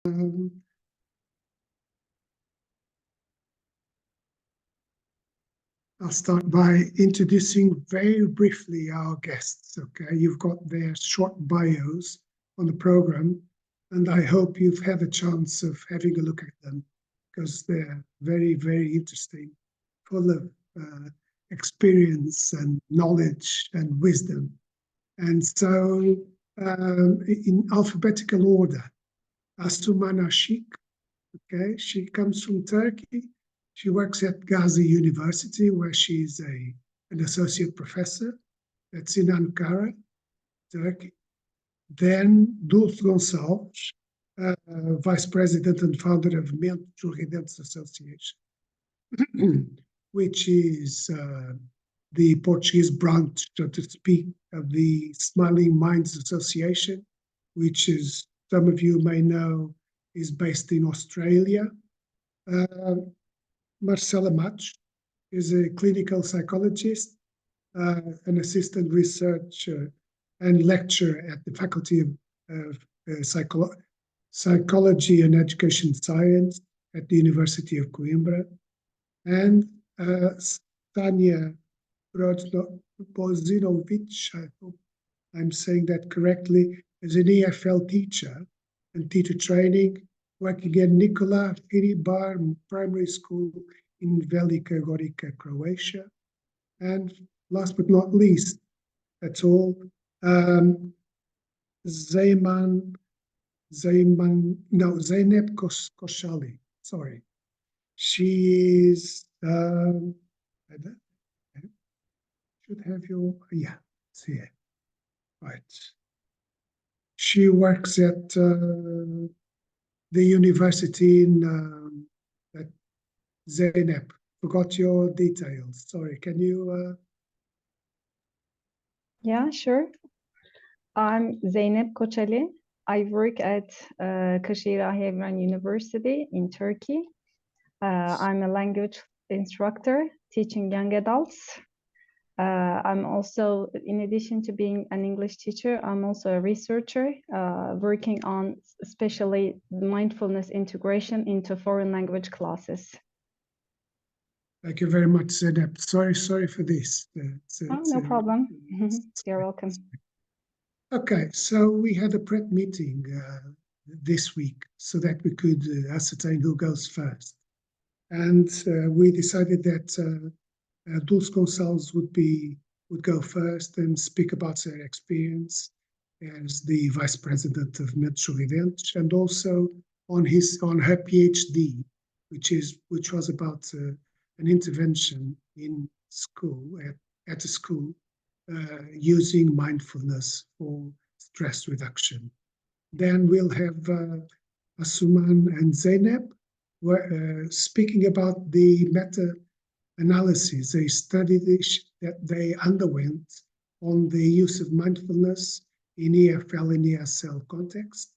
I'll start by introducing very briefly our guests, okay? You've got their short bios on the program, and I hope you've had a chance of having a look at them because they're very, very interesting, full of experience and knowledge and wisdom. And so in alphabetical order, Asuman Ashik, okay, she comes from Turkey. She works at Gazi University, where she's an associate professor. That's in Ankara, Turkey. Then Dulce Gonçalves, vice president and founder of Mentes Sorridentes Association, which is the Portuguese branch, so to speak, of the Smiling Minds Association, which is, some of you may know, is based in Australia. Marcela Matos is a clinical psychologist, an assistant researcher and lecturer at the Faculty of Psychology and Education Science at the University of Coimbra. And Stania Bozinovic, I hope I'm saying that correctly, is an EFL teacher and teacher training, working at Nikola Bar Primary School in Velika Gorica, Croatia. And last but not least, that's all, Zeynep Koshali, sorry. She is, I should have your, yeah, it's here, right. She works at the university in Zeynep. Forgot your details. Sorry, can you? Yeah, sure. I'm Zeynep Koçali. I work at Kırşehir Ahevran University in Turkey. I'm a language instructor teaching young adults. I'm also, in addition to being an English teacher, I'm also a researcher working on especially mindfulness integration into foreign language classes. Thank you very much, Zeynep. Sorry for this. No problem. You're welcome. Okay, so we had a prep meeting this week so that we could ascertain who goes first. And we decided that Dulce Gonçalves would go first and speak about her experience as the vice president of Mentes Sorridentes, and also on her PhD, which was about an intervention in school at a school using mindfulness for stress reduction. Then we'll have Asuman and Zeynep speaking about the meta-analysis, a study that they underwent on the use of mindfulness in EFL and ESL context.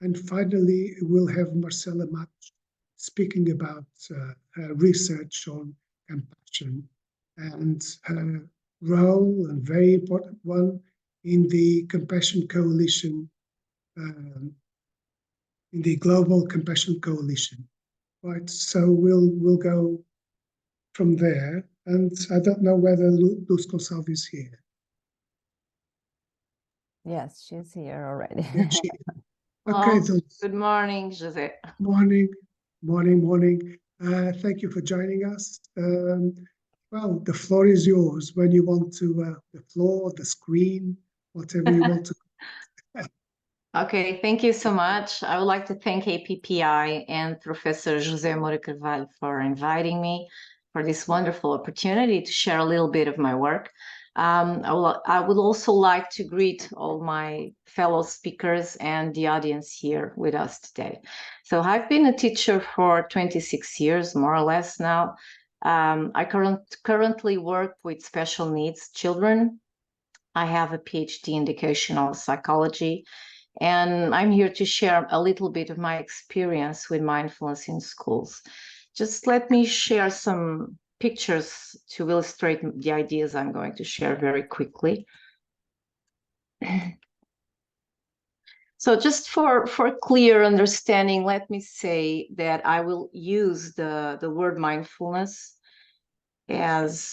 And finally, we'll have Marcela Matos speaking about her research on compassion and her role, and very important one, in the Compassion Coalition, in the Global Compassion Coalition. Right, so we'll go from there, and I don't know whether Dulce Gonçalves is here. Yes, she's here already. Yeah, she is. Okay, Dulce. Good morning, Jose. Morning. Thank you for joining us. Well, the floor is yours when you want to, the floor, the screen, whatever you want to. Okay, thank you so much. I would like to thank APPI and Professor José Moura Carvalho for inviting me for this wonderful opportunity to share a little bit of my work. I would also like to greet all my fellow speakers and the audience here with us today. So I've been a teacher for 26 years, more or less now. I currently work with special needs children. I have a PhD in educational psychology, and I'm here to share a little bit of my experience with mindfulness in schools. Just let me share some pictures to illustrate the ideas I'm going to share very quickly. So just for clear understanding, let me say that I will use the word mindfulness as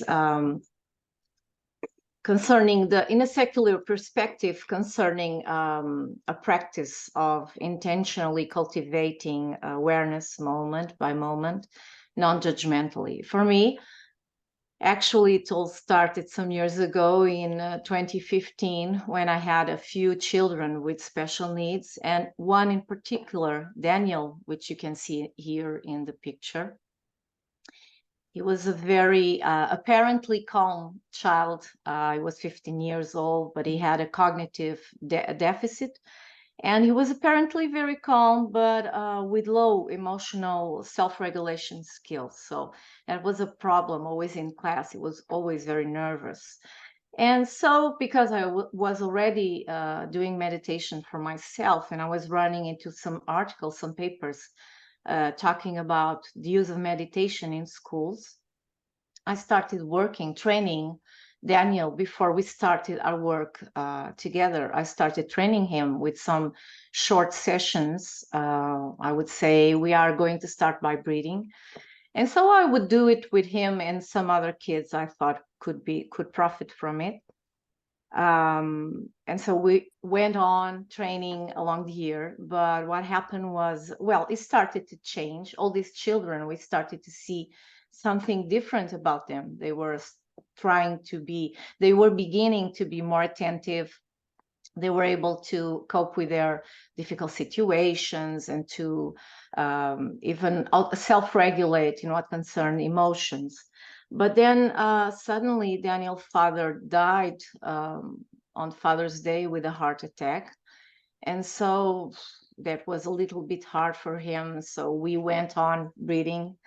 concerning in a secular perspective, concerning a practice of intentionally cultivating awareness moment by moment, non-judgmentally. For me, actually, it all started some years ago in 2015 when I had a few children with special needs, and one in particular, Daniel, which you can see here in the picture. He was a very apparently calm child. He was 15 years old, but he had a cognitive deficit. And he was apparently very calm, but with low emotional self-regulation skills. So that was a problem always in class. He was always very nervous. And so because I was already doing meditation for myself, and I was running into some articles, some papers talking about the use of meditation in schools, I started training Daniel before we started our work together. I started training him with some short sessions. I would say we are going to start by breathing. And so I would do it with him and some other kids I thought could profit from it. And so we went on training along the year, but what happened was, well, it started to change. All these children, we started to see something different about them. They were beginning to be more attentive. They were able to cope with their difficult situations and to even self-regulate in what concerned emotions. But then suddenly Daniel's father died on Father's Day with a heart attack. And so that was a little bit hard for him. So we went on breathing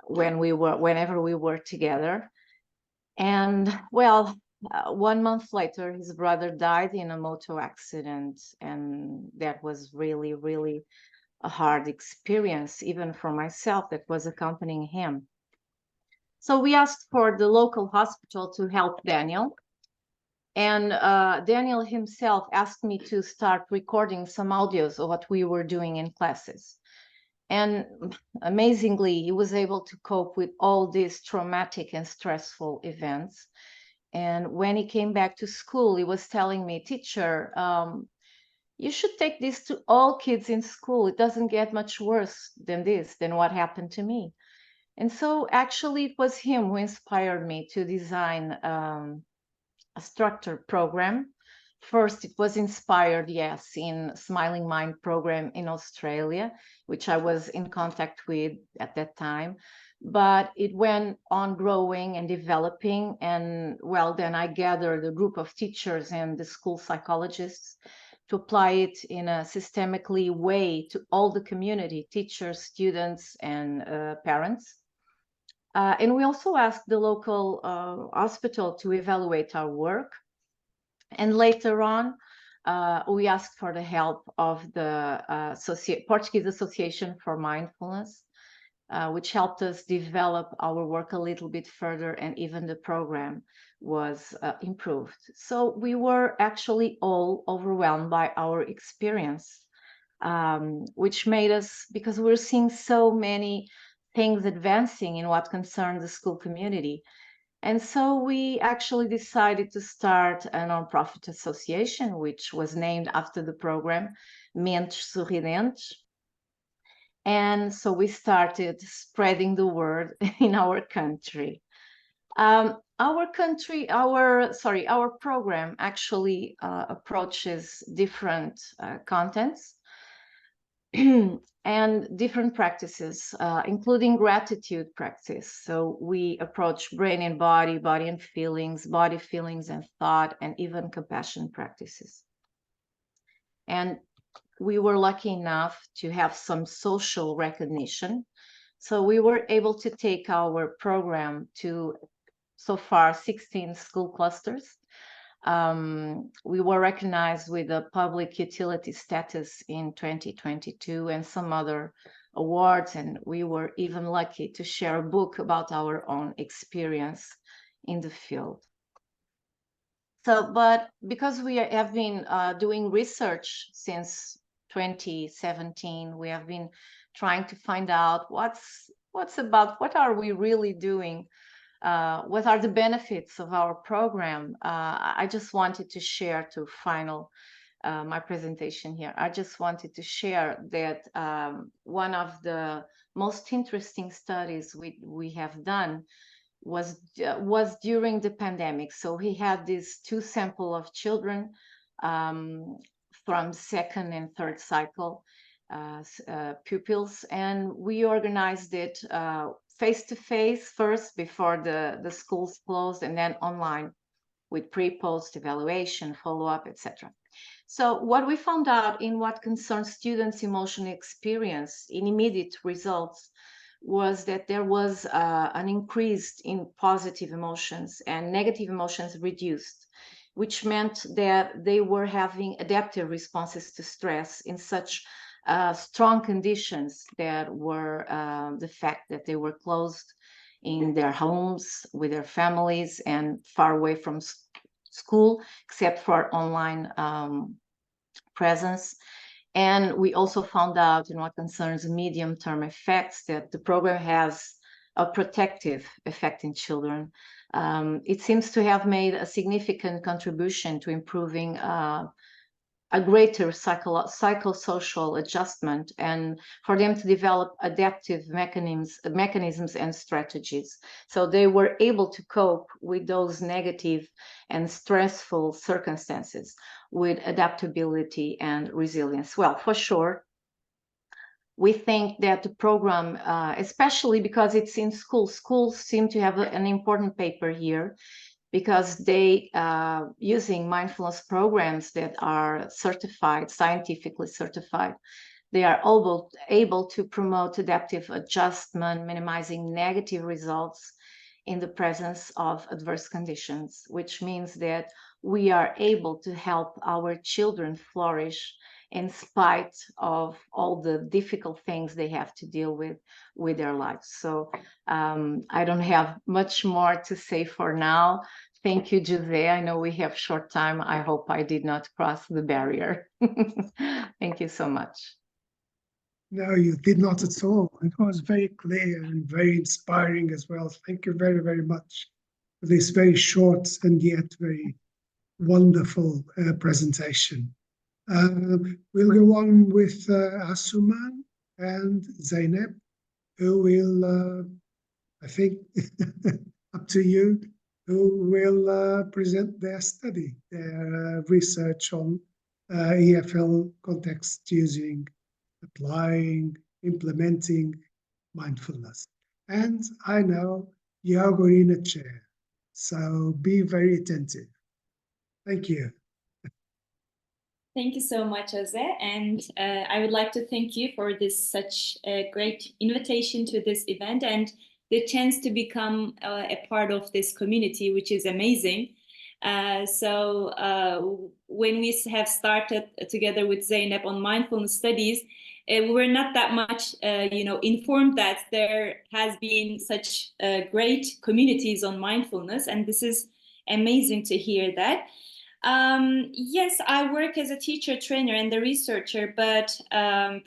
whenever we were together. And well, 1 month later, his brother died in a motor accident. And that was really, really a hard experience, even for myself that was accompanying him. So we asked for the local hospital to help Daniel. And Daniel himself asked me to start recording some audios of what we were doing in classes. And amazingly, he was able to cope with all these traumatic and stressful events. And when he came back to school, he was telling me, teacher, you should take this to all kids in school. It doesn't get much worse than what happened to me. And so actually it was him who inspired me to design a structured program. First, it was inspired, yes, in Smiling Mind program in Australia, which I was in contact with at that time. But it went on growing and developing. And well, then I gathered a group of teachers and the school psychologists to apply it in a systemically way to all the community, teachers, students, and parents. And we also asked the local hospital to evaluate our work. And later on, we asked for the help of the Portuguese Association for Mindfulness, which helped us develop our work a little bit further, and even the program was improved. So we were actually all overwhelmed by our experience, which made us, because we're seeing so many things advancing in what concerns the school community. And so we actually decided to start a nonprofit association, which was named after the program, Mentes Sorridentes. And so we started spreading the word in our country. Our program actually approaches different contents and different practices, including gratitude practice. So we approach brain and body, body and feelings, body, feelings and thought, and even compassion practices. And we were lucky enough to have some social recognition. So we were able to take our program to, so far, 16 school clusters. We were recognized with a public utility status in 2022 and some other awards, and we were even lucky to share a book about our own experience in the field. So, but because we have been doing research since 2017, we have been trying to find out what are we really doing? What are the benefits of our program? I just wanted to share to final my presentation here. I just wanted to share that one of the most interesting studies we have done was during the pandemic. So he had these two sample of children from second and third cycle pupils, and we organized it face-to-face first before the schools closed, and then online with pre-post evaluation, follow-up, etc. So what we found out in what concerns students' emotional experience in immediate results was that there was an increase in positive emotions and negative emotions reduced, which meant that they were having adaptive responses to stress in such strong conditions that were the fact that they were closed in their homes with their families and far away from school, except for online presence. And we also found out in what concerns medium-term effects that the program has a protective effect in children. It seems to have made a significant contribution to improving a greater psychosocial adjustment and for them to develop adaptive mechanisms and strategies. So they were able to cope with those negative and stressful circumstances with adaptability and resilience. Well, for sure, we think that the program, especially because it's in schools seem to have an important paper here, because they using mindfulness programs that are certified, scientifically certified, they are able to promote adaptive adjustment, minimizing negative results in the presence of adverse conditions, which means that we are able to help our children flourish in spite of all the difficult things they have to deal with their lives. So I don't have much more to say for now. Thank you, Jose. I know we have short time. I hope I did not cross the barrier. Thank you so much. No, you did not at all. It was very clear and very inspiring as well. Thank you very, very much for this very short and yet very wonderful presentation. We'll go on with Asuman and Zainab, who will, I think, up to you, who will present their study, their research on EFL context using, applying, implementing mindfulness. And I know you're in a chair, so be very attentive. Thank you. Thank you so much, Jose. And I would like to thank you for this such a great invitation to this event and the chance to become a part of this community, which is amazing. So when we have started together with Zeynep on mindfulness studies, we were not that much, informed that there has been such great communities on mindfulness, and this is amazing to hear that. Yes, I work as a teacher, trainer, and a researcher, but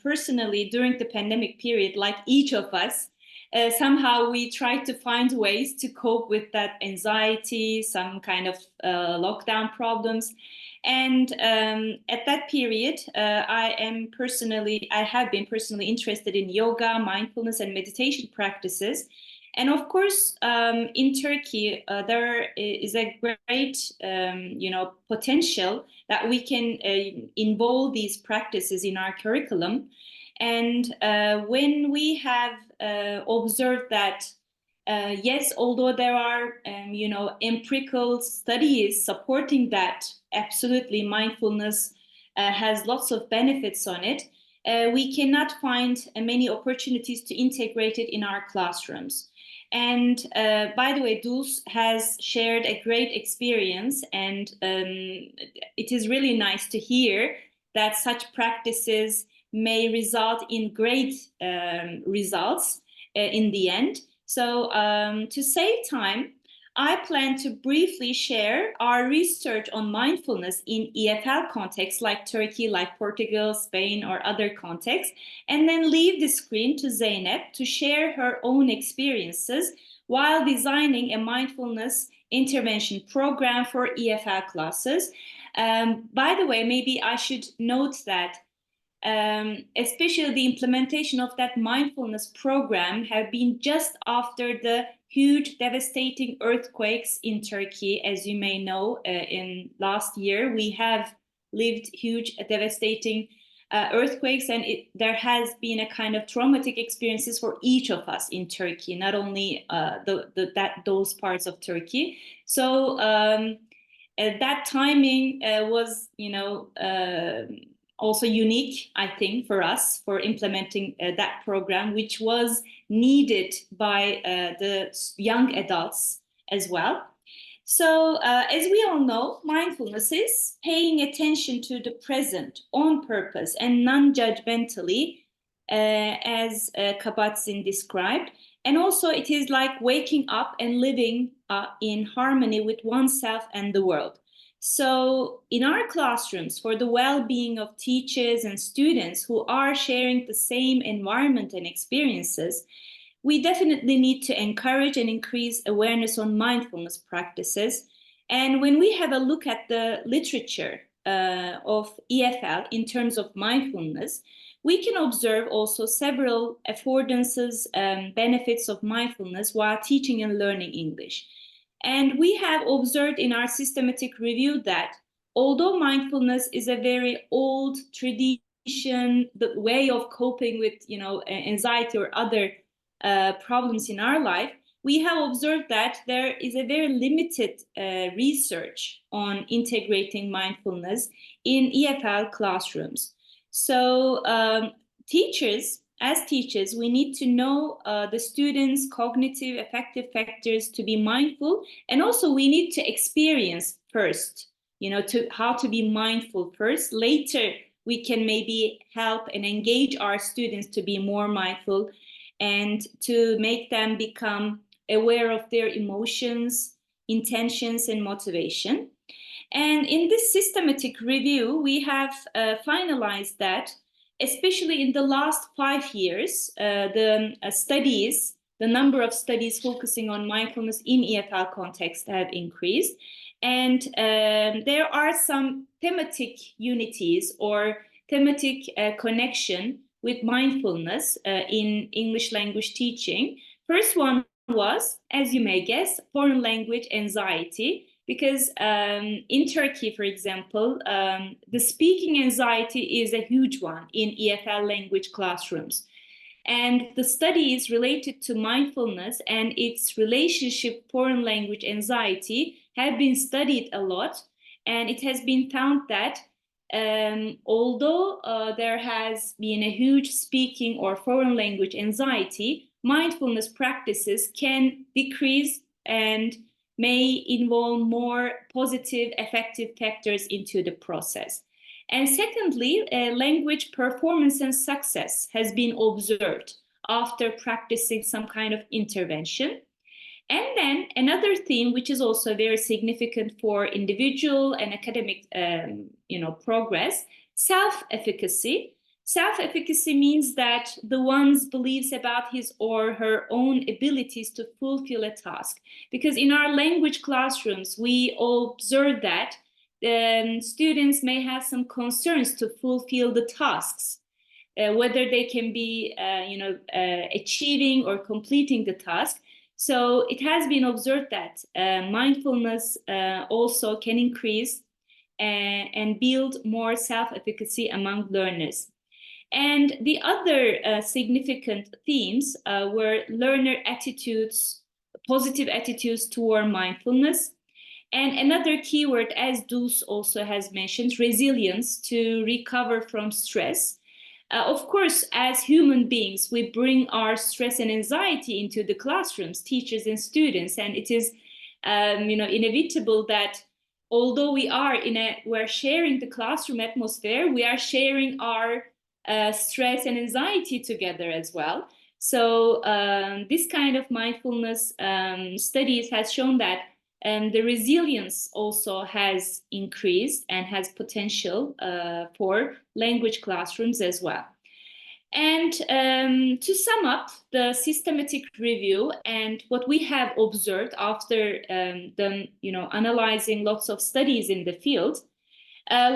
personally, during the pandemic period, like each of us, somehow we tried to find ways to cope with that anxiety, some kind of lockdown problems. And at that period, I have been personally interested in yoga, mindfulness, and meditation practices. And of course, in Turkey, there is a great, potential that we can involve these practices in our curriculum. And when we have observed that, yes, although there are, empirical studies supporting that, absolutely mindfulness has lots of benefits on it, we cannot find many opportunities to integrate it in our classrooms. And by the way, Dulce has shared a great experience, and it is really nice to hear that such practices may result in great results in the end. So to save time, I plan to briefly share our research on mindfulness in EFL contexts like Turkey, like Portugal, Spain, or other contexts, and then leave the screen to Zeynep to share her own experiences while designing a mindfulness intervention program for EFL classes. By the way, maybe I should note that especially the implementation of that mindfulness program have been just after the huge devastating earthquakes in Turkey. As you may know, in last year, we have lived huge devastating earthquakes, and there has been a kind of traumatic experiences for each of us in Turkey, not only those parts of Turkey. So that timing was, also unique, I think, for us for implementing that program, which was needed by the young adults as well. So as we all know, mindfulness is paying attention to the present on purpose and non-judgmentally, as Kabat-Zinn described. And also it is like waking up and living in harmony with oneself and the world. So in our classrooms, for the well-being of teachers and students who are sharing the same environment and experiences, we definitely need to encourage and increase awareness on mindfulness practices. And when we have a look at the literature of EFL in terms of mindfulness, we can observe also several affordances and benefits of mindfulness while teaching and learning English. And we have observed in our systematic review that although mindfulness is a very old tradition, the way of coping with, anxiety or other problems in our life, we have observed that there is a very limited research on integrating mindfulness in EFL classrooms. So as teachers, we need to know the students' cognitive affective factors to be mindful, and also we need to experience first, how to be mindful first. Later, we can maybe help and engage our students to be more mindful and to make them become aware of their emotions, intentions, and motivation. And in this systematic review, we have finalized that, especially in the last 5 years, the number of studies focusing on mindfulness in EFL context have increased. And there are some thematic unities or thematic connection with mindfulness in English language teaching. First one was, as you may guess, foreign language anxiety. Because in Turkey, for example, the speaking anxiety is a huge one in EFL language classrooms. And the studies related to mindfulness and its relationship foreign language anxiety have been studied a lot. And it has been found that although there has been a huge speaking or foreign language anxiety, mindfulness practices can decrease and may involve more positive, effective factors into the process. And secondly, language performance and success has been observed after practicing some kind of intervention. And then another theme, which is also very significant for individual and academic, progress, self-efficacy. Self-efficacy means that the one's beliefs about his or her own abilities to fulfill a task. Because in our language classrooms, we observe that students may have some concerns to fulfill the tasks, whether they can be, achieving or completing the task. So it has been observed that mindfulness also can increase and build more self-efficacy among learners. And the other significant themes were learner attitudes, positive attitudes toward mindfulness. And another keyword, as Dus also has mentioned, resilience to recover from stress. Of course, as human beings, we bring our stress and anxiety into the classrooms, teachers and students, and it is, inevitable that although we're sharing the classroom atmosphere, we are sharing our stress and anxiety together as well. So this kind of mindfulness studies has shown that the resilience also has increased and has potential for language classrooms as well. And to sum up the systematic review and what we have observed after analyzing lots of studies in the field,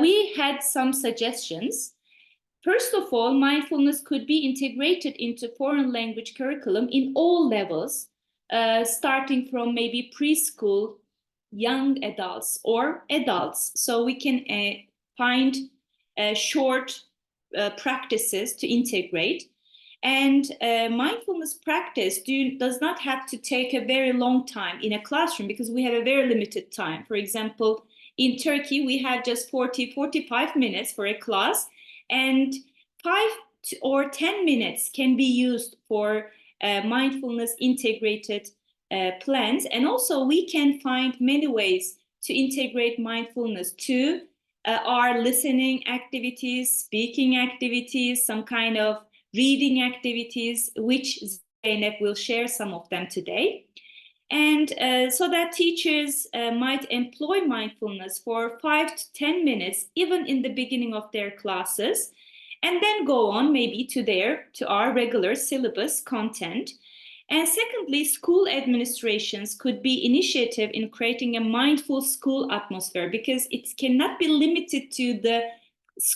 we had some suggestions. First of all, mindfulness could be integrated into foreign language curriculum in all levels, starting from maybe preschool, young adults, or adults. So we can find short practices to integrate. And mindfulness practice does not have to take a very long time in a classroom because we have a very limited time. For example, in Turkey, we have just 45 minutes for a class, and 5 or 10 minutes can be used for mindfulness integrated plans. And also we can find many ways to integrate mindfulness to our listening activities, speaking activities, some kind of reading activities, which Zeynep will share some of them today. And so that teachers might employ mindfulness for 5 to 10 minutes, even in the beginning of their classes, and then go on maybe to our regular syllabus content. And secondly, school administrations could be initiative in creating a mindful school atmosphere, because it cannot be limited to the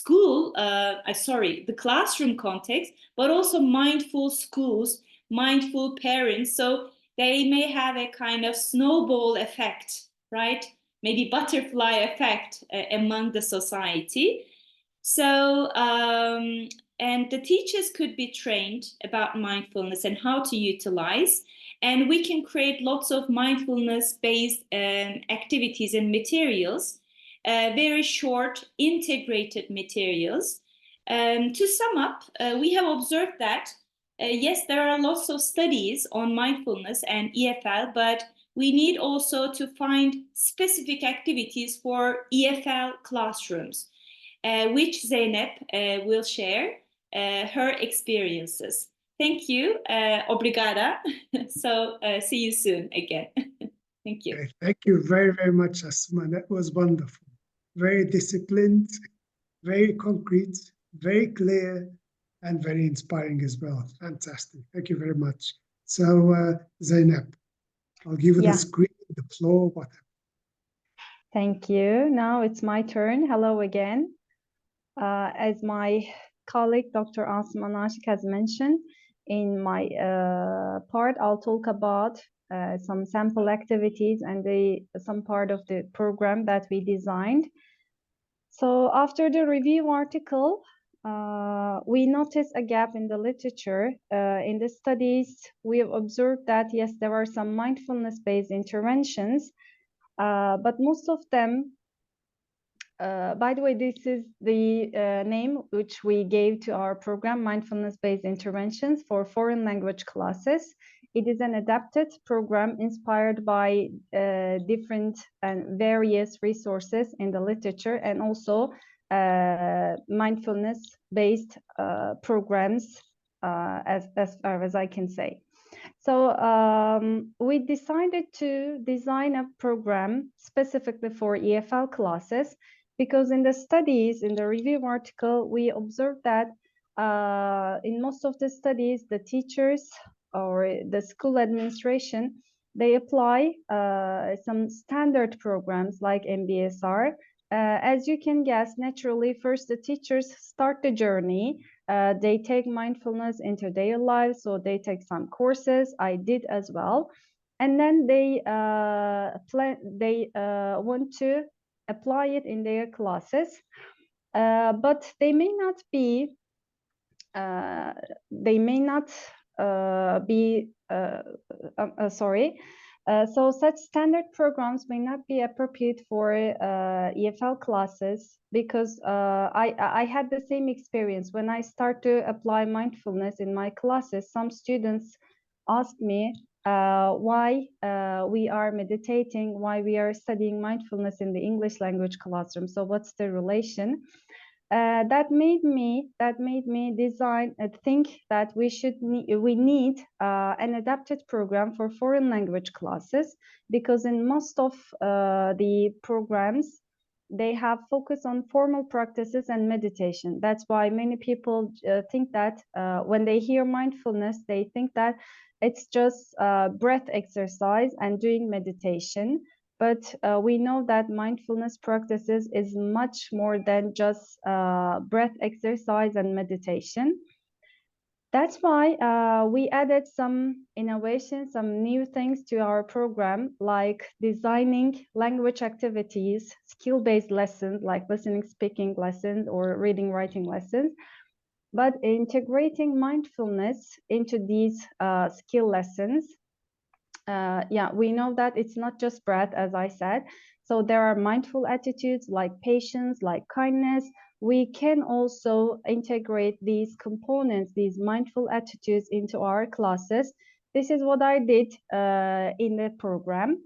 the classroom context, but also mindful schools, mindful parents. So they may have a kind of snowball effect, right? Maybe butterfly effect among the society. So, and the teachers could be trained about mindfulness and how to utilize. And we can create lots of mindfulness-based activities and materials, very short, integrated materials. To sum up, we have observed that yes, there are lots of studies on mindfulness and EFL, but we need also to find specific activities for EFL classrooms, which Zeynep will share her experiences. Thank you. Obrigada. So see you soon again. Thank you. Okay, thank you very, very much, Asma. That was wonderful. Very disciplined, very concrete, very clear, and very inspiring as well. Fantastic. Thank you very much. So, Zeynep, I'll give you the screen, the floor, whatever. Thank you. Now it's my turn. Hello again. As my colleague, Dr. Asma Nashik, has mentioned, in my part, I'll talk about some sample activities and some part of the program that we designed. So after the review article, we noticed a gap in the literature. In the studies, we have observed that, yes, there are some mindfulness-based interventions, but most of them, by the way, this is the name which we gave to our program, Mindfulness-Based Interventions for Foreign Language Classes. It is an adapted program inspired by different and various resources in the literature, and also mindfulness-based programs, as far as I can say. So we decided to design a program specifically for EFL classes, because in the studies, in the review article, we observed that in most of the studies, the teachers or the school administration, they apply some standard programs like MBSR. As you can guess, naturally, first the teachers start the journey. They take mindfulness into their lives, so they take some courses. I did as well, and then they want to apply it in their classes, but they may not be. So such standard programs may not be appropriate for EFL classes, because I had the same experience. When I start to apply mindfulness in my classes, some students ask me why we are meditating, why we are studying mindfulness in the English language classroom. So what's the relation? That made me think that we need an adapted program for foreign language classes, because in most of the programs they have focus on formal practices and meditation. That's why many people think that when they hear mindfulness, they think that it's just breath exercise and doing meditation. But we know that mindfulness practices is much more than just breath exercise and meditation. That's why we added some innovations, some new things to our program, like designing language activities, skill-based lessons like listening, speaking lessons, or reading, writing lessons, but integrating mindfulness into these skill lessons. Yeah, we know that it's not just breath, as I said. So there are mindful attitudes like patience, like kindness. We can also integrate these components, these mindful attitudes into our classes. This is what I did in the program.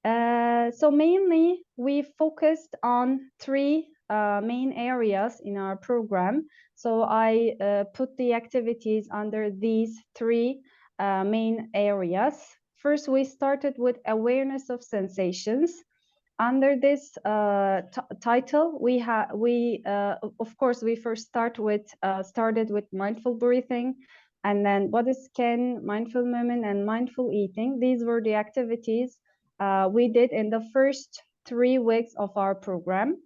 So mainly we focused on three main areas in our program. So I put the activities under these three main areas. First, we started with awareness of sensations. Under this title, of course we first started with mindful breathing, and then body scan, mindful movement, and mindful eating. These were the activities we did in the first 3 weeks of our program.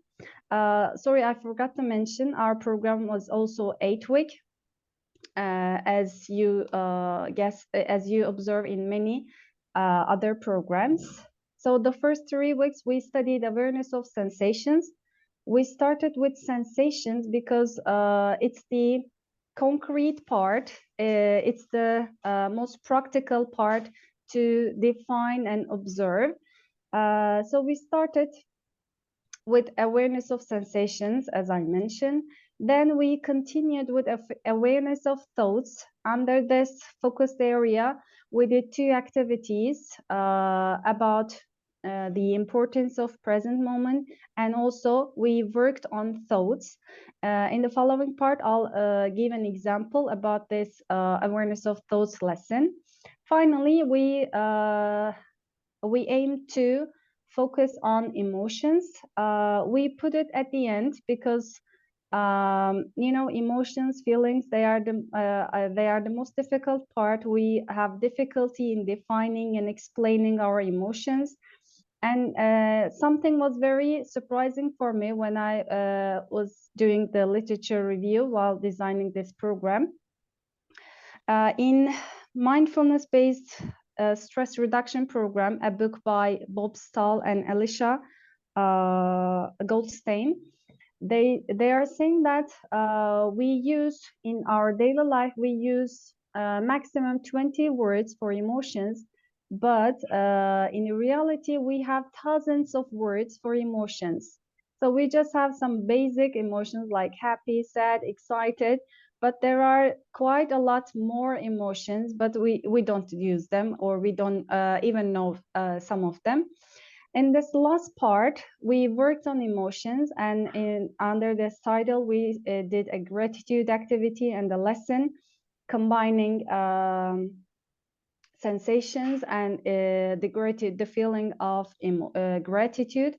Sorry, I forgot to mention our program was also 8-week, as you observe in many other programs. So the first 3 weeks we studied awareness of sensations. We started with sensations because it's the concrete part. It's the most practical part to define and observe. So we started with awareness of sensations, as I mentioned. Then we continued with awareness of thoughts. Under this focused area, we did 2 activities about the importance of present moment, and also we worked on thoughts. In the following part, I'll give an example about this awareness of thoughts lesson. Finally, we aim to focus on emotions. We put it at the end because emotions, feelings, they are the most difficult part. We have difficulty in defining and explaining our emotions. And something was very surprising for me when I was doing the literature review while designing this program. In mindfulness-based stress reduction program, a book by Bob Stahl and Alicia Goldstein, they are saying that we use in our daily life, we use maximum 20 words for emotions, but in reality we have thousands of words for emotions. So we just have some basic emotions like happy, sad, excited, but there are quite a lot more emotions, but we don't use them, or we don't even know some of them. In this last part, we worked on emotions, and under this title, we did a gratitude activity and a lesson combining sensations and the feeling of gratitude.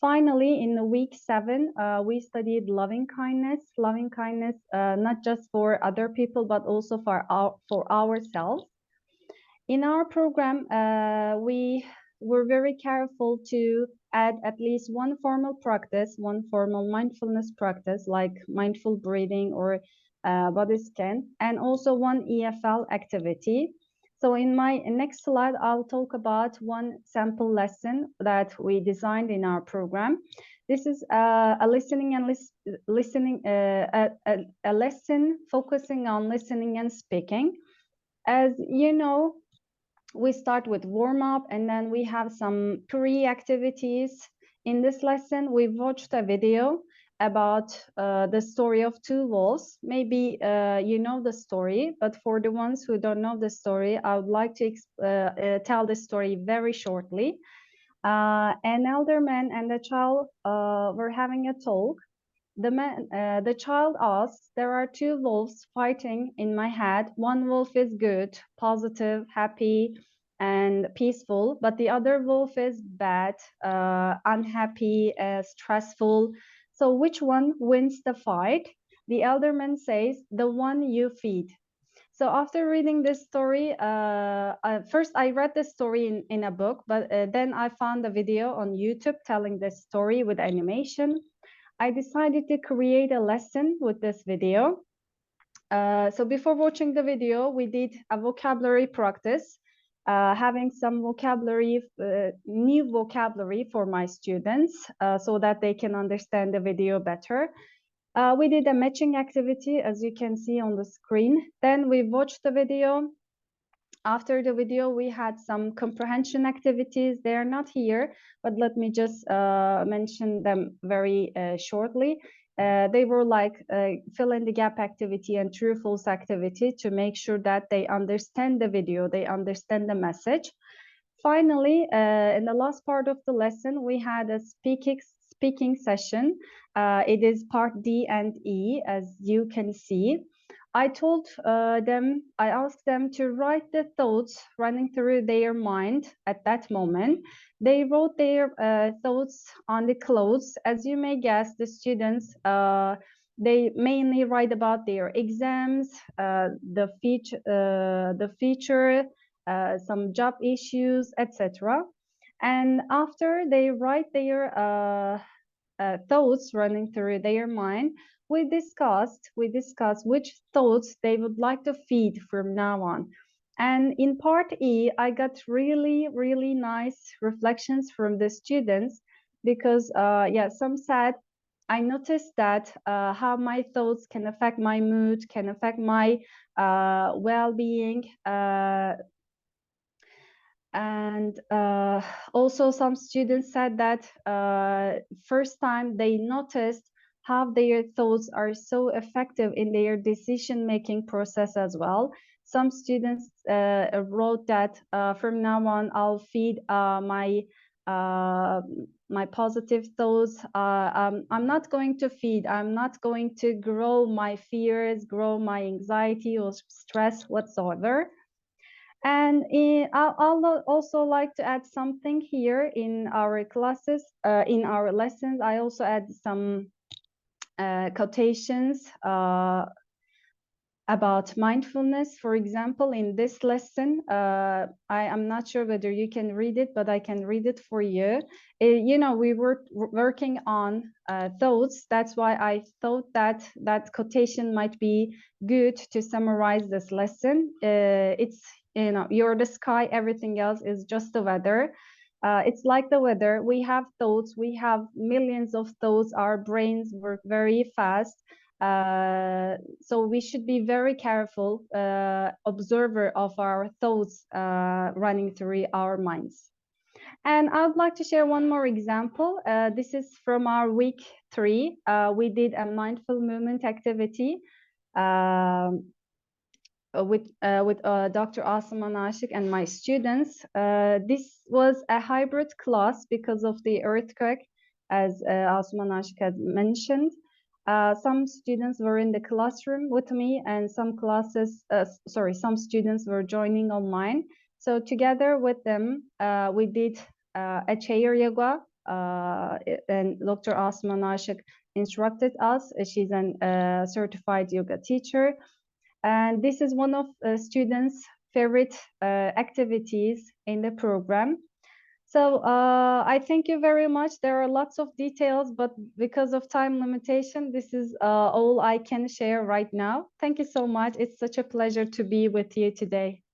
Finally, in the week 7, we studied loving kindness, not just for other people, but also for ourselves. In our program, we were very careful to add at least one formal practice, one formal mindfulness practice, like mindful breathing or body scan, and also one EFL activity. So in my next slide, I'll talk about one sample lesson that we designed in our program. This is a lesson focusing on listening and speaking. As you know, we start with warm-up, and then we have some pre-activities. In this lesson, we watched a video about the story of 2 wolves. Maybe you know the story, but for the ones who don't know the story, I would like to tell the story very shortly. An elder man and a child were having a talk, the child asks, there are two wolves fighting in my head. One wolf is good, positive, happy, and peaceful, but the other wolf is bad, unhappy, stressful. So which one wins the fight? The elderman says, the one you feed. So after reading this story, first I read this story in a book, but then I found a video on YouTube telling this story with animation. I decided to create a lesson with this video. So before watching the video, we did a vocabulary practice, having some vocabulary, new vocabulary for my students, so that they can understand the video better. We did a matching activity, as you can see on the screen. Then we watched the video. After the video, we had some comprehension activities. They are not here, but let me just mention them very shortly. They were like fill in the gap activity and true false activity to make sure that they understand the video, they understand the message. Finally, in the last part of the lesson, we had a speaking session. It is part D and E, as you can see. I asked them to write the thoughts running through their mind at that moment. They wrote their thoughts on the clothes. As you may guess, the students, they mainly write about their exams, the future, some job issues, etc. And after they write their thoughts running through their mind, we discussed which thoughts they would like to feed from now on. And in part E, I got really, really nice reflections from the students because, some said, I noticed that how my thoughts can affect my mood, can affect my well-being, and also some students said that first time they noticed how their thoughts are so effective in their decision-making process as well. Some students wrote that from now on, I'll feed my positive thoughts. I'm not going to feed, I'm not going to grow my fears, grow my anxiety or stress whatsoever. And I'll also like to add something here in our classes, in our lessons. I also add some quotations about mindfulness. For example, in this lesson, I am not sure whether you can read it, but I can read it for you. We were working on thoughts. That's why I thought that that quotation might be good to summarize this lesson. It's, you're the sky, everything else is just the weather. It's like the weather. We have thoughts, we have millions of thoughts. Our brains work very fast. So we should be very careful observer of our thoughts running through our minds. And I would like to share one more example. This is from our week 3. We did a mindful movement activity with Dr. Asman Ashik and my students. This was a hybrid class because of the earthquake, as Asman Ashik had mentioned. Some students were in the classroom with me, and some students were joining online. So together with them, we did a chair yoga, and Dr. Asman Ashik instructed us. She's a certified yoga teacher. And this is one of students' favorite activities in the program. So I thank you very much. There are lots of details, but because of time limitation, this is all I can share right now. Thank you so much. It's such a pleasure to be with you today.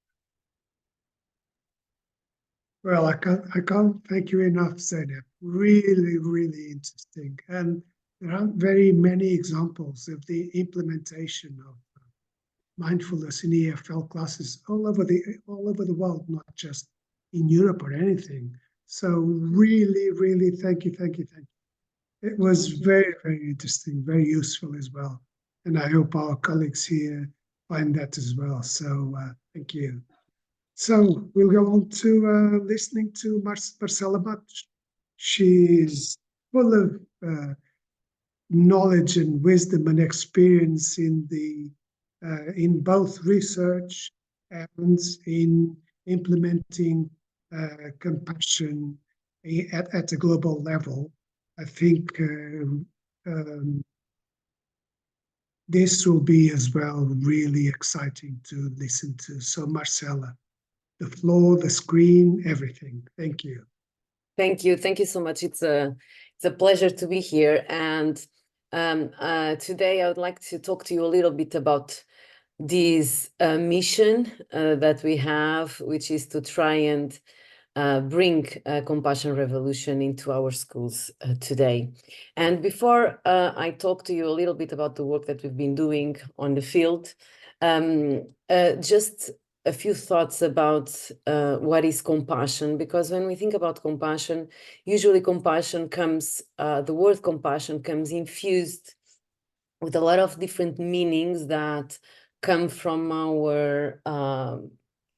Well, I can't thank you enough, Zeynep. Really, really interesting. And there aren't very many examples of the implementation of mindfulness in EFL classes all over the world, not just in Europe or anything. So really, really thank you. It was very, very interesting, very useful as well. And I hope our colleagues here find that as well. So thank you. So we'll go on to listening to Marcela Matos. She's full of knowledge and wisdom and experience in both research and in implementing compassion at a global level. I think this will be as well really exciting to listen to. So Marcela, the floor, the screen, everything. Thank you. Thank you. Thank you so much. It's a pleasure to be here. And today I would like to talk to you a little bit about this mission that we have, which is to try and bring a compassion revolution into our schools today. And before I talk to you a little bit about the work that we've been doing on the field, just a few thoughts about what is compassion, because when we think about compassion, usually compassion comes, the word compassion comes infused with a lot of different meanings that come from our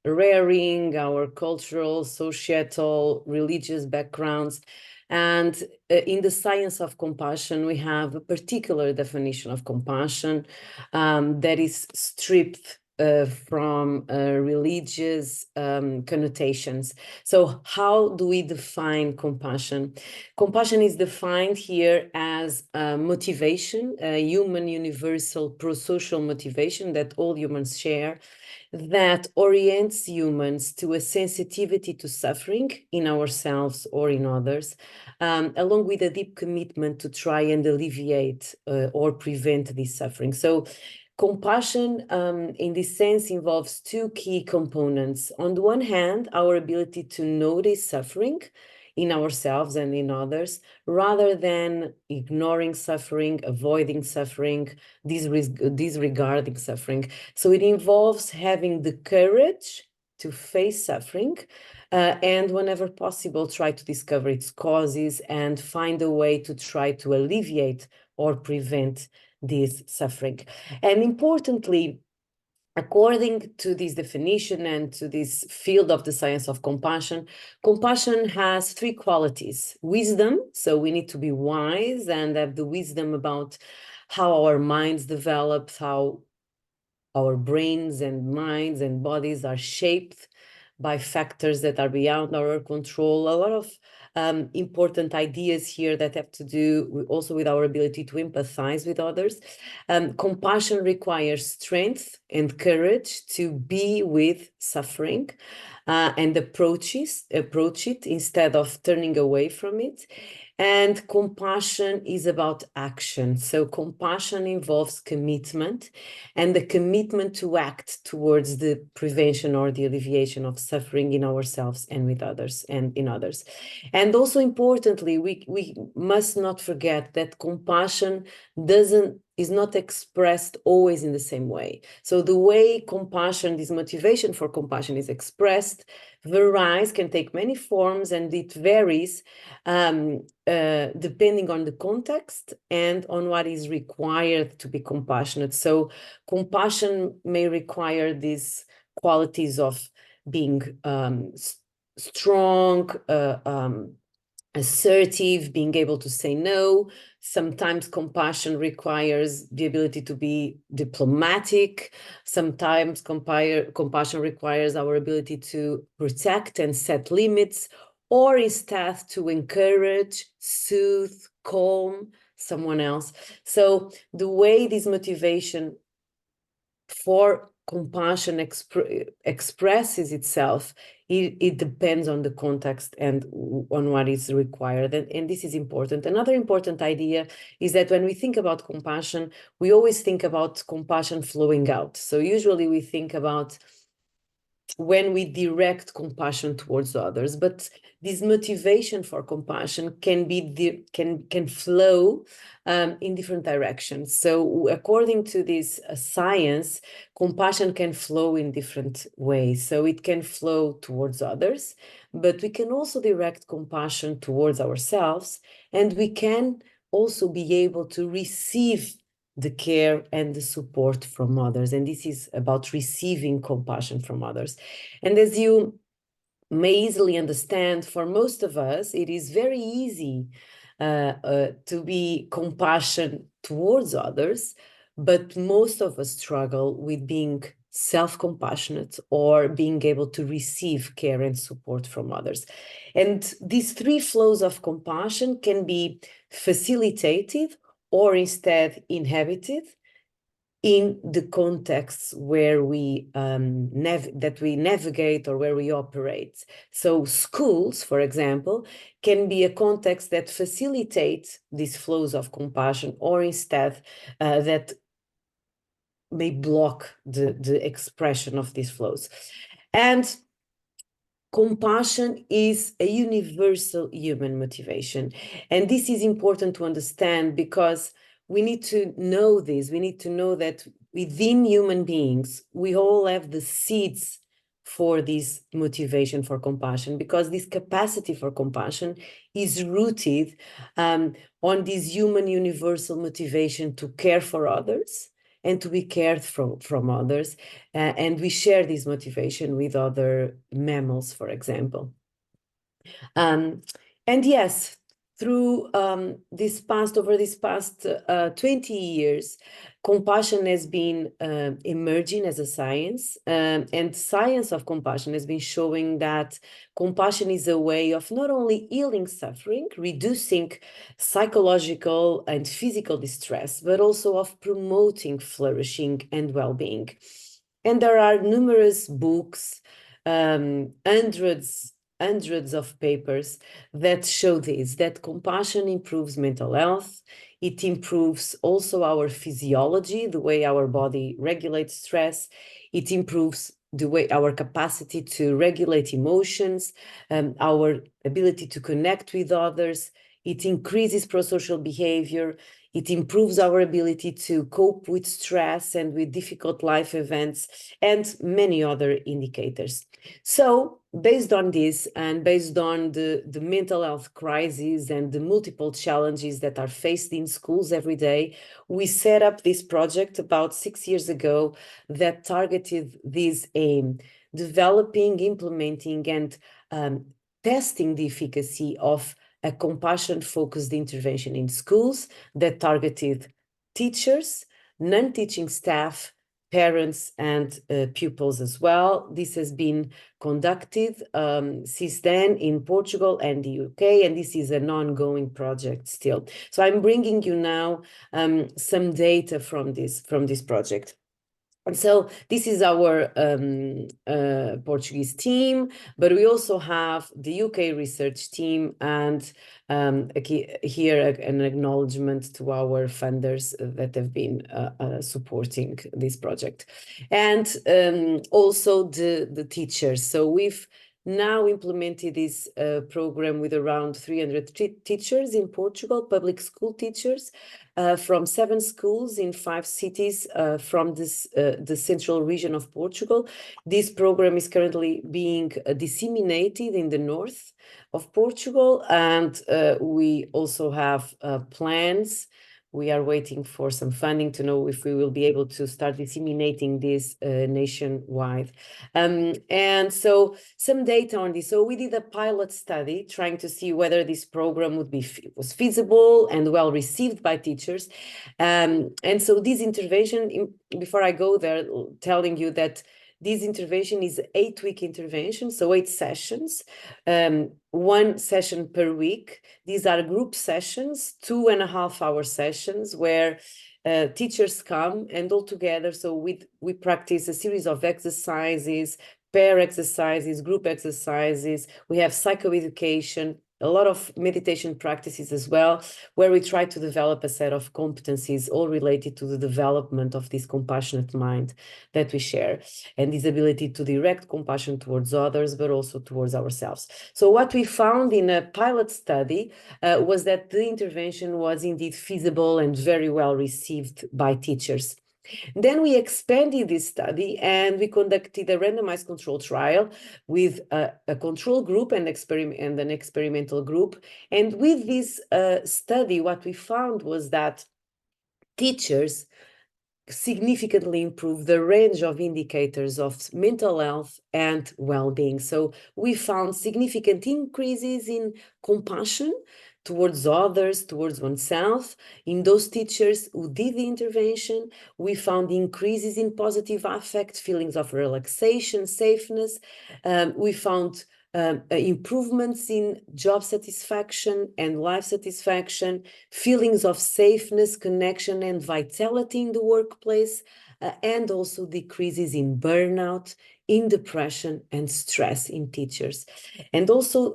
rearing, our cultural, societal, religious backgrounds. And in the science of compassion, we have a particular definition of compassion that is stripped from religious connotations. So how do we define compassion? Compassion is defined here as motivation, a human universal pro-social motivation that all humans share, that orients humans to a sensitivity to suffering in ourselves or in others, along with a deep commitment to try and alleviate or prevent this suffering. So compassion, in this sense, involves two key components. On the one hand, our ability to notice suffering in ourselves and in others, rather than ignoring suffering, avoiding suffering, disregarding suffering. So it involves having the courage to face suffering, and whenever possible, try to discover its causes and find a way to try to alleviate or prevent this suffering. And importantly, according to this definition and to this field of the science of compassion, compassion has three qualities. Wisdom, so we need to be wise and have the wisdom about how our minds develop, how our brains and minds and bodies are shaped by factors that are beyond our control. A lot of important ideas here that have to do also with our ability to empathize with others. Compassion requires strength and courage to be with suffering and approach it instead of turning away from it. And compassion is about action. So compassion involves commitment, and the commitment to act towards the prevention or the alleviation of suffering in ourselves and with others and in others. And also importantly, we must not forget that compassion is not expressed always in the same way. So the way compassion, this motivation for compassion is expressed varies, can take many forms, and it varies depending on the context and on what is required to be compassionate. So compassion may require these qualities of being strong, assertive, being able to say no. Sometimes compassion requires the ability to be diplomatic. Sometimes compassion requires our ability to protect and set limits, or instead to encourage, soothe, calm someone else. So the way this motivation for compassion expresses itself, it depends on the context and on what is required, and this is important. Another important idea is that when we think about compassion, we always think about compassion flowing out. So usually we think about when we direct compassion towards others, but this motivation for compassion can flow in different directions. So according to this science, compassion can flow in different ways. So it can flow towards others, but we can also direct compassion towards ourselves, and we can also be able to receive the care and the support from others. And this is about receiving compassion from others. And as you may easily understand, for most of us, it is very easy to be compassion towards others, but most of us struggle with being self-compassionate or being able to receive care and support from others. And these three flows of compassion can be facilitated or instead inhabited in the contexts where we navigate or where we operate. So schools, for example, can be a context that facilitates these flows of compassion, or instead that may block the expression of these flows. And compassion is a universal human motivation. And this is important to understand, because we need to know this. We need to know that within human beings, we all have the seeds for this motivation for compassion, because this capacity for compassion is rooted on this human universal motivation to care for others and to be cared from others. And we share this motivation with other mammals, for example. And yes, through over this past 20 years, compassion has been emerging as a science, and science of compassion has been showing that compassion is a way of not only healing suffering, reducing psychological and physical distress, but also of promoting flourishing and well-being. And there are numerous books, hundreds of papers that show this, that compassion improves mental health. It improves also our physiology, the way our body regulates stress. It improves the way our capacity to regulate emotions, our ability to connect with others. It increases prosocial behavior. It improves our ability to cope with stress and with difficult life events, and many other indicators. So based on this, and based on the mental health crisis and the multiple challenges that are faced in schools every day, we set up this project about 6 years ago that targeted this aim, developing, implementing, and testing the efficacy of a compassion-focused intervention in schools that targeted teachers, non-teaching staff, parents, and pupils as well. This has been conducted since then in Portugal and the UK, and this is an ongoing project still. So I'm bringing you now some data from this project. And so this is our Portuguese team, but we also have the UK research team, and here an acknowledgement to our funders that have been supporting this project. And also the teachers. So we've now implemented this program with around 300 teachers in Portugal, public school teachers, from 7 schools in 5 cities from the central region of Portugal. This program is currently being disseminated in the north of Portugal, and we also have plans. We are waiting for some funding to know if we will be able to start disseminating this nationwide. And so some data on this. So we did a pilot study trying to see whether this program was feasible and well received by teachers. And so this intervention, before I go there, telling you that this intervention is an 8-week intervention, so 8 sessions, 1 session per week. These are group sessions, 2.5-hour sessions, where teachers come and all together. So we practice a series of exercises, pair exercises, group exercises. We have psychoeducation, a lot of meditation practices as well, where we try to develop a set of competencies all related to the development of this compassionate mind that we share, and this ability to direct compassion towards others, but also towards ourselves. So what we found in a pilot study was that the intervention was indeed feasible and very well received by teachers. Then we expanded this study and we conducted a randomized control trial with a control group and an experimental group. And with this study, what we found was that teachers significantly improved the range of indicators of mental health and well-being. So we found significant increases in compassion. towards others, towards oneself. In those teachers who did the intervention, we found increases in positive affect, feelings of relaxation, safeness. We found improvements in job satisfaction and life satisfaction, feelings of safeness, connection, and vitality in the workplace, and also decreases in burnout, in depression, and stress in teachers. And also,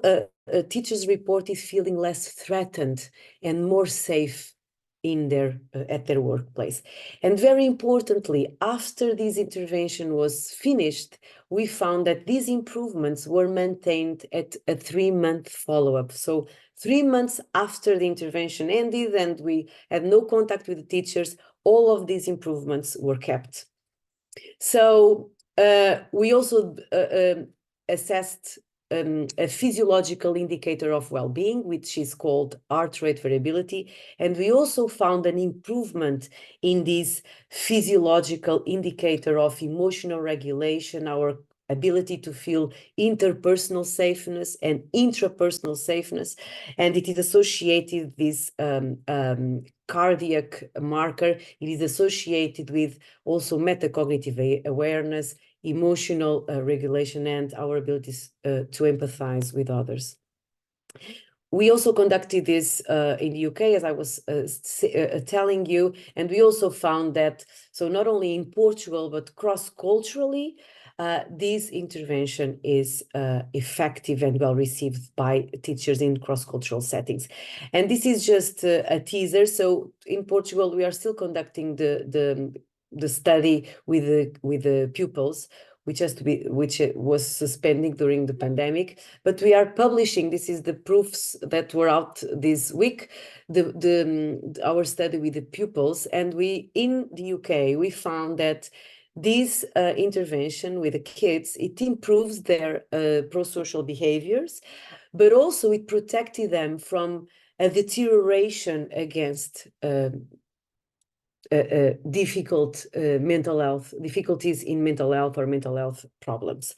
teachers reported feeling less threatened and more safe in their at their workplace. And very importantly, after this intervention was finished, we found that these improvements were maintained at a 3-month follow-up. So 3 months after the intervention ended and we had no contact with the teachers, all of these improvements were kept. So we also assessed a physiological indicator of well-being, which is called heart rate variability. And we also found an improvement in this physiological indicator of emotional regulation, our ability to feel interpersonal safeness and intrapersonal safeness. And it is associated with this cardiac marker. It is associated with also metacognitive awareness, emotional regulation, and our abilities to empathize with others. We also conducted this in the UK, as I was telling you, and we also found that, so not only in Portugal, but cross-culturally, this intervention is effective and well received by teachers in cross-cultural settings. And this is just a teaser. So in Portugal, we are still conducting the study with the pupils, which was suspending during the pandemic, but we are publishing. This is the proofs that were out this week. Our study with the pupils, and we in the UK we found that this intervention with the kids, it improves their pro-social behaviors, but also it protected them from a deterioration against difficult mental health, difficulties in mental health or mental health problems.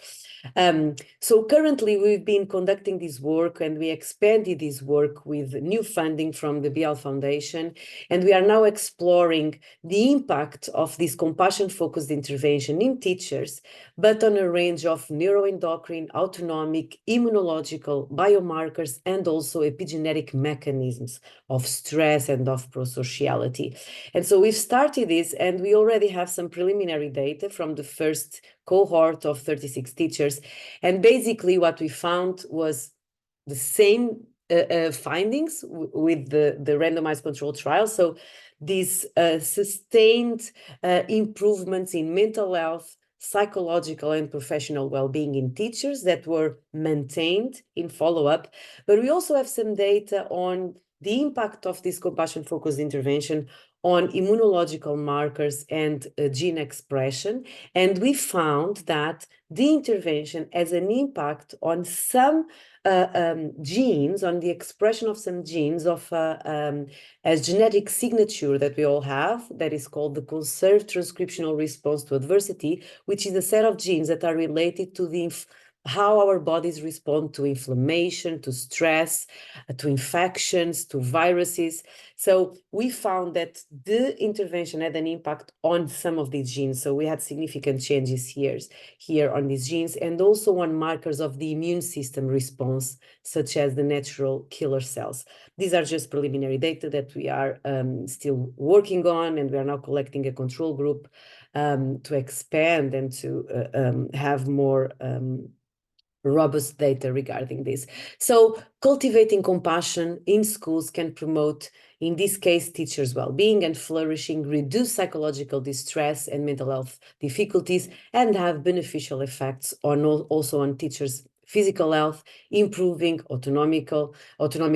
So currently we've been conducting this work, and we expanded this work with new funding from the BL Foundation, and we are now exploring the impact of this compassion-focused intervention in teachers, but on a range of neuroendocrine, autonomic, immunological biomarkers, and also epigenetic mechanisms of stress and of prosociality. And so we've started this, and we already have some preliminary data from the first cohort of 36 teachers. And basically what we found was the same findings with the randomized controlled trial. So these sustained improvements in mental health, psychological and professional well-being in teachers that were maintained in follow-up. But we also have some data on the impact of this compassion-focused intervention on immunological markers and gene expression. And we found that the intervention has an impact on some genes, on the expression of some genes of a genetic signature that we all have, that is called the conserved transcriptional response to adversity, which is a set of genes that are related to how our bodies respond to inflammation, to stress, to infections, to viruses. So we found that the intervention had an impact on some of these genes. So we had significant changes here on these genes, and also on markers of the immune system response, such as the natural killer cells. These are just preliminary data that we are still working on, and we are now collecting a control group to expand and to have more robust data regarding this. So cultivating compassion in schools can promote, in this case, teachers' well-being and flourishing, reduce psychological distress and mental health difficulties, and have beneficial effects also on teachers' physical health, improving autonomic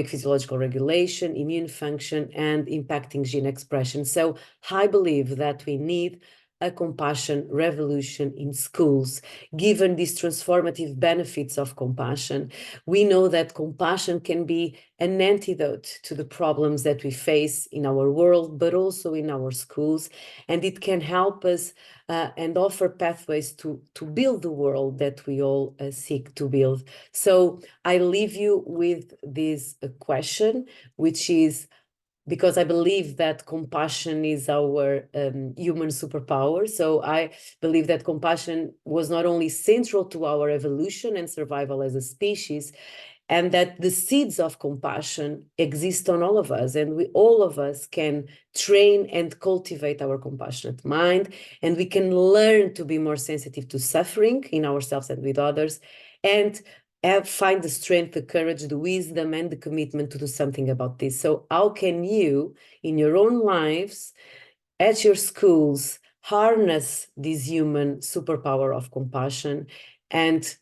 physiological regulation, immune function, and impacting gene expression. So I believe that we need a compassion revolution in schools. Given these transformative benefits of compassion, we know that compassion can be an antidote to the problems that we face in our world, but also in our schools, and it can help us and offer pathways to build the world that we all seek to build. So I leave you with this question, which is, because I believe that compassion is our human superpower. So I believe that compassion was not only central to our evolution and survival as a species, and that the seeds of compassion exist on all of us, and all of us can train and cultivate our compassionate mind, and we can learn to be more sensitive to suffering in ourselves and with others, and find the strength, the courage, the wisdom, and the commitment to do something about this. So how can you, in your own lives, at your schools, harness this human superpower of compassion and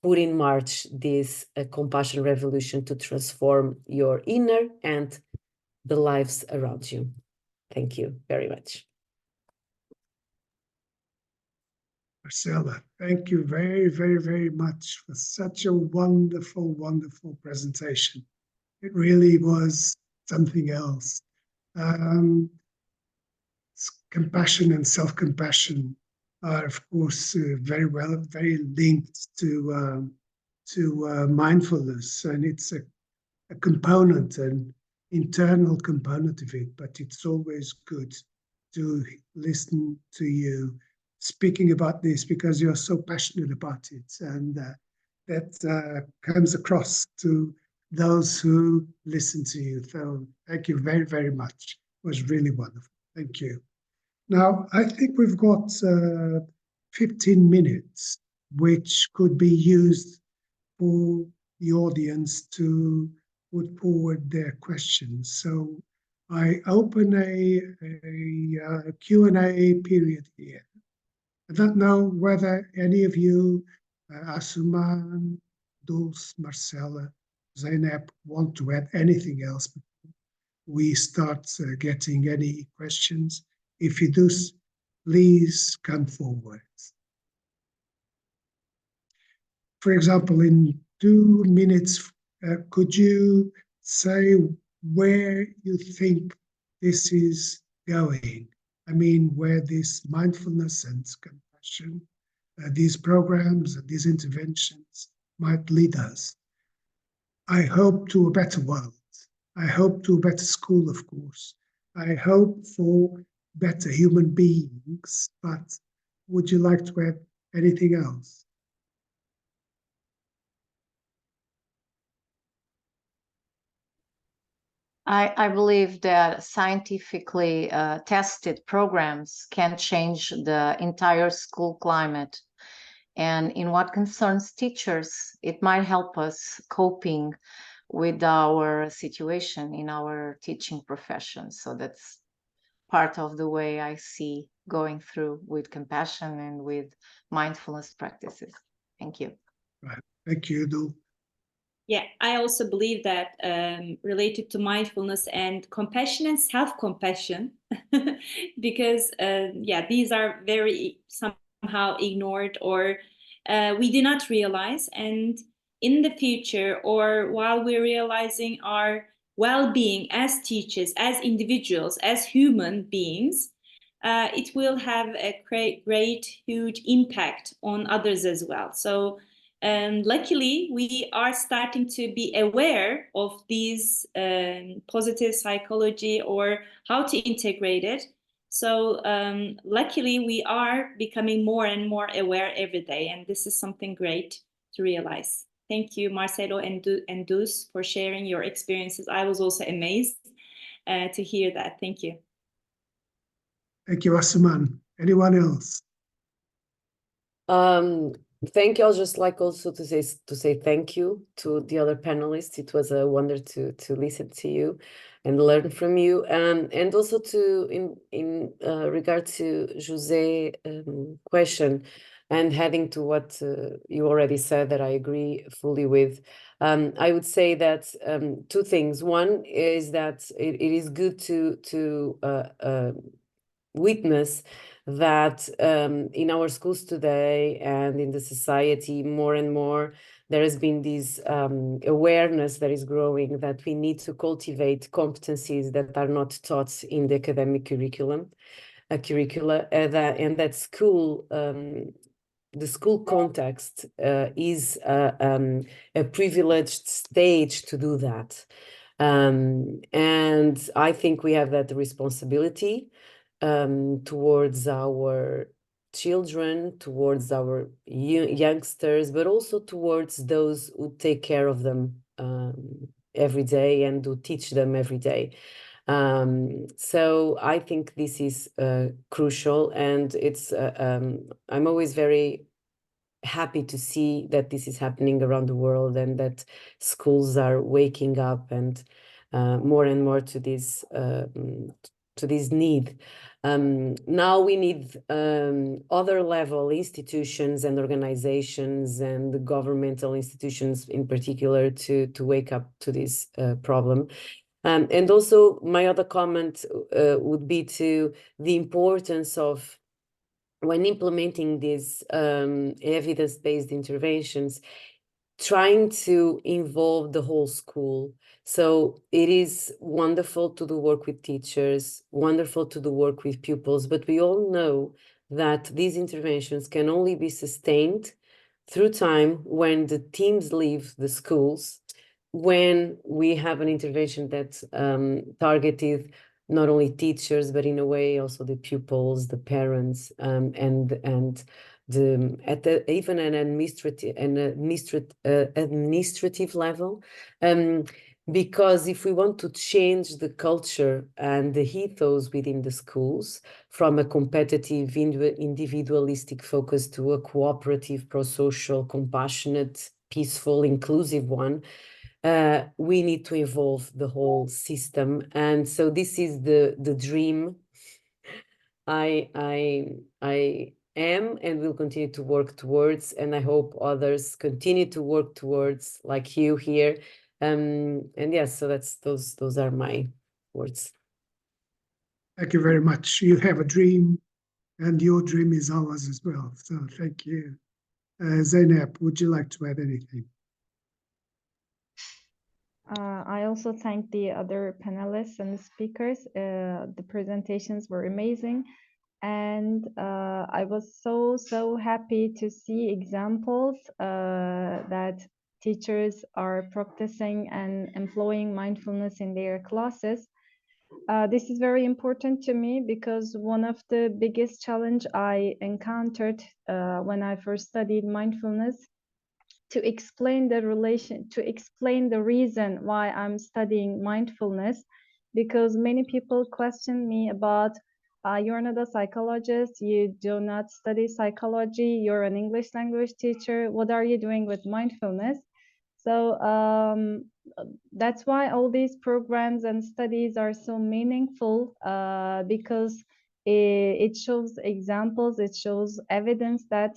put in march this compassion revolution to transform your inner and the lives around you? Thank you very much. Marcela, thank you very, very, very much for such a wonderful, wonderful presentation. It really was something else. Compassion and self-compassion are, of course, very linked to mindfulness, and it's a component, an internal component of it. But it's always good to listen to you speaking about this, because you're so passionate about it, and that comes across to those who listen to you. So thank you very, very much. It was really wonderful. Thank you. Now, I think we've got 15 minutes, which could be used for the audience to put forward their questions. So I open a Q&A period here. I don't know whether any of you, Asuman, Dulce, Marcela, Zeynep, want to add anything else before we start getting any questions. If you do, please come forward. For example, in 2 minutes, could you say where you think this is going? I mean, where this mindfulness and compassion, these programs and these interventions might lead us. I hope to a better world. I hope to a better school, of course. I hope for better human beings, but would you like to add anything else? I believe that scientifically tested programs can change the entire school climate. And in what concerns teachers, it might help us coping with our situation in our teaching profession. So that's part of the way I see going through with compassion and with mindfulness practices. Thank you. Right. Thank you, Dul. Yeah, I also believe that related to mindfulness and compassion and self-compassion, because yeah, these are very somehow ignored, or we do not realize. And in the future, or while we're realizing our well-being as teachers, as individuals, as human beings, it will have a great, huge impact on others as well. So luckily, we are starting to be aware of these positive psychology, or how to integrate it. So luckily, we are becoming more and more aware every day. And this is something great to realize. Thank you, Marcelo and Dulce, for sharing your experiences. I was also amazed to hear that. Thank you. Thank you, Asuman. Anyone else? Thank you. I'll just like also to say thank you to the other panelists. It was a wonder to listen to you and learn from you. And also to in regard to Jose question, and heading to what you already said that I agree fully with. I would say that 2 things. One is that it is good to witness that in our schools today and in the society more and more, there has been this awareness that is growing that we need to cultivate competencies that are not taught in the academic curricula, and that school, the school context is a privileged stage to do that. And I think we have that responsibility towards our children, towards our youngsters, but also towards those who take care of them every day and who teach them every day. So I think this is crucial, and it's I'm always very happy to see that this is happening around the world and that schools are waking up and more and more to this need. Now we need other level institutions and organizations and the governmental institutions in particular to wake up to this problem. And also my other comment would be to the importance of, when implementing these evidence-based interventions, trying to involve the whole school. So it is wonderful to do work with teachers, wonderful to do work with pupils, but we all know that these interventions can only be sustained through time when the teams leave the schools, when we have an intervention that targeted not only teachers, but in a way also the pupils, the parents, and even an administrative level. Because if we want to change the culture and the ethos within the schools from a competitive, individualistic focus to a cooperative, pro-social, compassionate, peaceful, inclusive one, we need to involve the whole system. And so this is the dream I am and will continue to work towards, and I hope others continue to work towards, like you here. And yes, so those are my words. Thank you very much. You have a dream, and your dream is ours as well. So thank you. Zeynep, would you like to add anything? I also thank the other panelists and the speakers. The presentations were amazing. And I was so happy to see examples that teachers are practicing and employing mindfulness in their classes. This is very important to me because one of the biggest challenge I encountered when I first studied mindfulness, to explain the reason why I'm studying mindfulness, because many people question me about, you're not a psychologist, you do not study psychology, you're an English language teacher, what are you doing with mindfulness? So that's why all these programs and studies are so meaningful, because it shows examples, it shows evidence that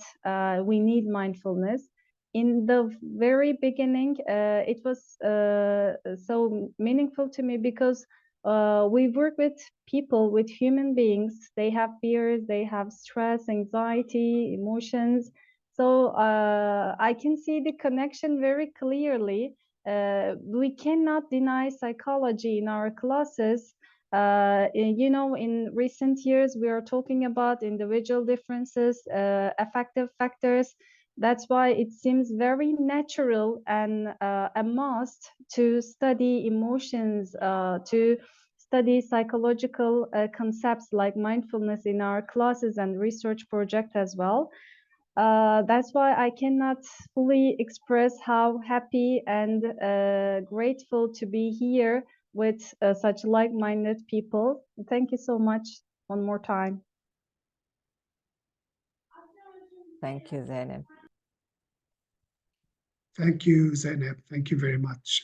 we need mindfulness. In the very beginning, it was so meaningful to me because we work with people, with human beings. They have fears, they have stress, anxiety, emotions. So I can see the connection very clearly. We cannot deny psychology in our classes. In recent years, we are talking about individual differences, affective factors. That's why it seems very natural and a must to study emotions, to study psychological concepts like mindfulness in our classes and research project as well. That's why I cannot fully express how happy and grateful to be here with such like-minded people. Thank you so much one more time. Thank you, Zeynep. Thank you, Zeynep. Thank you very much.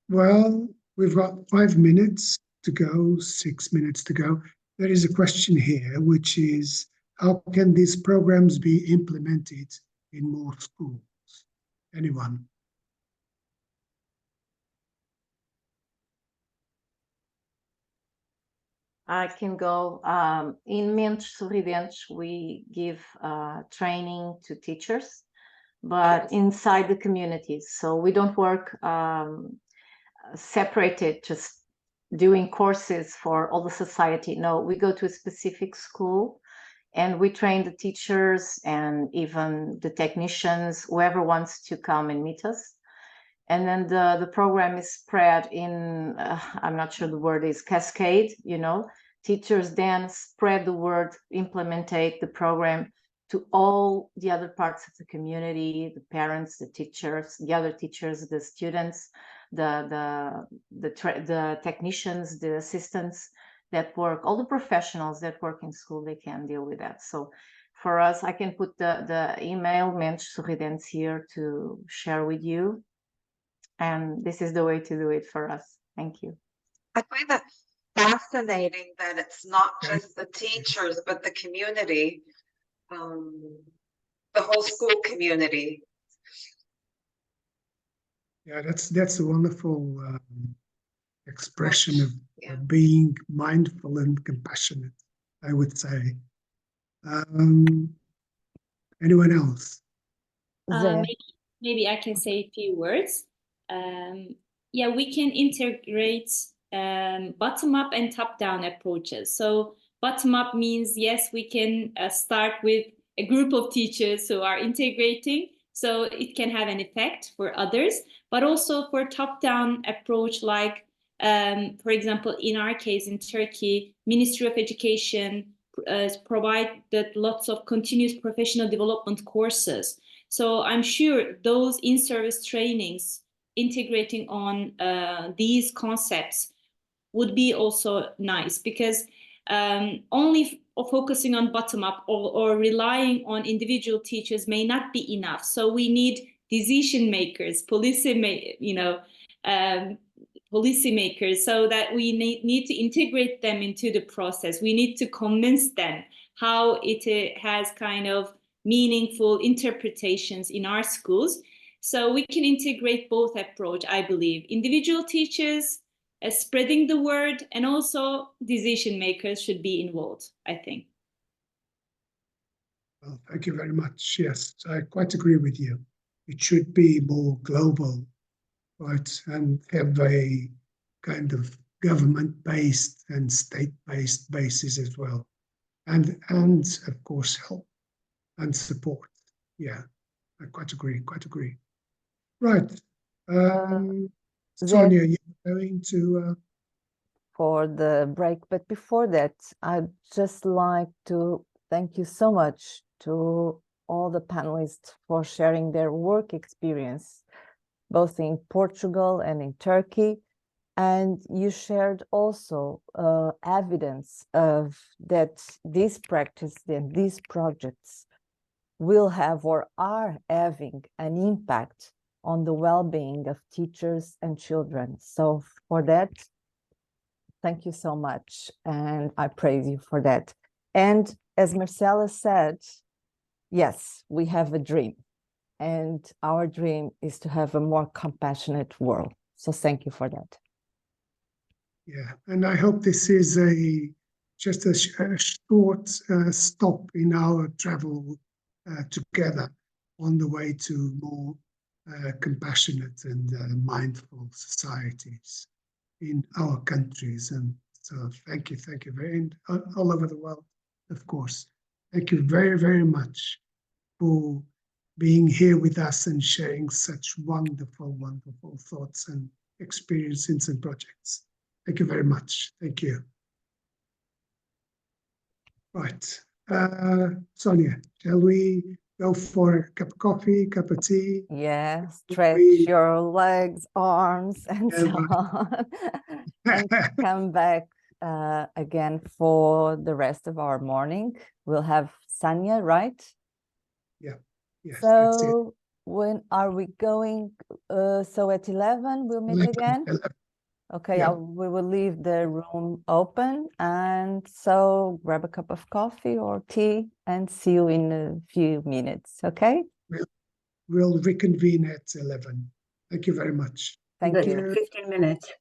Well, we've got 5 minutes to go, 6 minutes to go. There is a question here, which is, how can these programs be implemented in more schools? Anyone? I can go. In Mentes Sorridentes, we give training to teachers, but inside the communities. So we don't work separated, just doing courses for all the society. No, we go to a specific school and we train the teachers and even the technicians, whoever wants to come and meet us. And then the program is spread in, I'm not sure the word is cascade, you know, teachers then spread the word, implementate the program to all the other parts of the community, the parents, the teachers, the other teachers, the students, the technicians, the assistants that work, all the professionals that work in school, they can deal with that. So for us, I can put the email Mentes Sorridentes here to share with you. And this is the way to do it for us. Thank you. I find that fascinating that it's not just the teachers, but the community, the whole school community. Yeah, that's a wonderful expression of Yeah. being mindful and compassionate, I would say. Anyone else? Zeynep. Maybe I can say a few words. Yeah, we can integrate bottom-up and top-down approaches. So bottom-up means, yes, we can start with a group of teachers who are integrating, so it can have an effect for others, but also for top-down approach, like, for example, in our case in Turkey, Ministry of Education provided lots of continuous professional development courses. So I'm sure those in-service trainings integrating on these concepts would be also nice, because only focusing on bottom-up or relying on individual teachers may not be enough. So we need decision makers, policymakers, so that we need to integrate them into the process. We need to convince them how it has kind of meaningful interpretations in our schools. So we can integrate both approach, I believe. Individual teachers, spreading the word, and also decision makers should be involved, I think. Well, thank you very much. Yes, I quite agree with you. It should be more global, right, and have a kind of government-based and state-based basis as well, and of course help and support. Yeah, I quite agree. Right, Sonia, you're going to for the break. But before that, I'd just like to thank you so much to all the panelists for sharing their work experience, both in Portugal and in Turkey. And you shared also evidence of that this practice and these projects will have or are having an impact on the well-being of teachers and children. So for that, thank you so much, and I praise you for that. And as Marcela said, yes, we have a dream, and our dream is to have a more compassionate world. So thank you for that. yeah, and I hope this is just a short stop in our travel together on the way to more compassionate and mindful societies in our countries. And so thank you very, all over the world, of course. Thank you very, very much for being here with us and sharing such wonderful thoughts and experiences and projects. Thank you very much. Thank you. Right. Sonia, shall we go for a cup of coffee, cup of tea? Yeah, stretch your legs, arms, and so on. And come back again for the rest of our morning. We'll have Sanya, right? Yeah. Yes, so that's it. When are we going? So at 11 we'll meet again? 11. Okay, Yeah. we will leave the room open, and so grab a cup of coffee or tea and see you in a few minutes, okay? We'll reconvene at 11. Thank you very much. Thank you. 15 minutes.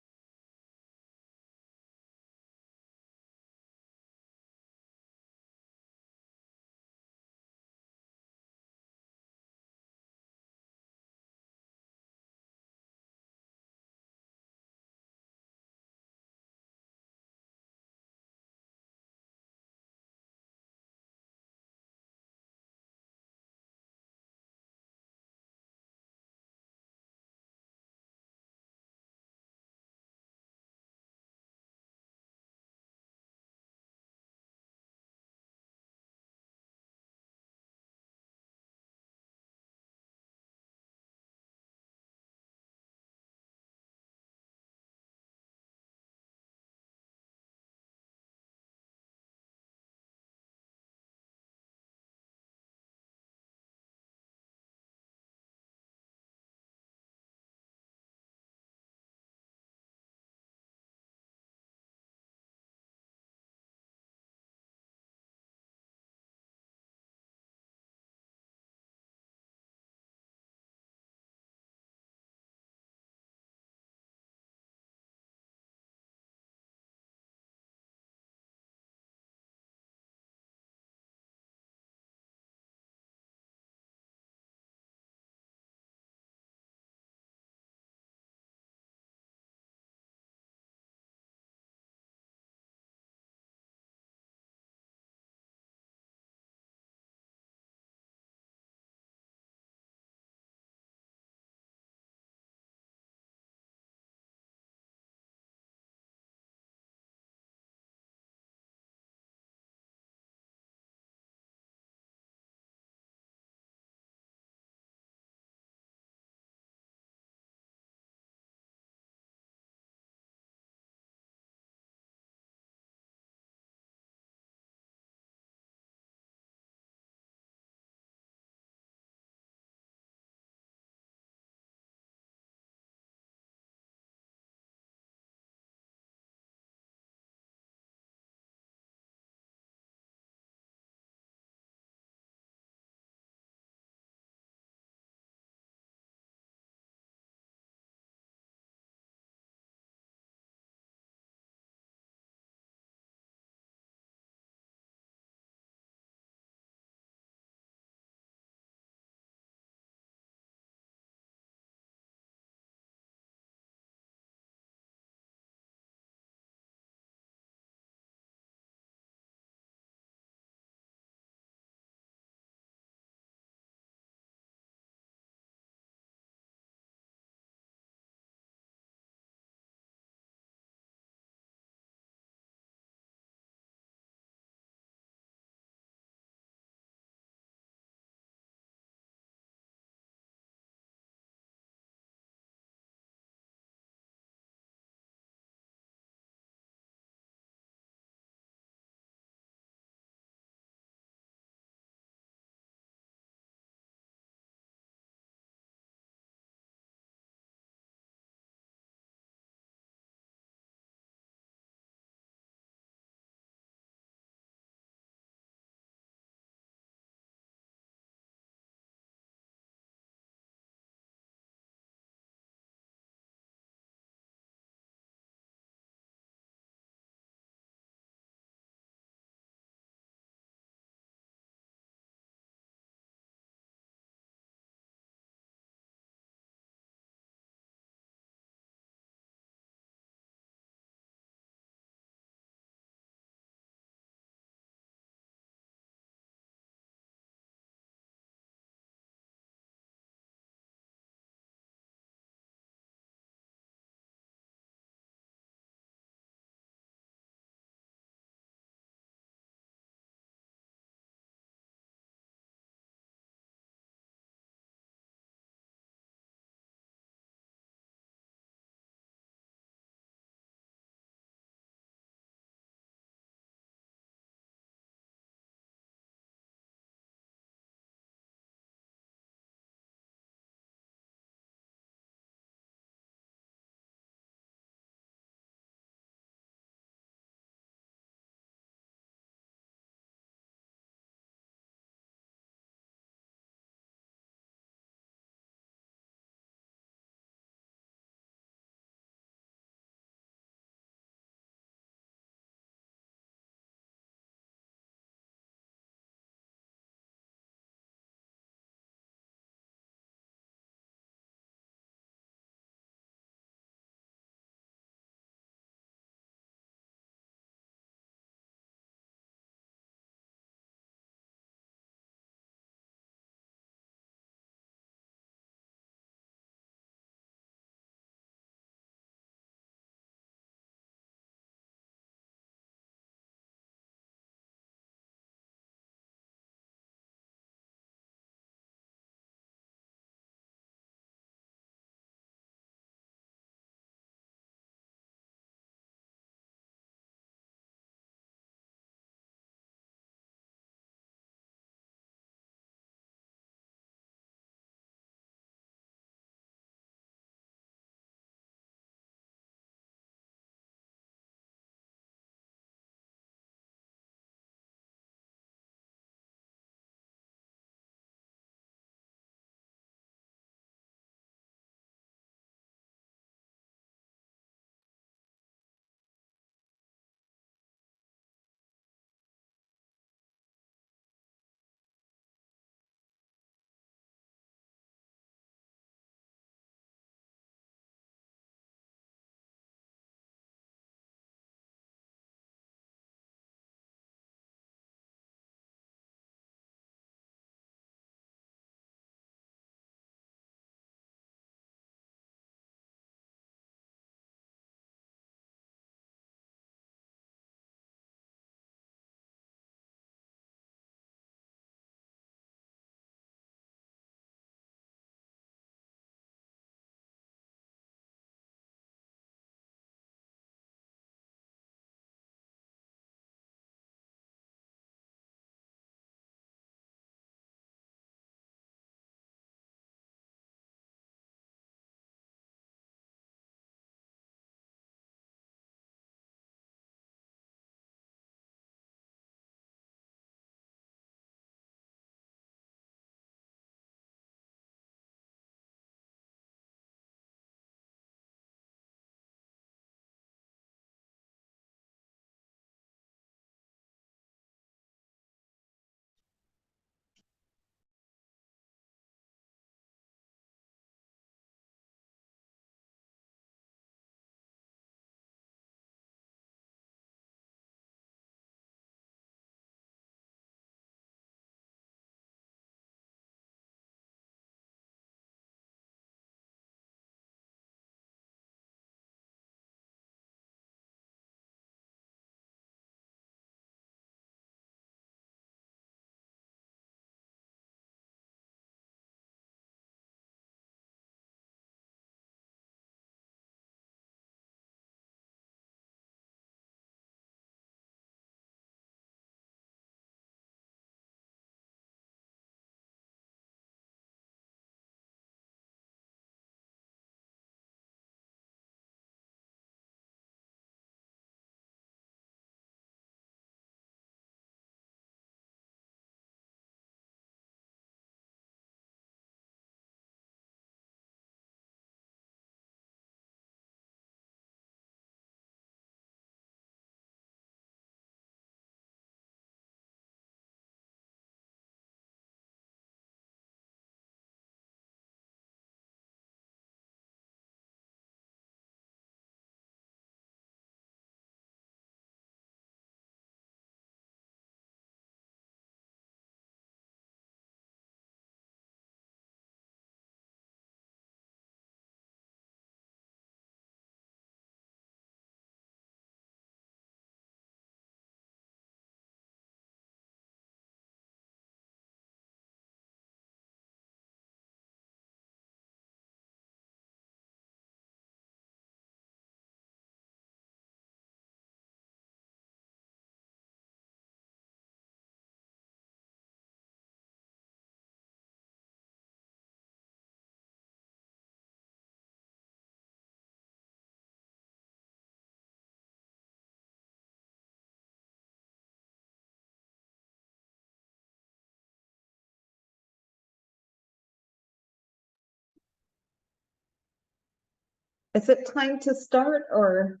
Is it time to start or?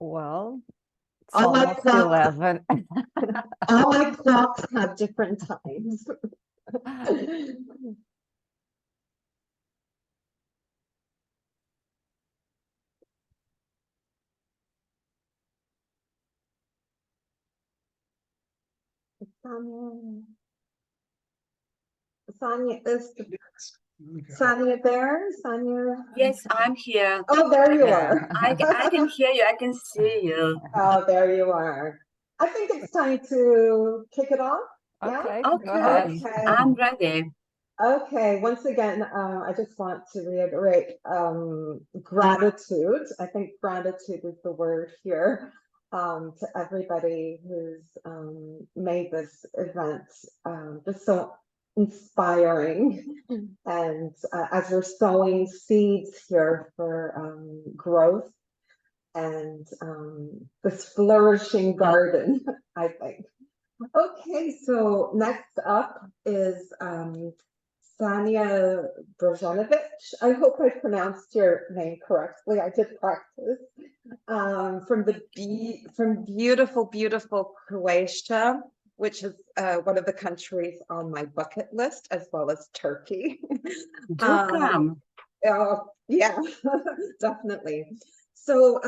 Well, it's All my almost clocks, 11. all my clocks have different times. Sonia, is Sonia there? Sonia? Yes, I'm here. Oh, there you are. I can hear you. I can see you. Oh, there you are. I think it's time to kick it off. Yeah? Okay, go Okay, ahead. Okay. I'm ready. Okay, once again, I just want to reiterate gratitude. I think gratitude is the word here, to everybody who's made this event just so inspiring. And as we're sowing seeds here for growth and this flourishing garden, I think. Okay, so next up is Sanya Brozanovic. I hope I pronounced your name correctly. I did practice. From beautiful, beautiful Croatia, which is one of the countries on my bucket list, as well as Turkey. Do come. Yeah, definitely. So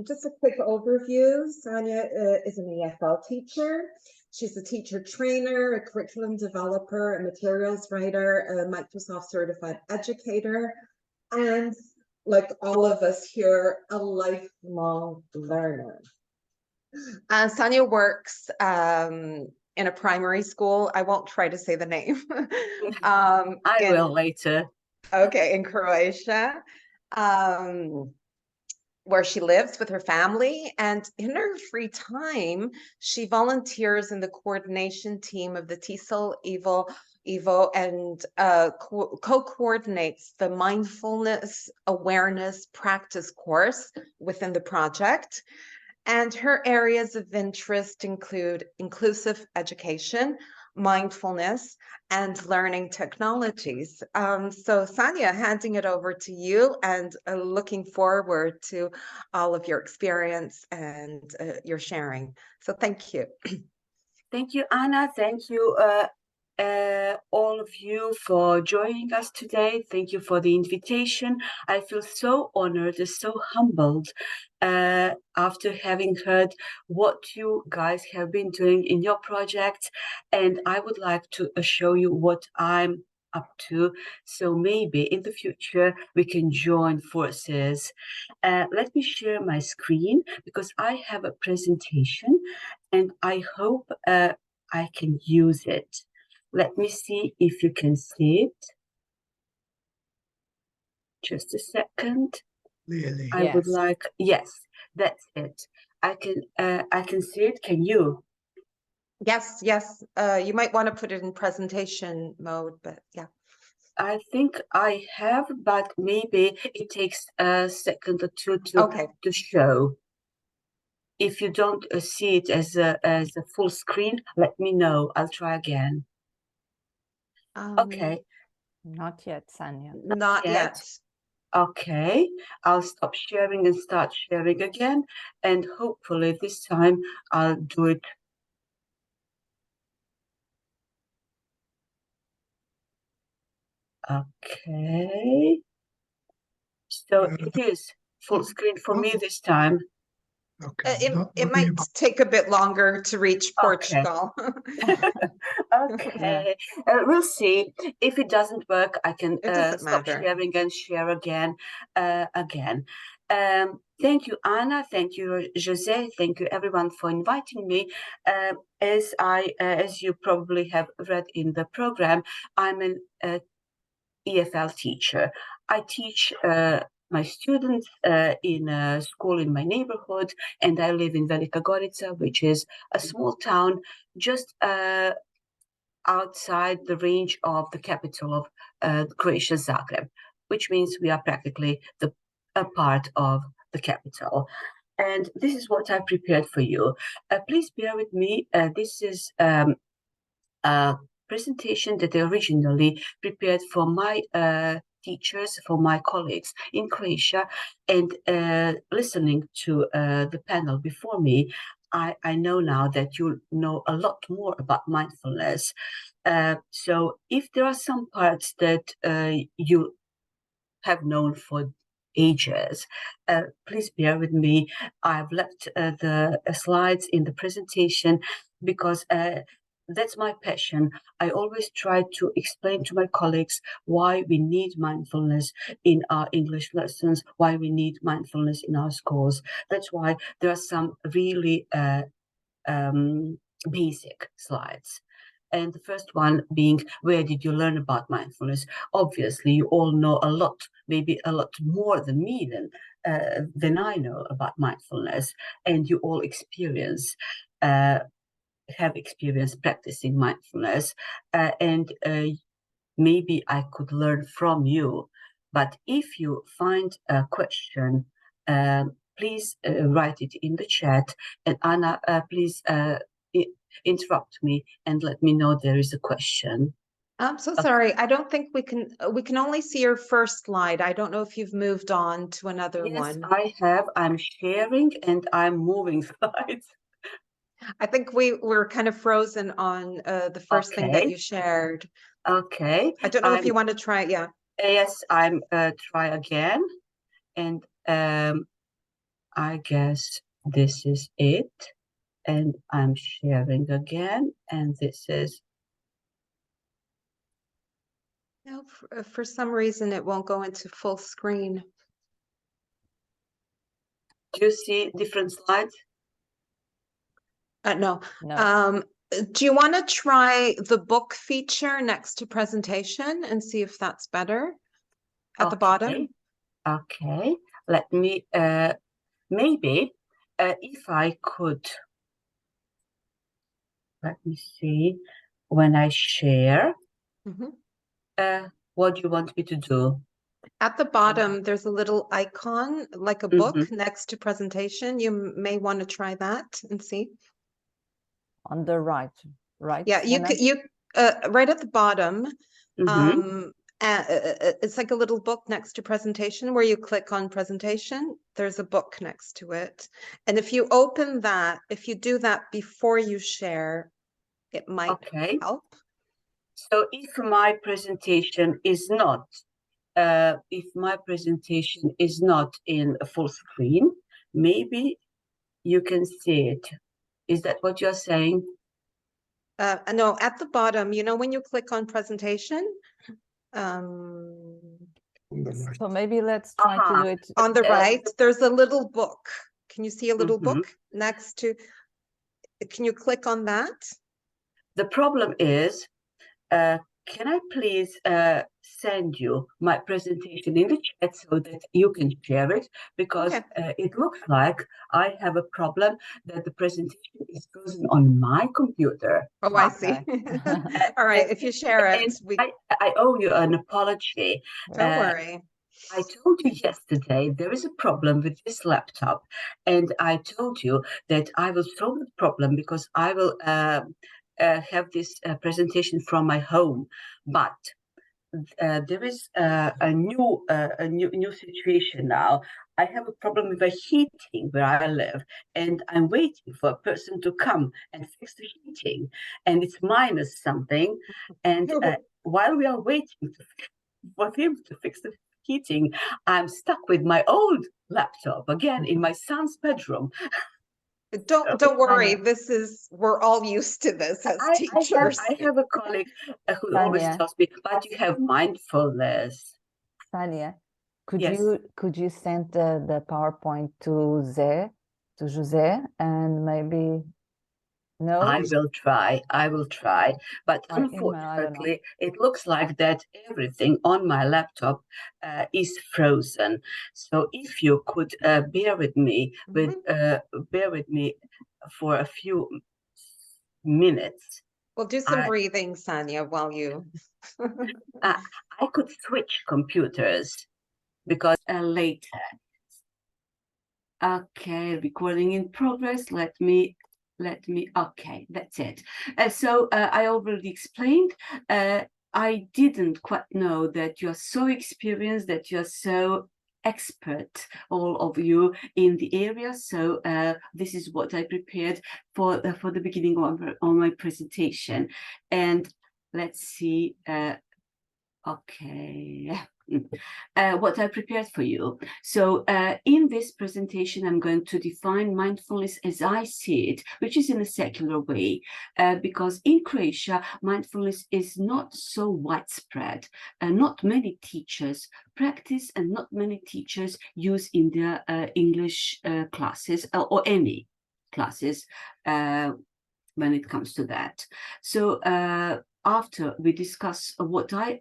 just a quick overview. Sanya is an EFL teacher. She's a teacher trainer, a curriculum developer, a materials writer, a Microsoft certified educator, and like all of us here, a lifelong learner. Sanya works in a primary school. I won't try to say the name. I will later. Okay, in Croatia, where she lives with her family. And in her free time, she volunteers in the coordination team of the TESOL Evo and co-coordinates the mindfulness awareness practice course within the project. And her areas of interest include inclusive education, mindfulness, and learning technologies. So Sanya, handing it over to you and looking forward to all of your experience and your sharing. So thank you. Thank you, Anna. Thank you, all of you, for joining us today. Thank you for the invitation. I feel so honored and so humbled after having heard what you guys have been doing in your project. And I would like to show you what I'm up to. So maybe in the future we can join forces. Let me share my screen because I have a presentation and I hope I can use it. Let me see if you can see it. Just a second. Clearly. I would Yes. like, yes, that's it. I can see it. Can you? Yes, yes. You might want to put it in presentation mode, but yeah. I think I have, but maybe it takes a second or two to show. If you don't see it as a full screen, let me know. I'll try again. Okay. Not yet, Sanya. Not yet. Okay, I'll stop sharing and start sharing again, and hopefully this time I'll do it. Okay, so it is full screen for me this time. Okay. It might take a bit longer to reach Portugal. Okay, we'll see. If it doesn't work, I can stop matter. sharing and share again. Thank you, Anna. Thank you, Jose. Thank you, everyone, for inviting me. As you probably have read in the program, I'm an EFL teacher. I teach my students in a school in my neighborhood, and I live in Velika Gorica, which is a small town just outside the range of the capital of Croatia, Zagreb, which means we are practically a part of the capital. And this is what I prepared for you. Please bear with me. This is a presentation that I originally prepared for my teachers, for my colleagues in Croatia, and listening to the panel before me, I know now that you know a lot more about mindfulness. So if there are some parts that you have known for ages, please bear with me. I've left the slides in the presentation because that's my passion. I always try to explain to my colleagues why we need mindfulness in our English lessons, why we need mindfulness in our schools. That's why there are some really basic slides. And the first one being, where did you learn about mindfulness? Obviously, you all know a lot, maybe a lot more than me, than I know about mindfulness, and you all have experience practicing mindfulness, and maybe I could learn from you. But if you find a question, please write it in the chat, and Anna, please interrupt me and let me know there is a question. I'm so sorry. I don't think we can only see your first slide. I don't know if you've moved on to another Yes, one. I have. I'm sharing and I'm moving slides. I think we're kind of frozen on the first thing that Okay. you shared. Okay. I don't know if you want to try it. Yeah. Yes, I'm try again. And I guess this is it. And I'm sharing again. And this is. No, for some reason it won't go into full screen. Do you see different slides? No. No. Do you want to try the book feature next to presentation and see if that's better at the bottom? Okay. Let me, maybe if I could, let me see, when I share, what do you want me to do? At the bottom, there's a little icon, like a book next to presentation. You may want to try that and see. On the right? Yeah, you right at the bottom. It's like a little book next to presentation where you click on presentation. There's a book next to it. And if you open that, if you do that before you share, it might help. So if my presentation is not, in a full screen, maybe you can see it. Is that what you're saying? No, at the bottom, you know, when you click on presentation, so maybe let's try to do it. On the right, there's a little book. Can you see a little book next to, can you click on that? The problem is, can I please send you my presentation in the chat so that you can share it? Because it looks like I have a problem that the presentation is frozen on my computer. Oh, I see. All right, if you share it. I owe you an apology. Don't worry. I told you yesterday there is a problem with this laptop, and I told you that I will solve the problem because I will have this presentation from my home, but there is a new situation now. I have a problem with the heating where I live, and I'm waiting for a person to come and fix the heating, and it's minus something. And while we are waiting for him to fix the heating, I'm stuck with my old laptop again in my son's bedroom. Don't worry, we're all used to this as teachers. I have a colleague who always tells me, but you have mindfulness. Sania, could you send the PowerPoint to Jose, and maybe I will try, but unfortunately it looks like that everything on my laptop is frozen. So if you could bear with me for a few minutes. We'll do some breathing, Sania, while you I could switch computers because later. Okay, recording in progress. Let me, okay, that's it. So I already explained I didn't quite know that you're so experienced, that you're so expert, all of you in the area. So this is what I prepared for the beginning of my presentation. And let's see. Okay. What I prepared for you. So in this presentation, I'm going to define mindfulness as I see it, which is in a secular way, because in Croatia, mindfulness is not so widespread. Not many teachers practice and not many teachers use in their English classes or any classes when it comes to that. So after we discuss what I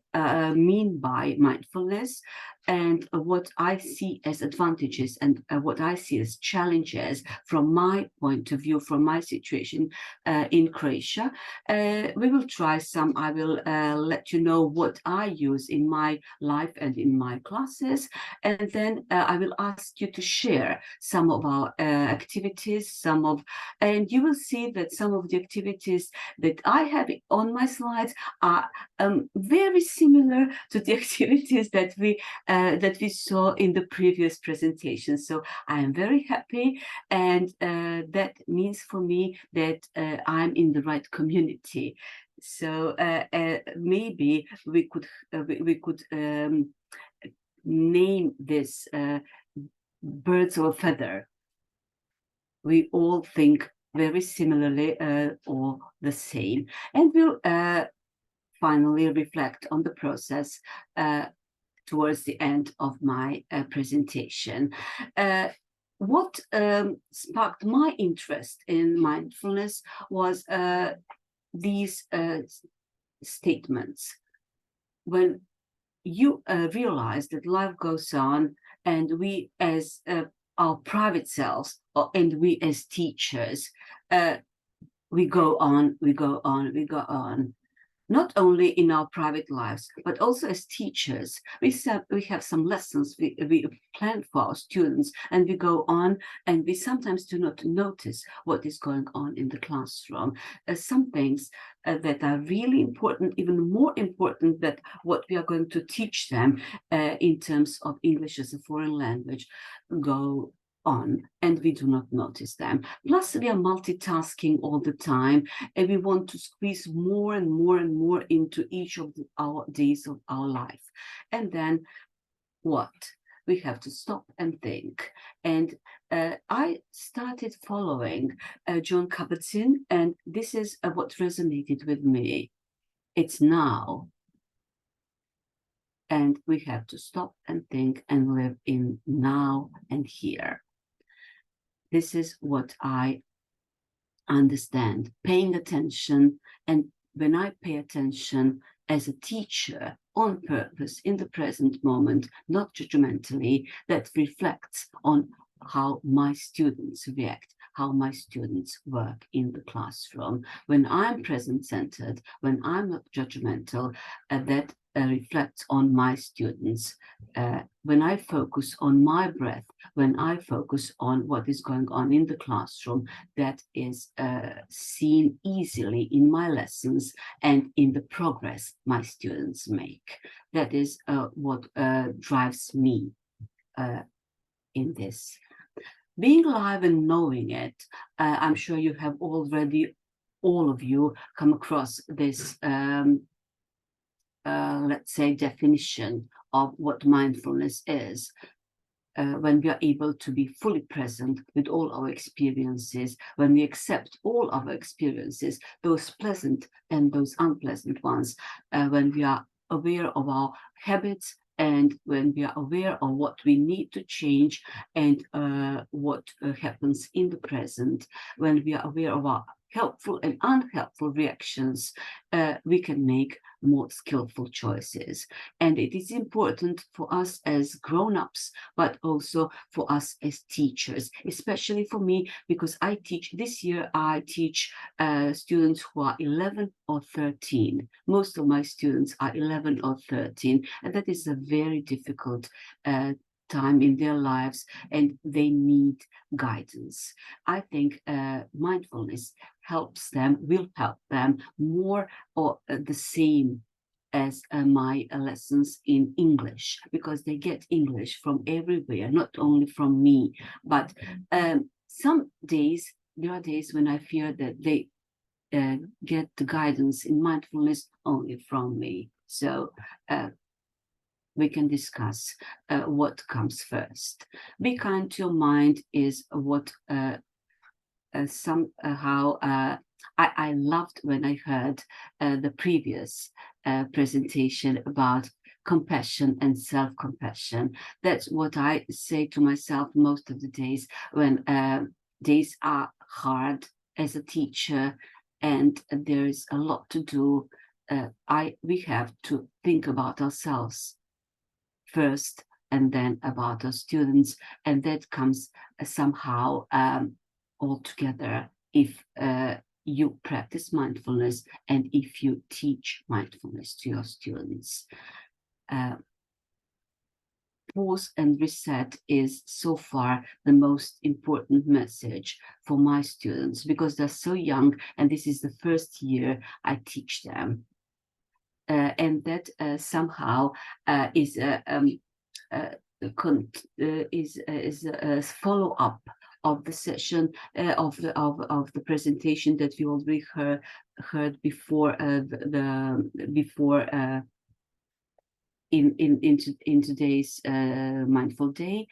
mean by mindfulness and what I see as advantages and what I see as challenges from my point of view, from my situation in Croatia, we will try some. I will let you know what I use in my life and in my classes, and then I will ask you to share some of our activities, and you will see that some of the activities that I have on my slides are very similar to the activities that we saw in the previous presentation. So I am very happy, and that means for me that I'm in the right community. So maybe we could name this birds of a feather. We all think very similarly or the same, and we'll finally reflect on the process towards the end of my presentation. What sparked my interest in mindfulness was these statements. When you realize that life goes on, and we as our private selves, and we as teachers, we go on, we go on, we go on. Not only in our private lives, but also as teachers. We have some lessons we plan for our students, and we go on, and we sometimes do not notice what is going on in the classroom. Some things that are really important, even more important than what we are going to teach them in terms of English as a foreign language, go on, and we do not notice them. Plus, we are multitasking all the time, and we want to squeeze more and more and more into each of our days of our life. And then what? We have to stop and think. And I started following John Kabat-Zinn, and this is what resonated with me. It's now. And we have to stop and think and live in now and here. This is what I understand, paying attention. And when I pay attention as a teacher on purpose in the present moment, not judgmentally, that reflects on how my students react, how my students work in the classroom. When I'm present-centered, when I'm not judgmental, that reflects on my students. When I focus on my breath, when I focus on what is going on in the classroom, that is seen easily in my lessons and in the progress my students make. That is what drives me in this. Being alive and knowing it, I'm sure you have already, all of you, come across this let's say, definition of what mindfulness is. When we are able to be fully present with all our experiences, when we accept all our experiences, those pleasant and those unpleasant ones, when we are aware of our habits, and when we are aware of what we need to change and what happens in the present, when we are aware of our helpful and unhelpful reactions, we can make more skillful choices. And it is important for us as grown-ups, but also for us as teachers, especially for me, because I teach, this year I teach students who are 11 or 13. Most of my students are 11 or 13, and that is a very difficult time in their lives, and they need guidance. I think mindfulness helps them, will help them more or the same as my lessons in English, because they get English from everywhere, not only from me. But some days, there are days when I fear that they get the guidance in mindfulness only from me. So we can discuss what comes first. Be kind to your mind is what somehow I loved when I heard the previous presentation about compassion and self-compassion. That's what I say to myself most of the days when days are hard as a teacher and there is a lot to do. We have to think about ourselves first and then about our students, and that comes somehow all together if you practice mindfulness and if you teach mindfulness to your students. Pause and reset is so far the most important message for my students because they're so young and this is the first year I teach them. And that somehow is a follow-up of the session of the presentation that we already heard before in today's mindful day,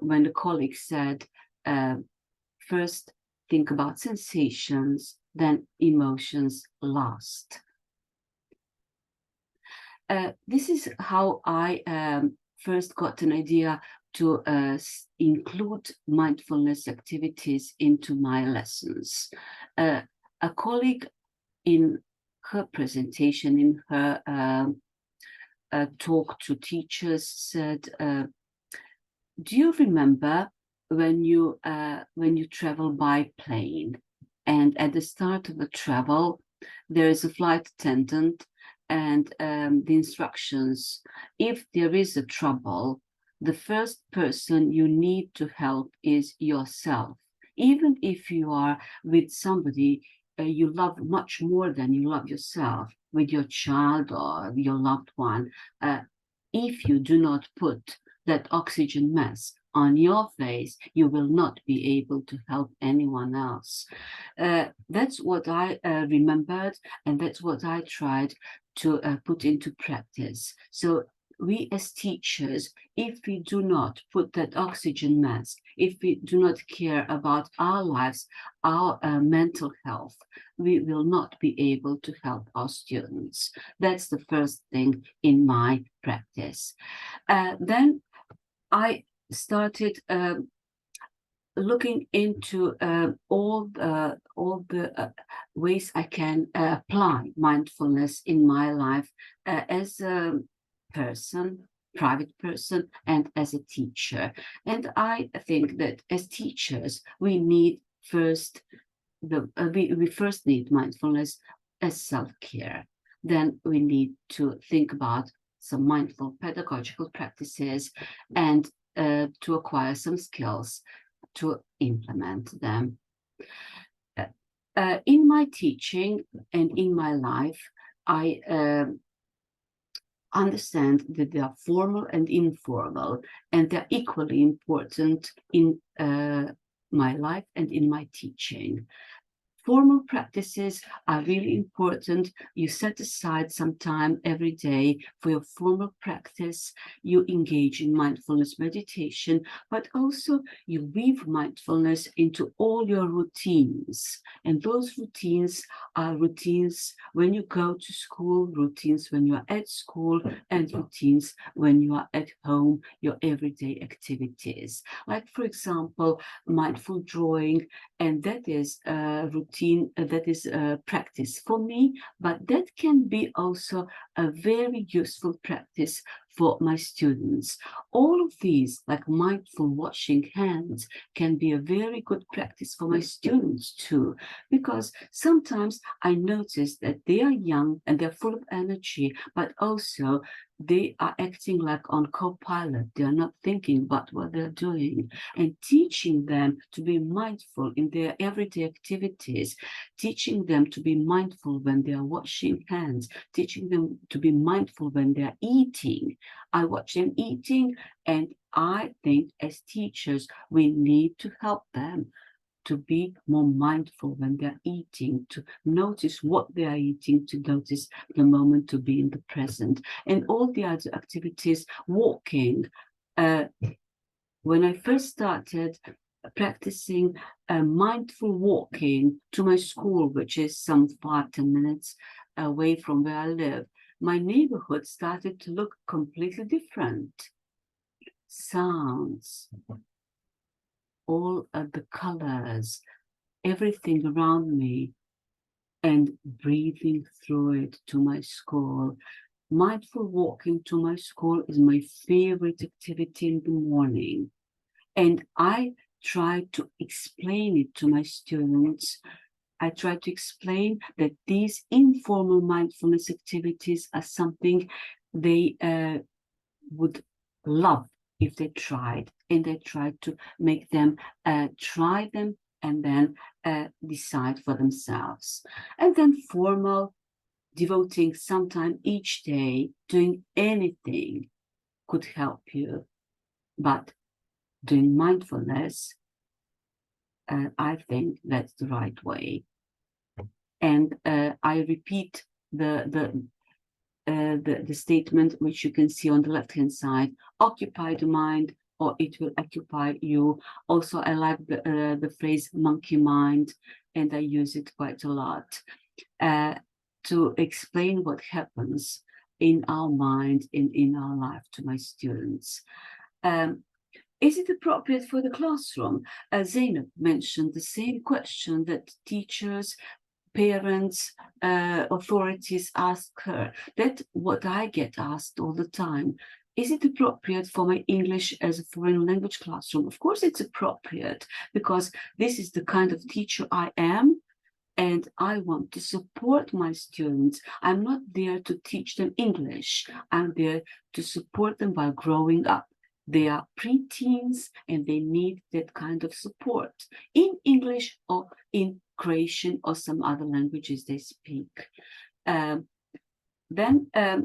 when the colleague said first think about sensations, then emotions last. This is how I first got an idea to include mindfulness activities into my lessons. A colleague in her presentation, in her talk to teachers said, do you remember when you travel by plane and at the start of the travel, there is a flight attendant and the instructions, if there is a trouble, the first person you need to help is yourself. Even if you are with somebody you love much more than you love yourself, with your child or your loved one, if you do not put that oxygen mask on your face, you will not be able to help anyone else. That's what I remembered, and that's what I tried to put into practice. So we as teachers, if we do not put that oxygen mask, if we do not care about our lives, our mental health, we will not be able to help our students. That's the first thing in my practice. Then I started looking into all the ways I can apply mindfulness in my life as a person, private person, and as a teacher. And I think that as teachers, we need first we first need mindfulness as self-care. Then we need to think about some mindful pedagogical practices and to acquire some skills to implement them. In my teaching and in my life, I understand that they are formal and informal, and they're equally important in my life and in my teaching. Formal practices are really important. You set aside some time every day for your formal practice. You engage in mindfulness meditation, but also you weave mindfulness into all your routines. And those routines are routines when you go to school, routines when you are at school, and routines when you are at home, your everyday activities. Like, for example, mindful drawing, and that is a routine, that is a practice for me, but that can be also a very useful practice for my students. All of these, like mindful washing hands, can be a very good practice for my students too, because sometimes I notice that they are young and they're full of energy, but also they are acting like on co-pilot. They are not thinking about what they're doing, and teaching them to be mindful in their everyday activities, teaching them to be mindful when they are washing hands, teaching them to be mindful when they're eating. I watch them eating, and I think as teachers, we need to help them to be more mindful when they're eating, to notice what they are eating, to notice the moment, to be in the present. And all the other activities, walking. When I first started practicing mindful walking to my school, which is some 5-10 minutes away from where I live, my neighborhood started to look completely different. Sounds, all of the colors, everything around me, and breathing through it to my school. Mindful walking to my school is my favorite activity in the morning. And I try to explain it to my students. I try to explain that these informal mindfulness activities are something they would love if they tried, and I try to make them try them and then decide for themselves. And then formal, devoting some time each day, doing anything could help you. But doing mindfulness, I think that's the right way. And I repeat the statement which you can see on the left-hand side: occupy the mind, or it will occupy you. Also, I like the phrase monkey mind, and I use it quite a lot to explain what happens in our mind, in our life, to my students. Is it appropriate for the classroom? Zainab mentioned the same question that teachers, parents, authorities ask her. That's what I get asked all the time. Is it appropriate for my English as a foreign language classroom? Of course it's appropriate, because this is the kind of teacher I am, and I want to support my students. I'm not there to teach them English. I'm there to support them while growing up. They are preteens and they need that kind of support in English or in Croatian or some other languages they speak. When I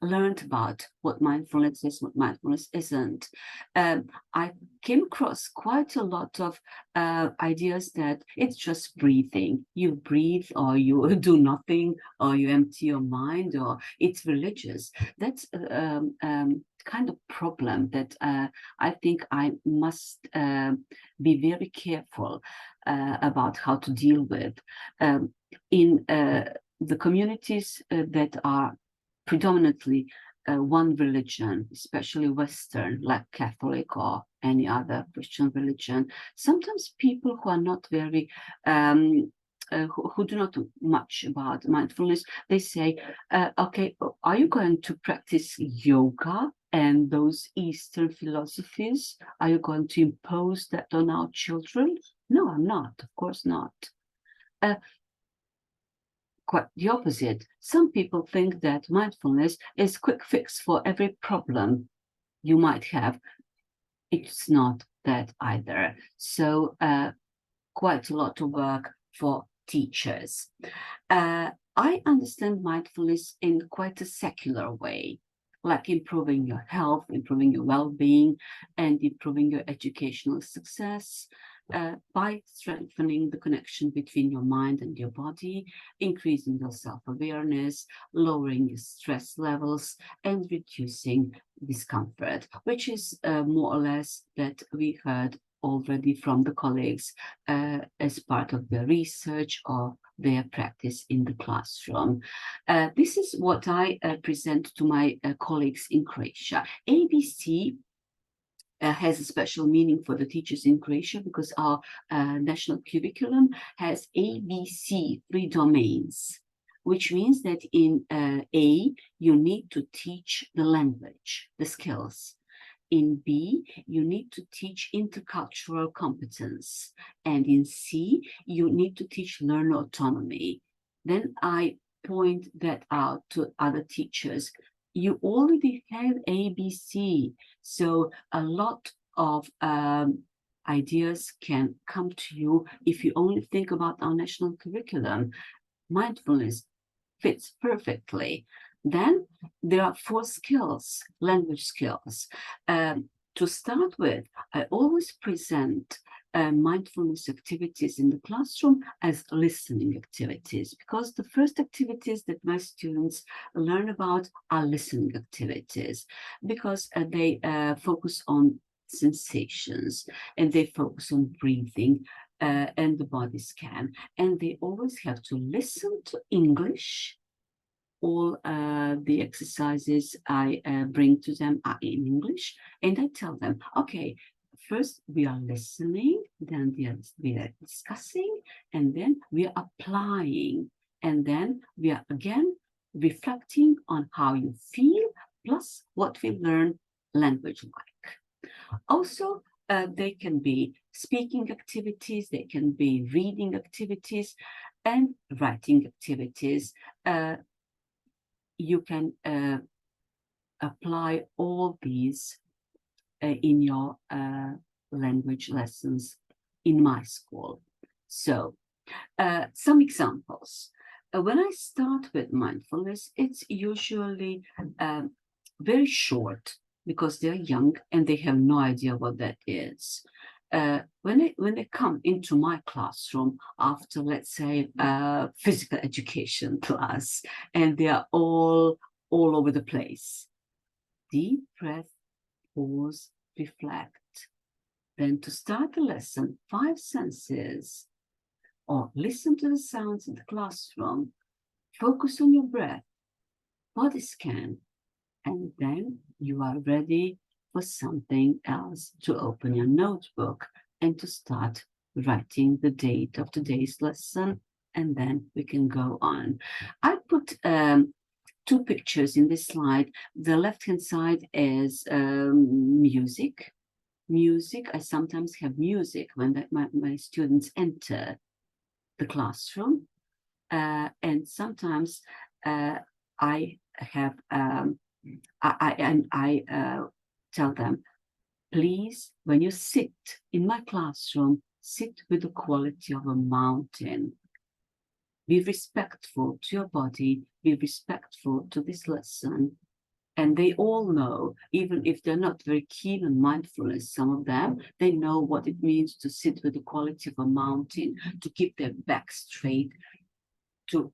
learned about what mindfulness is, what mindfulness isn't, I came across quite a lot of ideas that it's just breathing. You breathe, or you do nothing, or you empty your mind, or it's religious. That's kind of problem that I think I must be very careful about how to deal with. In the communities that are predominantly one religion, especially Western, like Catholic or any other Christian religion, sometimes people who are not very, who do not know much about mindfulness, they say, okay, are you going to practice yoga and those Eastern philosophies? Are you going to impose that on our children? No, I'm not, of course not. Quite the opposite. Some people think that mindfulness is a quick fix for every problem you might have. It's not that either. So quite a lot of work for teachers. I understand mindfulness in quite a secular way, like improving your health, improving your well-being, and improving your educational success. By strengthening the connection between your mind and your body, increasing your self-awareness, lowering your stress levels, and reducing discomfort, which is more or less that we heard already from the colleagues as part of their research or their practice in the classroom. This is what I present to my colleagues in Croatia. ABC has a special meaning for the teachers in Croatia, because our national curriculum has ABC, 3 domains, which means that in A, you need to teach the language, the skills. In B, you need to teach intercultural competence. And in C, you need to teach learner autonomy. Then I point that out to other teachers. You already have ABC, so a lot of ideas can come to you if you only think about our national curriculum. Mindfulness fits perfectly. Then there are 4 skills, language skills. To start with, I always present mindfulness activities in the classroom as listening activities, because the first activities that my students learn about are listening activities, because they focus on sensations, and they focus on breathing and the body scan, and they always have to listen to English. All the exercises I bring to them are in English, and I tell them, okay, first we are listening, then we are discussing, and then we are applying, and then we are again reflecting on how you feel, plus what we learn language-like. Also, they can be speaking activities, they can be reading activities, and writing activities. You can apply all these in your language lessons in my school. So, some examples. When I start with mindfulness, it's usually very short, because they're young and they have no idea what that is. When they come into my classroom after, let's say, physical education class, and they are all over the place, deep breath, pause, reflect. Then to start the lesson, 5 senses, or listen to the sounds in the classroom, focus on your breath, body scan, and then you are ready for something else, to open your notebook and to start writing the date of today's lesson, and then we can go on. I put 2 pictures in this slide. The left-hand side is music. I sometimes have music when my students enter the classroom, and sometimes I have I tell them, please, when you sit in my classroom, sit with the quality of a mountain. Be respectful to your body, be respectful to this lesson. And they all know, even if they're not very keen on mindfulness, some of them, they know what it means to sit with the quality of a mountain, to keep their back straight, to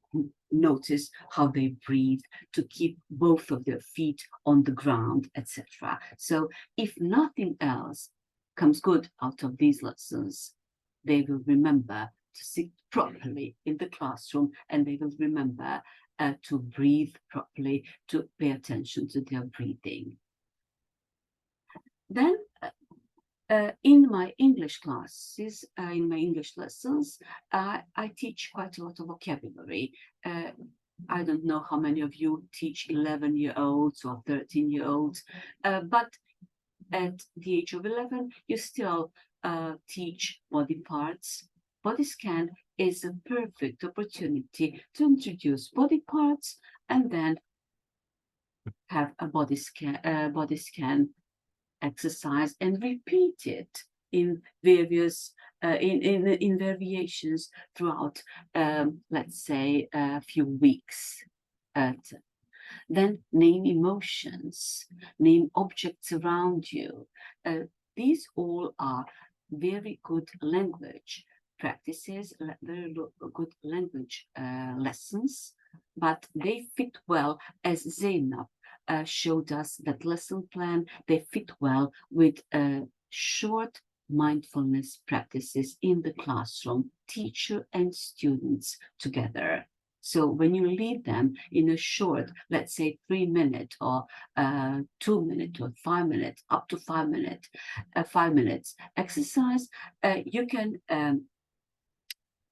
notice how they breathe, to keep both of their feet on the ground, etc. So if nothing else comes good out of these lessons, they will remember to sit properly in the classroom, and they will remember to breathe properly, to pay attention to their breathing. Then in my English classes, in my English lessons, I teach quite a lot of vocabulary. I don't know how many of you teach 11-year-olds or 13-year-olds, but at the age of 11, you still teach body parts. Body scan is a perfect opportunity to introduce body parts, and then have a body scan exercise, and repeat it in various in variations throughout, let's say, a few weeks. Then name emotions, name objects around you. These all are very good language practices, very good language lessons, but they fit well, as Zainab showed us that lesson plan. They fit well with short mindfulness practices in the classroom, teacher and students together. So when you lead them in a short, let's say 3-minute or 2-minute or 5-minute, up to 5-minute, 5 minutes exercise, you can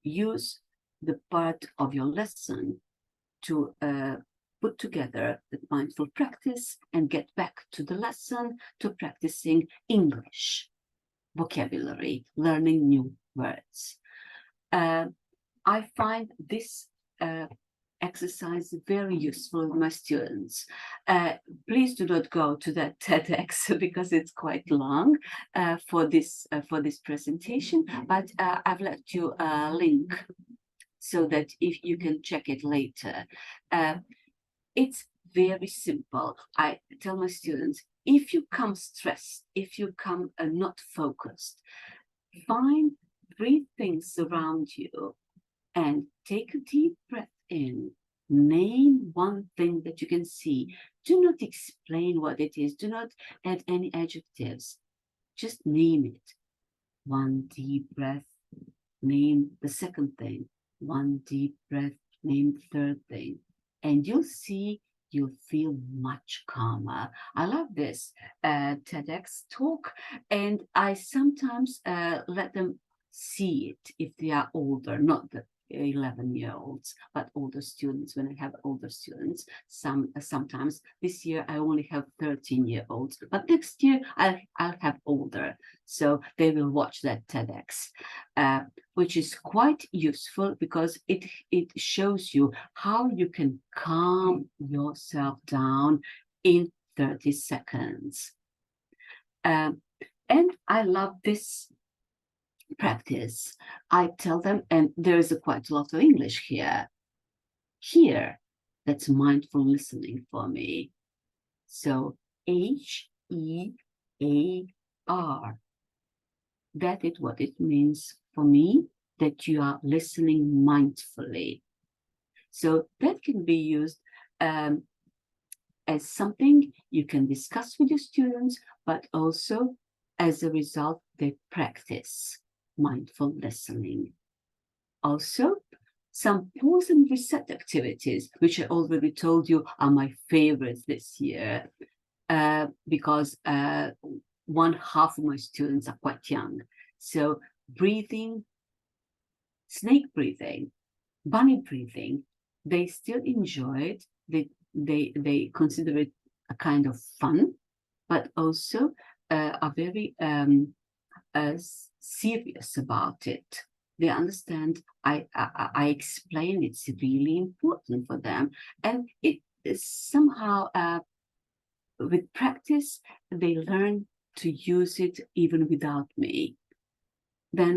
use the part of your lesson to put together the mindful practice and get back to the lesson, to practicing English vocabulary, learning new words. I find this exercise very useful with my students. Please do not go to that TEDx because it's quite long for this presentation, but I've left you a link so that if you can check it later. It's very simple. I tell my students, if you come stressed, if you come not focused, find 3 things around you and take a deep breath in. Name 1 thing that you can see. Do not explain what it is. Do not add any adjectives. Just name it. 1 deep breath. Name the 2nd thing. 1 deep breath. Name the 3rd thing. And you'll see you'll feel much calmer. I love this TEDx talk, and I sometimes let them see it if they are older, not the 11-year-olds, but older students. When I have older students, sometimes this year I only have 13-year-olds, but next year I'll have older, so they will watch that TEDx, which is quite useful because it shows you how you can calm yourself down in 30 seconds. And I love this practice. I tell them, and there is quite a lot of English here. Here, that's mindful listening for me. So HEAR. That is what it means for me, that you are listening mindfully. So that can be used as something you can discuss with your students, but also as a result, they practice mindful listening. Also, some pause and reset activities, which I already told you are my favorites this year, because 1/2 of my students are quite young. So breathing, snake breathing, bunny breathing, they still enjoy it. They consider it a kind of fun, but also are very serious about it. They understand I explain it's really important for them, and it is somehow with practice they learn to use it even without me. Then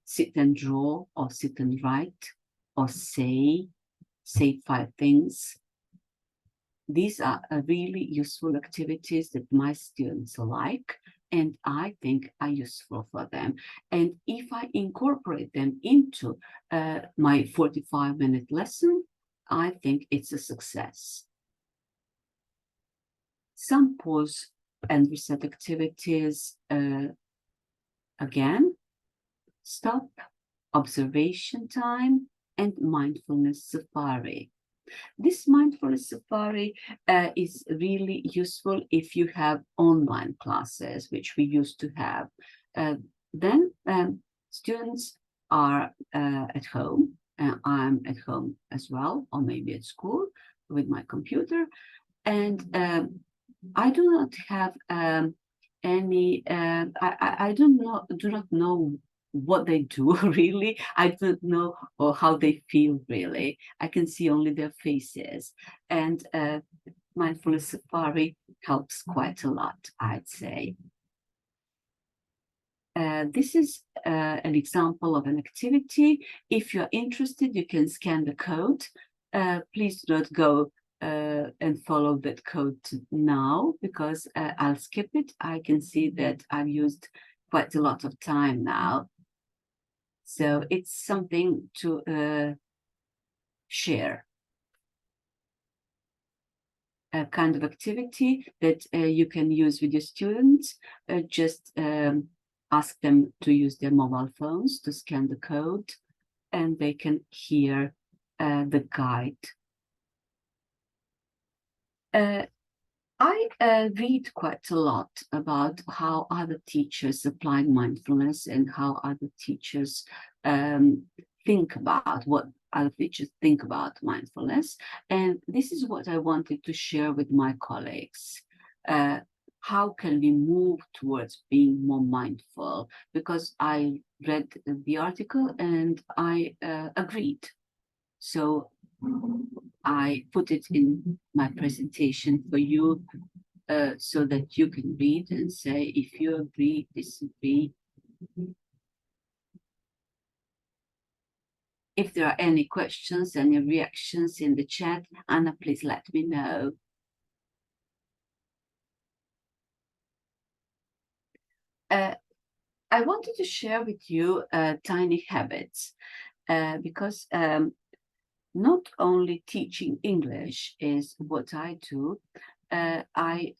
sit and draw, or sit and write, or say 5 things. These are really useful activities that my students like, and I think are useful for them. And if I incorporate them into my 45-minute lesson, I think it's a success. Some pause and reset activities, again, stop, observation time, and mindfulness safari. This mindfulness safari is really useful if you have online classes, which we used to have. Then students are at home, I'm at home as well, or maybe at school with my computer, and I do not have any, I do not know what they do really. I don't know or how they feel really. I can see only their faces, and mindfulness safari helps quite a lot, I'd say. This is an example of an activity. If you're interested, you can scan the code. Please do not go and follow that code now, because I'll skip it. I can see that I've used quite a lot of time now. So it's something to share. A kind of activity that you can use with your students. Just ask them to use their mobile phones to scan the code, and they can hear the guide. I read quite a lot about how other teachers apply mindfulness and how other teachers think about, what other teachers think about mindfulness. And this is what I wanted to share with my colleagues. How can we move towards being more mindful? Because I read the article and I agreed. So I put it in my presentation for you so that you can read and say if you agree, disagree. If there are any questions, any reactions in the chat, Anna, please let me know. I wanted to share with you tiny habits because not only teaching English is what I do, I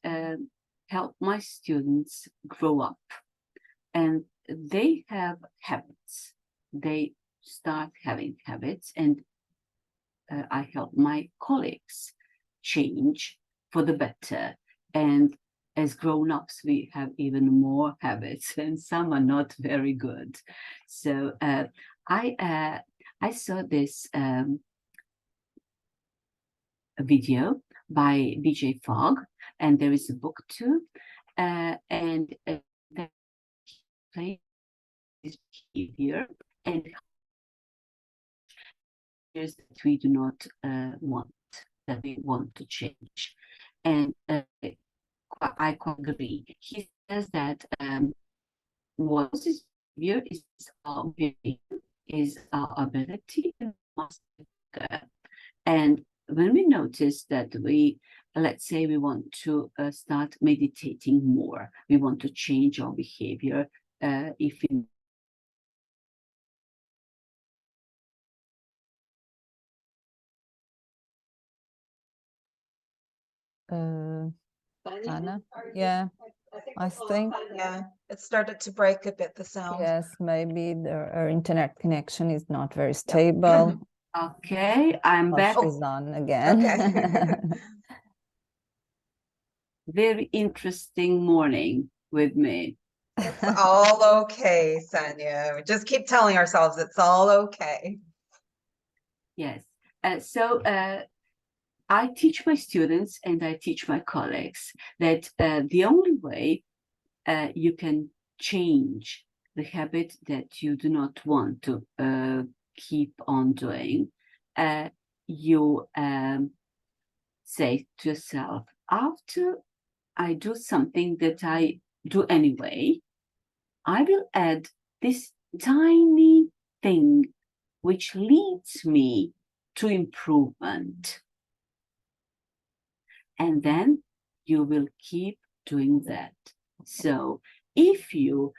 help my students grow up and they have habits. They start having habits and I help my colleagues change for the better. And as grown-ups, we have even more habits and some are not very good. So I saw this a video by BJ Fogg, and there is a book too, and that plays behavior and that we do not want, that we want to change. And I quite agree. He says that what is behavior is our behavior, is our ability and and when we notice that we, let's say we want to start meditating more, we want to change our behavior, if we Anna, yeah, I think Yeah, it started to break a bit, the sound. yes, maybe our internet connection is not very stable. Okay, I'm Oh, back. she's on again. Okay. Very interesting morning with me. It's all okay, Sanya. We just keep telling ourselves it's all okay. Yes. So I teach my students and I teach my colleagues that the only way you can change the habit that you do not want to keep on doing, you say to yourself, after I do something that I do anyway, I will add this tiny thing which leads me to improvement. And then you will keep doing that. So if you,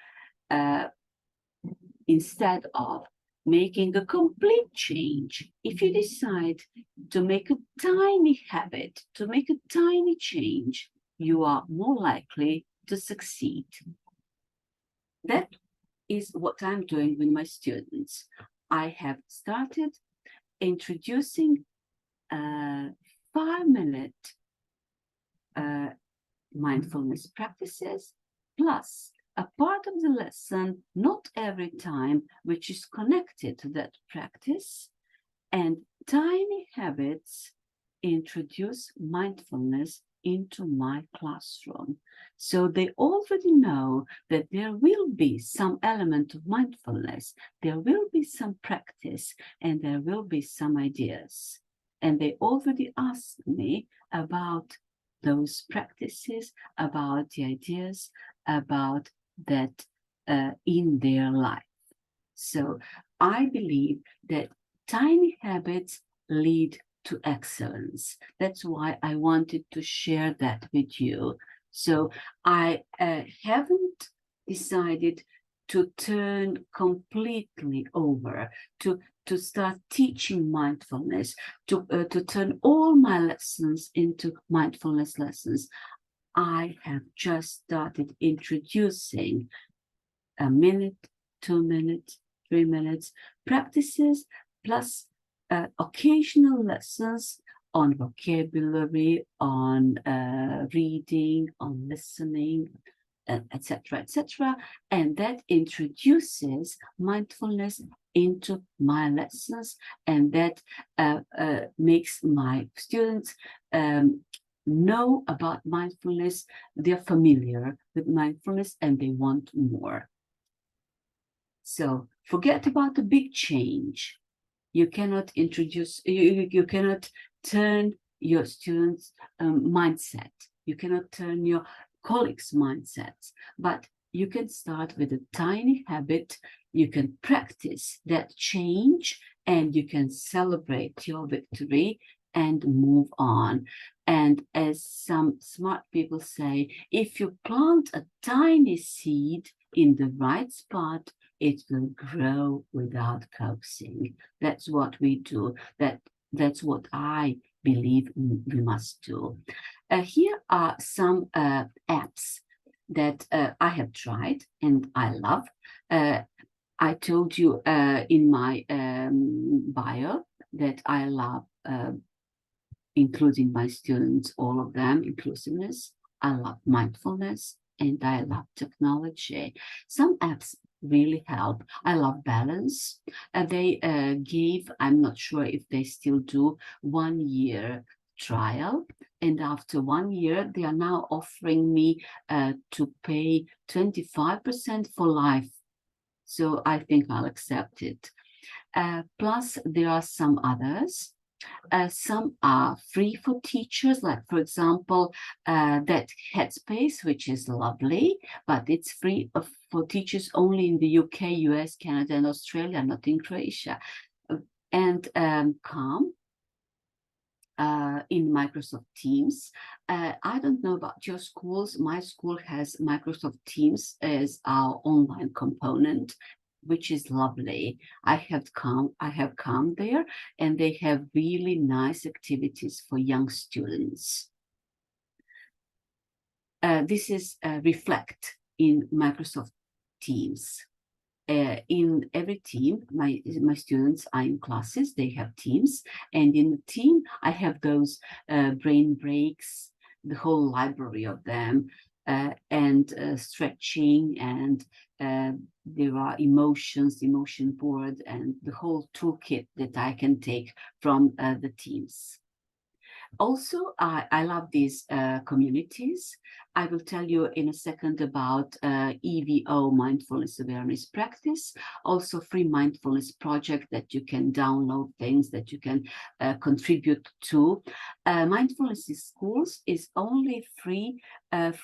instead of making a complete change, if you decide to make a tiny habit, to make a tiny change, you are more likely to succeed. That is what I'm doing with my students. I have started introducing 5-minute mindfulness practices, plus a part of the lesson, not every time, which is connected to that practice, and tiny habits introduce mindfulness into my classroom. So they already know that there will be some element of mindfulness, there will be some practice, and there will be some ideas. And they already asked me about those practices, about the ideas, about that in their life. So I believe that tiny habits lead to excellence. That's why I wanted to share that with you. So I haven't decided to turn completely over, to start teaching mindfulness, to turn all my lessons into mindfulness lessons. I have just started introducing a minute, 2 minutes, 3 minutes practices, plus occasional lessons on vocabulary, on reading, on listening, etc., etc. And that introduces mindfulness into my lessons, and that makes my students know about mindfulness. They're familiar with mindfulness and they want more. So forget about the big change. You cannot introduce, you cannot turn your students' mindset. You cannot turn your colleagues' mindsets, but you can start with a tiny habit. You can practice that change and you can celebrate your victory and move on. And as some smart people say, if you plant a tiny seed in the right spot, it will grow without coaxing. That's what we do. That's what I believe we must do. Here are some apps that I have tried and I love. I told you in my bio that I love including my students, all of them, inclusiveness. I love mindfulness and I love technology. Some apps really help. I love Balance. They gave, I'm not sure if they still do, 1 year trial. And after 1 year, they are now offering me to pay 25% for life. So I think I'll accept it. Plus, there are some others. Some are free for teachers, like, for example, that Headspace, which is lovely, but it's free for teachers only in the UK, US, Canada, and Australia, not in Croatia. And Calm in Microsoft Teams. I don't know about your schools. My school has Microsoft Teams as our online component, which is lovely. I have come there, and they have really nice activities for young students. This is Reflect in Microsoft Teams. In every team, my students are in classes, they have teams, and in the team, I have those brain breaks, the whole library of them, and stretching, and there are emotion board, and the whole toolkit that I can take from the teams. Also, I love these communities. I will tell you in a second about EVO, Mindfulness Awareness Practice, also free mindfulness project that you can download, things that you can contribute to. Mindfulness in schools is only free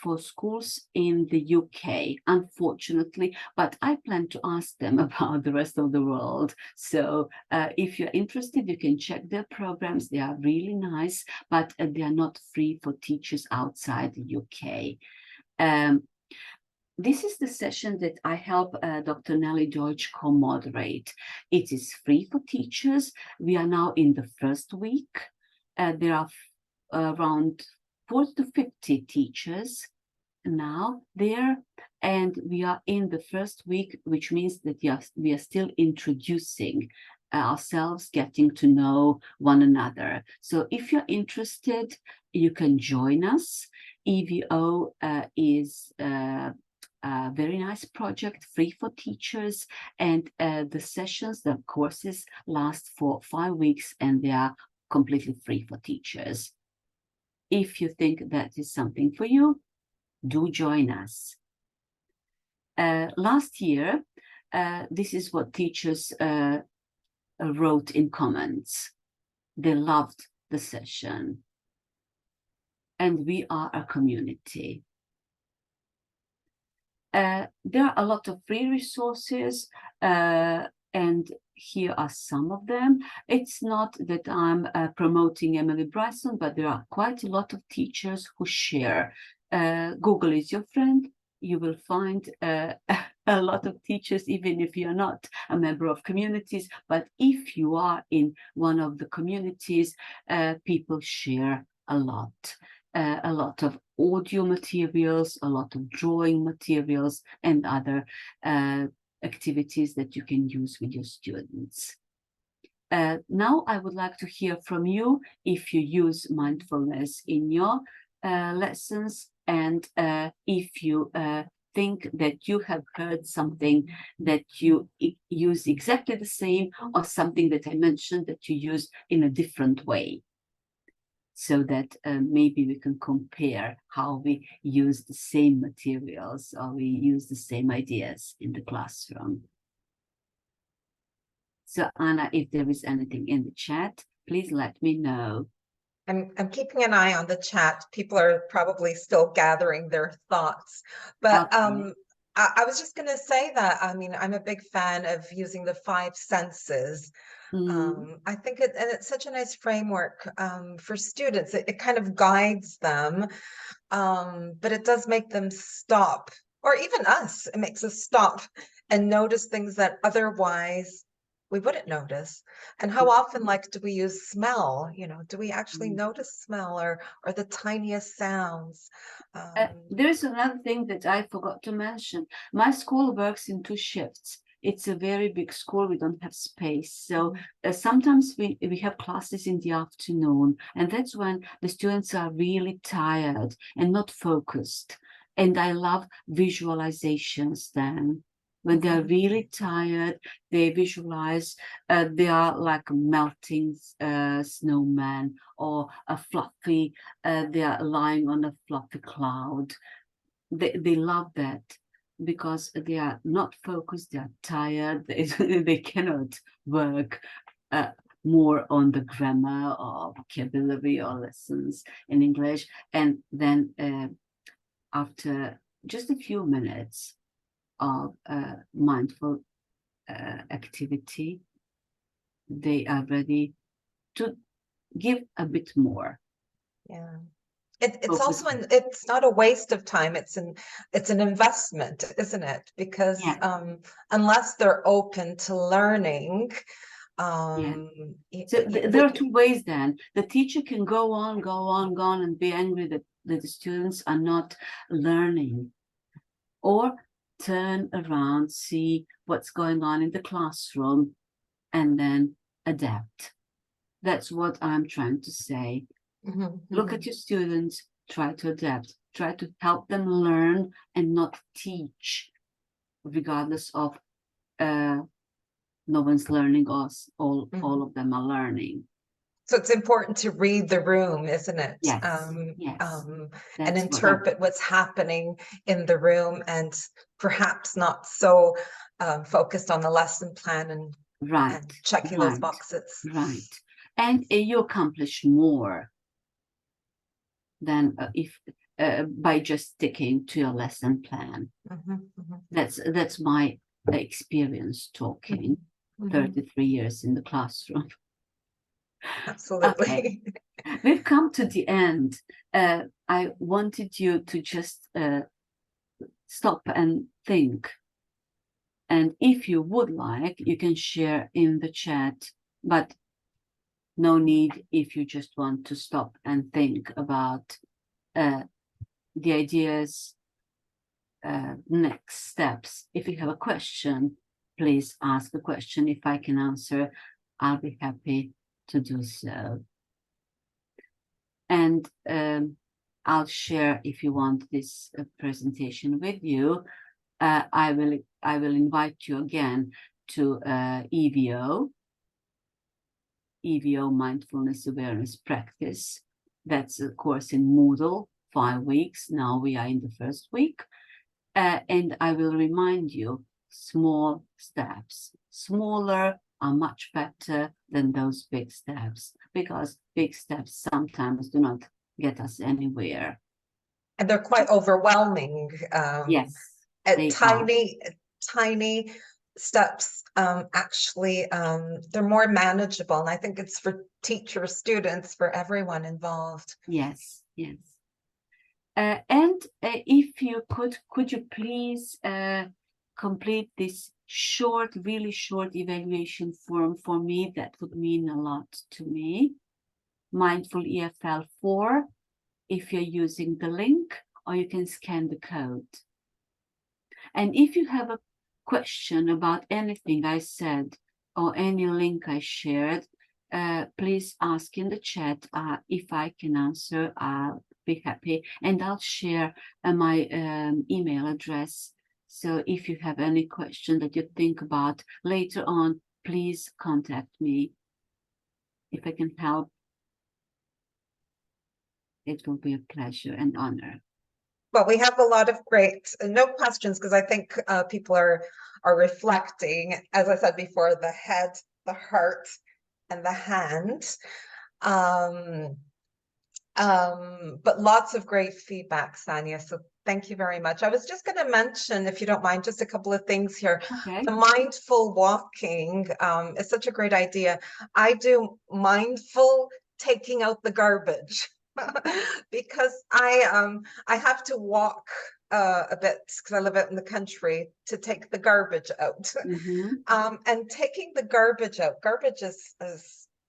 for schools in the UK, unfortunately, but I plan to ask them about the rest of the world. So if you're interested, you can check their programs. They are really nice, but they are not free for teachers outside the UK. This is the session that I help Dr. Nelly Deutsch co-moderate. It is free for teachers. We are now in the first week. There are around 40 to 50 teachers now there, and we are in the first week, which means that we are still introducing ourselves, getting to know one another. So if you're interested, you can join us. EVO is a very nice project, free for teachers, and the sessions, the courses last for 5 weeks, and they are completely free for teachers. If you think that is something for you, do join us. Last year, this is what teachers wrote in comments. They loved the session. And we are a community. There are a lot of free resources, and here are some of them. It's not that I'm promoting Emily Bryson, but there are quite a lot of teachers who share. Google is your friend. You will find a lot of teachers, even if you're not a member of communities. But if you are in one of the communities, people share a lot of audio materials, a lot of drawing materials, and other activities that you can use with your students. Now I would like to hear from you if you use mindfulness in your lessons, And if you think that you have heard something that you use exactly the same, or something that I mentioned that you use in a different way, so that maybe we can compare how we use the same materials or we use the same ideas in the classroom. So Anna, if there is anything in the chat, please let me know. I'm keeping an eye on the chat. People are probably still gathering their thoughts, but Okay. I was just going to say that, I mean, I'm a big fan of using the 5 senses. I think and it's such a nice framework for students. It kind of guides them, but it does make them stop, or even us. It makes us stop and notice things that otherwise we wouldn't notice. And how often, like, do we use smell? You know, do we actually notice smell or the tiniest sounds? There's another thing that I forgot to mention. My school works in 2 shifts. It's a very big school. We don't have space. So sometimes we have classes in the afternoon, and that's when the students are really tired and not focused. And I love visualizations then. When they're really tired, they visualize they are like a melting snowman, or a fluffy, they are lying on a fluffy cloud. They love that because they are not focused, they are tired, they cannot work more on the grammar or vocabulary or lessons in English. And then after just a few minutes of mindful activity, they are ready to give a bit more. Yeah. It's also it's not a waste of time. It's an investment, isn't it? Because unless they're open to learning, so there are 2 ways then. The teacher can go on and be angry that the students are not learning, or turn around, see what's going on in the classroom, and then adapt. That's what I'm trying to say. Look at your students, try to adapt, try to help them learn and not teach, regardless of no one's learning, or all of them are learning. So it's important to read the room, isn't it? Yes, and interpret what's happening in the room, and perhaps not so focused on the lesson plan and checking those boxes. Right. And you accomplish more than if by just sticking to your lesson plan. That's my experience talking. 33 years in the classroom. Absolutely. Okay. We've come to the end. I wanted you to just stop and think. And if you would like, you can share in the chat, but no need if you just want to stop and think about the ideas, next steps. If you have a question, please ask a question. If I can answer, I'll be happy to do so. And I'll share, if you want, this presentation with you. I will invite you again to EVO Mindfulness Awareness Practice. That's a course in Moodle, 5 weeks. Now we are in the first week. And I will remind you, small steps. Smaller are much better than those big steps, because big steps sometimes do not get us anywhere. And they're quite overwhelming. Yes. Tiny steps, actually, they're more manageable. And I think it's for teachers, students, for everyone involved. Yes, yes. And if you could you please complete this short, really short evaluation form for me? That would mean a lot to me. Mindful EFL 4, if you're using the link, or you can scan the code. And if you have a question about anything I said or any link I shared, please ask in the chat. If I can answer, be happy. And I'll share my email address. So if you have any question that you think about later on, please contact me. If I can help, it will be a pleasure and honor. Well, we have a lot of great, no questions, because I think people are reflecting, as I said before, the head, the heart, and the hand. But lots of great feedback, Sanya. So thank you very much. I was just going to mention, if you don't mind, just a couple of things here. Okay. The mindful walking is such a great idea. I do mindful taking out the garbage because I have to walk a bit because I live out in the country to take the garbage out. Mm-hmm. And taking the garbage out, garbage is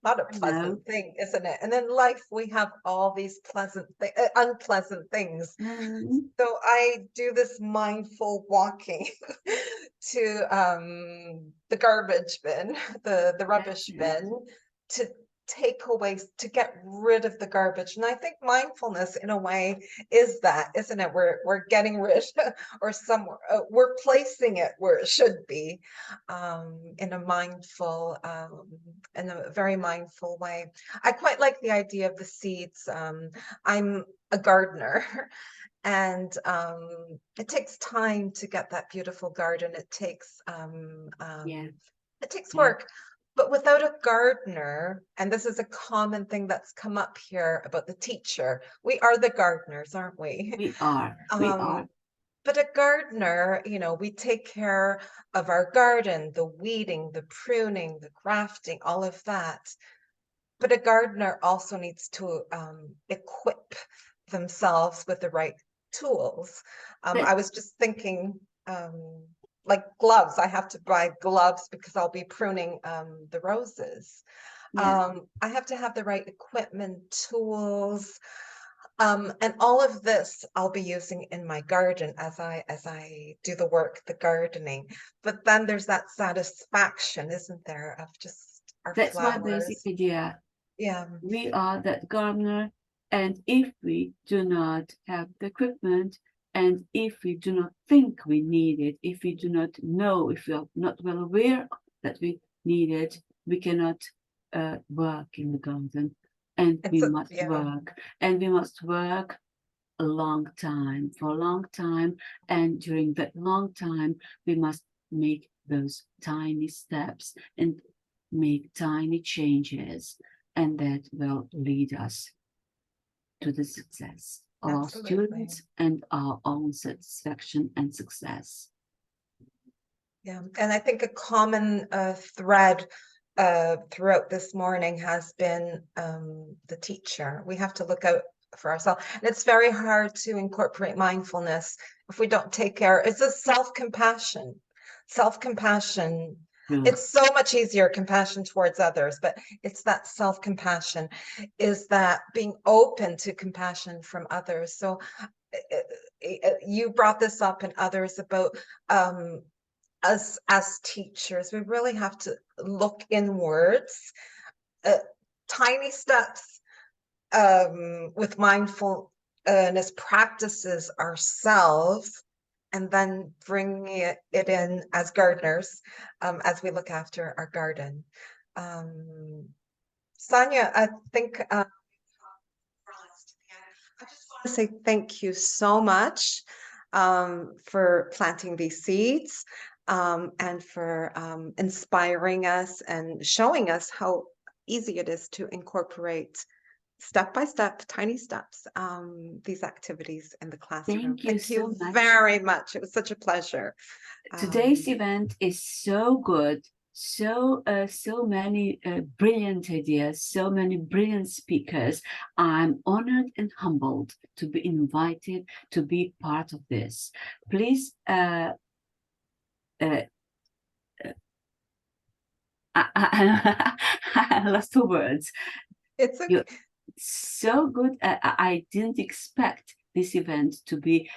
not a pleasant thing, isn't it? And in life, we have all these unpleasant things. Mm-hmm. So I do this mindful walking to the garbage bin, the rubbish bin, to take away, to get rid of the garbage. And I think mindfulness, in a way, is that, isn't it? We're getting rid, or somewhere we're placing it where it should be, in a mindful, in a very mindful way. I quite like the idea of the seeds. I'm a gardener. And it takes time to get that beautiful garden. It takes work. But without a gardener, and this is a common thing that's come up here about the teacher, we are the gardeners, aren't we? We are. We are. But a gardener, you know, we take care of our garden, the weeding, the pruning, the grafting, all of that. But a gardener also needs to equip themselves with the right tools. I was just thinking, like gloves. I have to buy gloves because I'll be pruning the roses. I have to have the right equipment, tools, and all of this I'll be using in my garden as I do the work, the gardening. But then there's that satisfaction, isn't there, of just our That's flowers. my basic idea. Yeah. We are that gardener, and if we do not have the equipment, and if we do not think we need it, if we do not know, if we are not well aware that we need it, we cannot work in the garden. And we must work, and we must work a long time, for a long time. And during that long time, we must make those tiny steps and make tiny changes. And that will lead us to the success of our students and our own satisfaction and success. Yeah, and I think a common thread throughout this morning has been the teacher. We have to look out for ourselves. And it's very hard to incorporate mindfulness if we don't take care. It's a self-compassion. Self-compassion. It's so much easier, compassion towards others, but it's that self-compassion, is that being open to compassion from others. So you brought this up and others about us as teachers. We really have to look inwards, tiny steps with mindfulness practices ourselves, and then bring it in as gardeners as we look after our garden. Sonia, I think I just want to say thank you so much for planting these seeds and for inspiring us and showing us how easy it is to incorporate step by step, tiny steps, these activities in the classroom. Thank you so much. Very much. It was such a pleasure. Today's event is so good. So many brilliant ideas, so many brilliant speakers. I'm honored and humbled to be invited to be part of this. Please, I lost two words. It's okay. So good. I didn't expect this event to be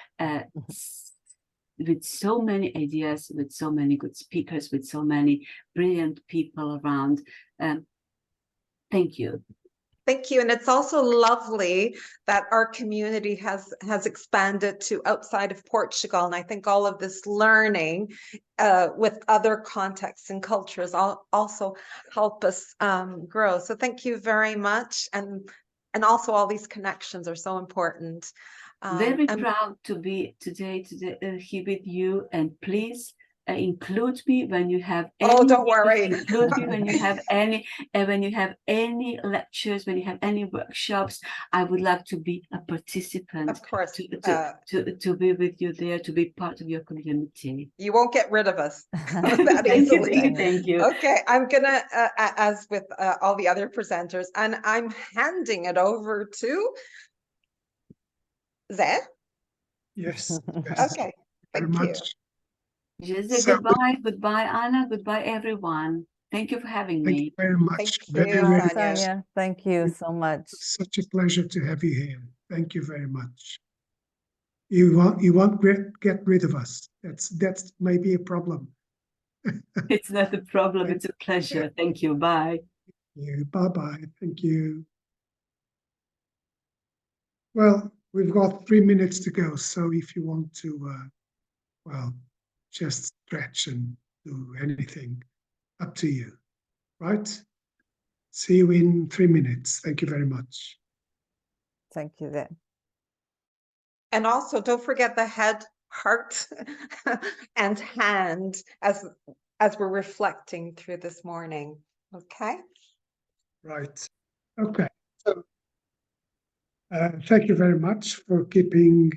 with so many ideas, with so many good speakers, with so many brilliant people around. Thank you. Thank you. And it's also lovely that our community has expanded to outside of Portugal. And I think all of this learning with other contexts and cultures also help us grow. So thank you very much. And also all these connections are so important. Very proud to be today here with you, and please include me when you have any. Oh, don't worry. Include me when you have any, when you have any lectures, when you have any workshops. I would like to be a participant. Of course. To be with you there, to be part of your community. You won't get rid of us that easily. Thank you. Okay, I'm gonna, as with all the other presenters, and I'm handing it over to Zé. Yes. Okay, thank you. Jose, goodbye, goodbye, Anna, goodbye, everyone. Thank you for having Thank me. you very much. Thank Very, you, very Tanya. Tanya, thank you so much. Such a pleasure to have you here. Thank you very much. You won't get rid of us. That's maybe a problem. It's not a problem. It's a pleasure. Thank you. Bye. Bye-bye. Thank you. Well, we've got 3 minutes to go. So if you want to, well, just stretch and do anything, up to you. Right? See you in 3 minutes. Thank you very much. Thank you then. And also, don't forget the head, heart, and hand as we're reflecting through this morning. Okay. Right. Okay. So thank you very much for keeping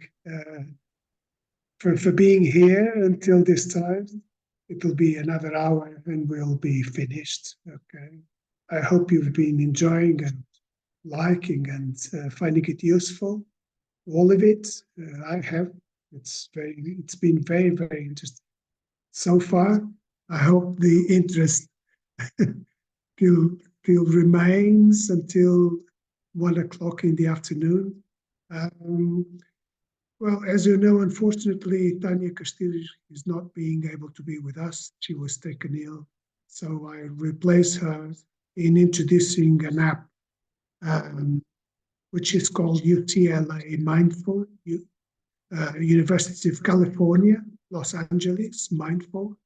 for being here until this time. It will be another hour and we'll be finished. Okay. I hope you've been enjoying and liking and finding it useful. All of it, I have. It's been very, very interesting so far. I hope the interest still remains until 1 o'clock in the afternoon. Well, as you know, unfortunately, Tanya Castillo is not being able to be with us. She was taken ill. So I replace her in introducing an app, which is called UCLA Mindful, University of California, Los Angeles, Mindful.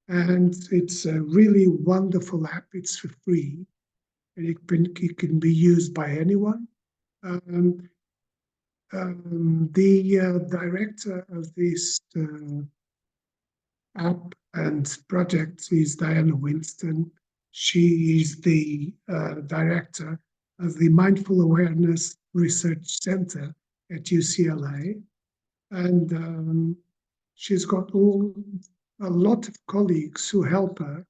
And it's a really wonderful app. It's for free, and it can be used by anyone. The director of this app and project is Diana Winston. She is the director of the Mindful Awareness Research Center at UCLA. And she's got a lot of colleagues who help her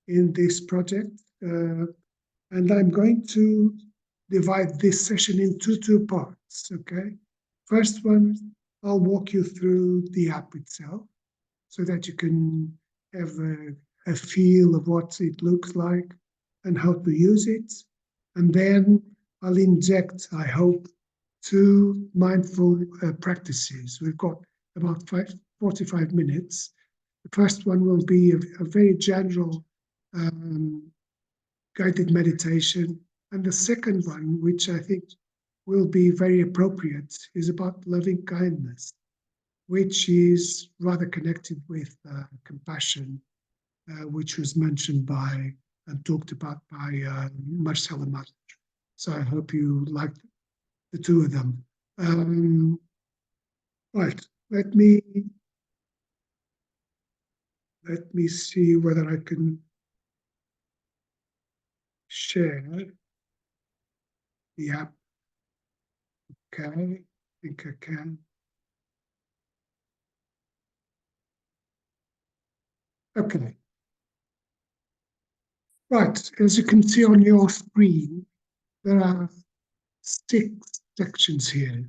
in this project. And I'm going to divide this session into 2 parts, okay? First one, I'll walk you through the app itself so that you can have a feel of what it looks like and how to use it. And then I'll inject, I hope, 2 mindful practices. We've got about 45 minutes. The first one will be a very general guided meditation. And the second one, which I think will be very appropriate, is about loving kindness, which is rather connected with compassion, which was mentioned by and talked about by Marcela Matos. So I hope you like the 2 of them. Right, let me see whether I can share the app. Okay, I think I can. Okay. Right, as you can see on your screen, there are 6 sections here,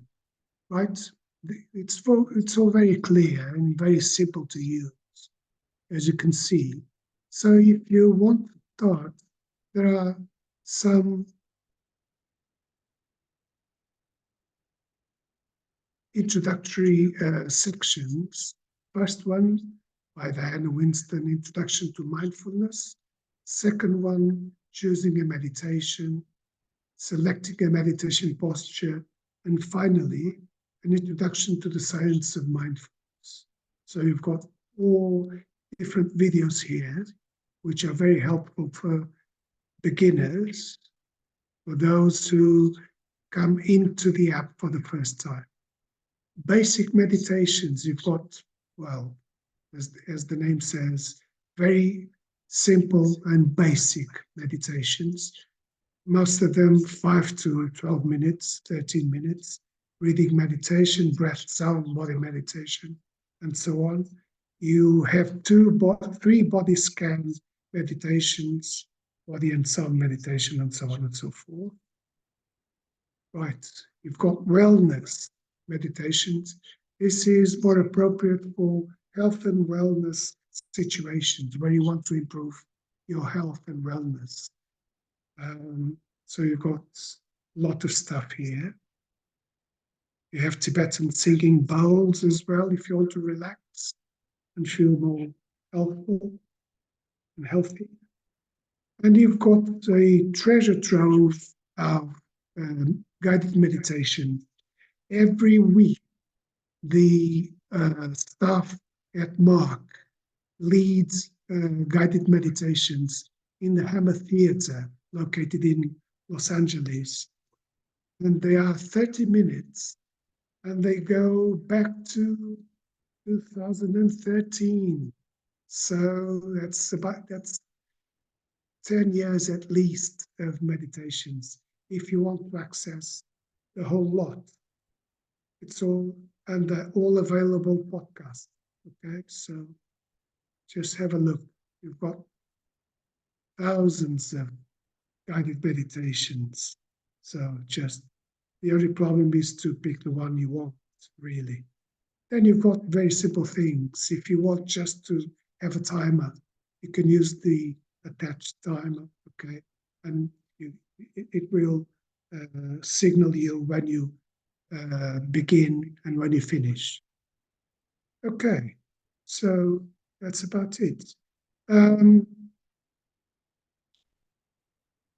right? It's all very clear and very simple to use, as you can see. So if you want to start, there are some introductory sections. First one by Diana Winston, Introduction to Mindfulness. Second one, Choosing a Meditation. selecting a meditation posture, and finally, an introduction to the science of mindfulness. So you've got all different videos here, which are very helpful for beginners, for those who come into the app for the first time. Basic meditations, you've got, well, as the name says, very simple and basic meditations. Most of them 5 to 12 minutes, 13 minutes, reading meditation, breath, sound, body meditation, and so on. You have 3 body scan meditations, body and sound meditation, and so on and so forth. Right, you've got wellness meditations. This is more appropriate for health and wellness situations where you want to improve your health and wellness. So you've got a lot of stuff here. You have Tibetan singing bowls as well if you want to relax and feel more helpful and healthy. And you've got a treasure trove of guided meditation. Every week, the staff at Mark leads guided meditations in the Hammer Theatre, located in Los Angeles. And they are 30 minutes, and they go back to 2013. So that's 10 years at least of meditations, if you want to access the whole lot. It's all, and they're all available podcasts, okay? So just have a look. You've got thousands of guided meditations. So just, the only problem is to pick the one you want, really. Then you've got very simple things. If you want just to have a timer, you can use the attached timer, okay? And it will signal you when you begin and when you finish. Okay, so that's about it.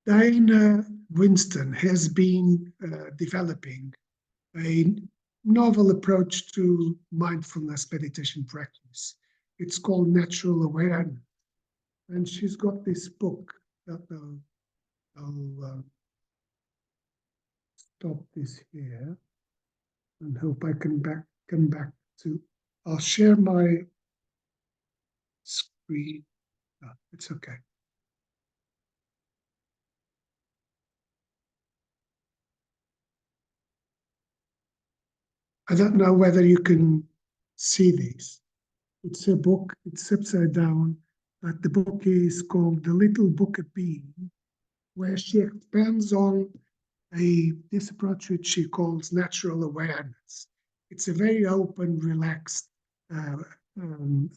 Diana Winston has been developing a novel approach to mindfulness meditation practice. It's called Natural Awareness. And she's got this book that I'll stop this here and hope I can come back to. I'll share my screen. Oh, it's okay. I don't know whether you can see this. It's a book, it's upside down, but the book is called The Little Book of Being, where she expands on this approach which she calls natural awareness. It's a very open, relaxed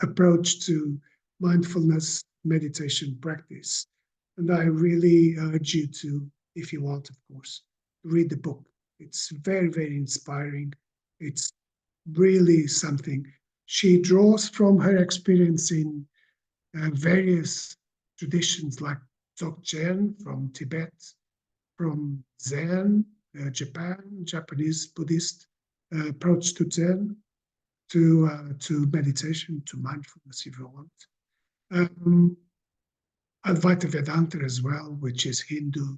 approach to mindfulness meditation practice. And I really urge you to, if you want, of course, read the book. It's very, very inspiring. It's really something. She draws from her experience in various traditions like Dzogchen from Tibet, from Zen, Japanese Buddhist approach to Zen, to meditation, to mindfulness, if you want. Advaita Vedanta as well, which is Hindu.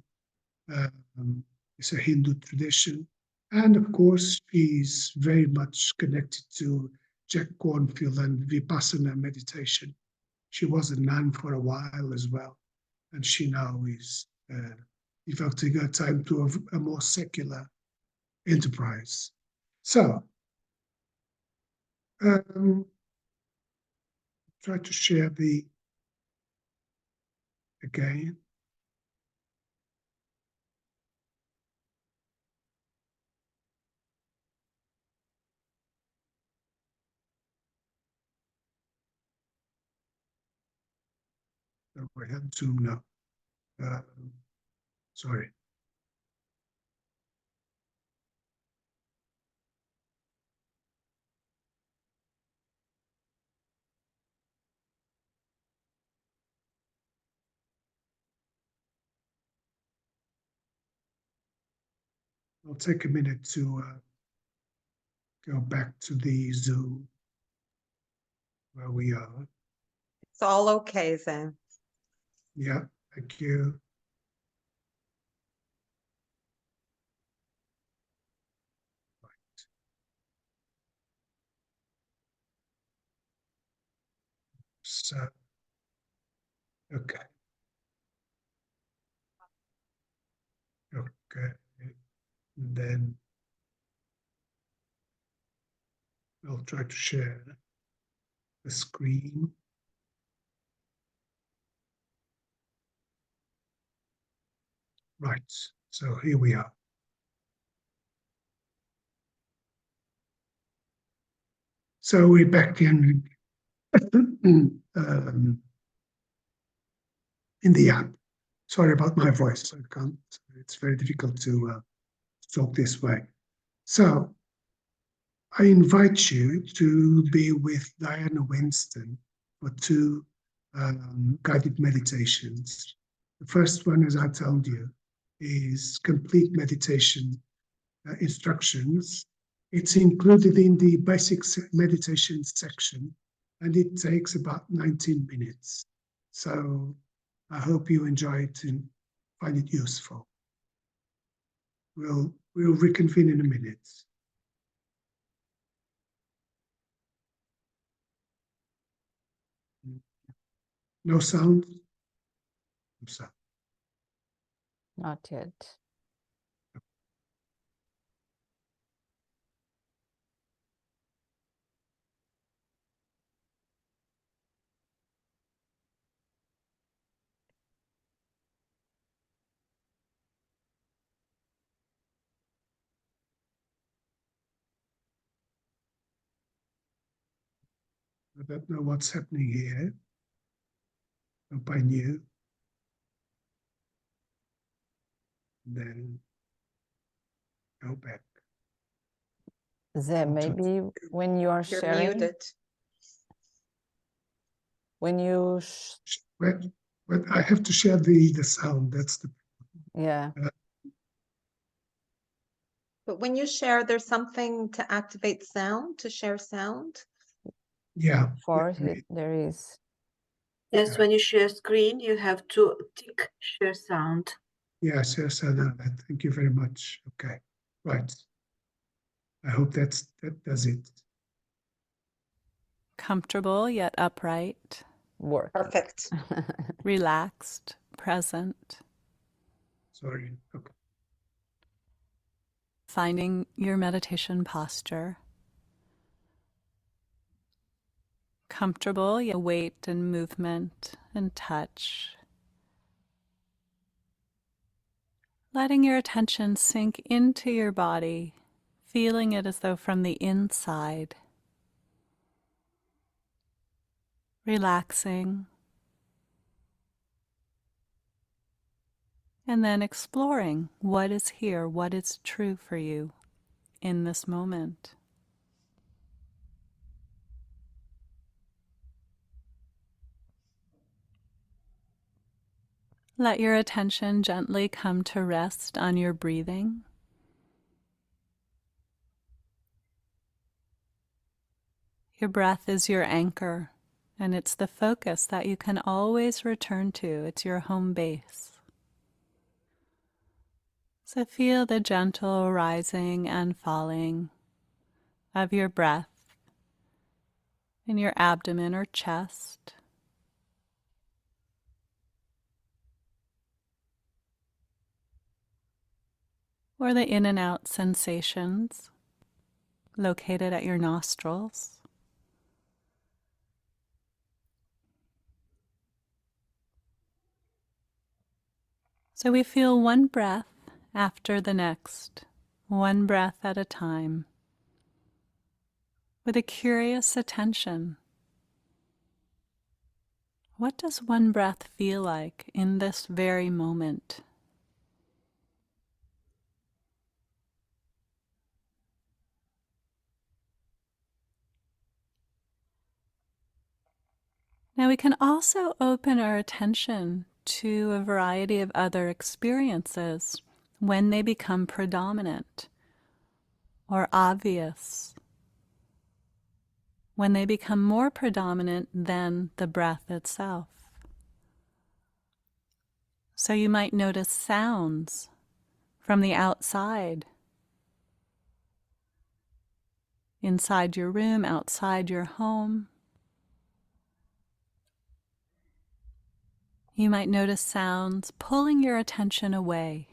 It's a Hindu tradition. And of course, she's very much connected to Jack Cornfield and Vipassana meditation. She was a nun for a while as well, and she now is devoting her time to a more secular enterprise. So, try to share the again. We have Zoom now. Sorry. I'll take a minute to go back to the Zoom where we are. It's all okay, Zane. Yeah, thank you. So, okay. Okay. And then I'll try to share the screen. Right, so here we are. So we're back in the app. Sorry about my voice. I can't. It's very difficult to talk this way. So I invite you to be with Diana Winston for two guided meditations. The first one, as I told you, is complete meditation instructions. It's included in the basic meditation section, and it takes about 19 minutes. So I hope you enjoy it and find it useful. We'll reconvene in a minute. No sound? No sound. Not yet. I don't know what's happening here. Hope I knew. Then go back. Ze, maybe when you are You're sharing, muted. when you, But I have to share the sound. That's the yeah, But when you share, there's something to activate sound, to share sound. yeah. for it, there is. Yes, Yeah. when you share screen, you have to tick share sound. Yes, yes, I know that. Thank you very much. Okay, right. I hope that does it. Comfortable yet upright, Working. Perfect. relaxed, present, Sorry. Okay. finding your meditation posture. Comfortable yet weight and movement and touch. Letting your attention sink into your body, feeling it as though from the inside. Relaxing. And then exploring what is here, what is true for you in this moment. Let your attention gently come to rest on your breathing. Your breath is your anchor, and it's the focus that you can always return to. It's your home base. So feel the gentle rising and falling of your breath in your abdomen or chest. Or the in and out sensations located at your nostrils. So we feel one breath after the next, one breath at a time, with a curious attention. What does one breath feel like in this very moment? Now we can also open our attention to a variety of other experiences when they become predominant or obvious, when they become more predominant than the breath itself. So you might notice sounds from the outside, inside your room, outside your home. You might notice sounds pulling your attention away.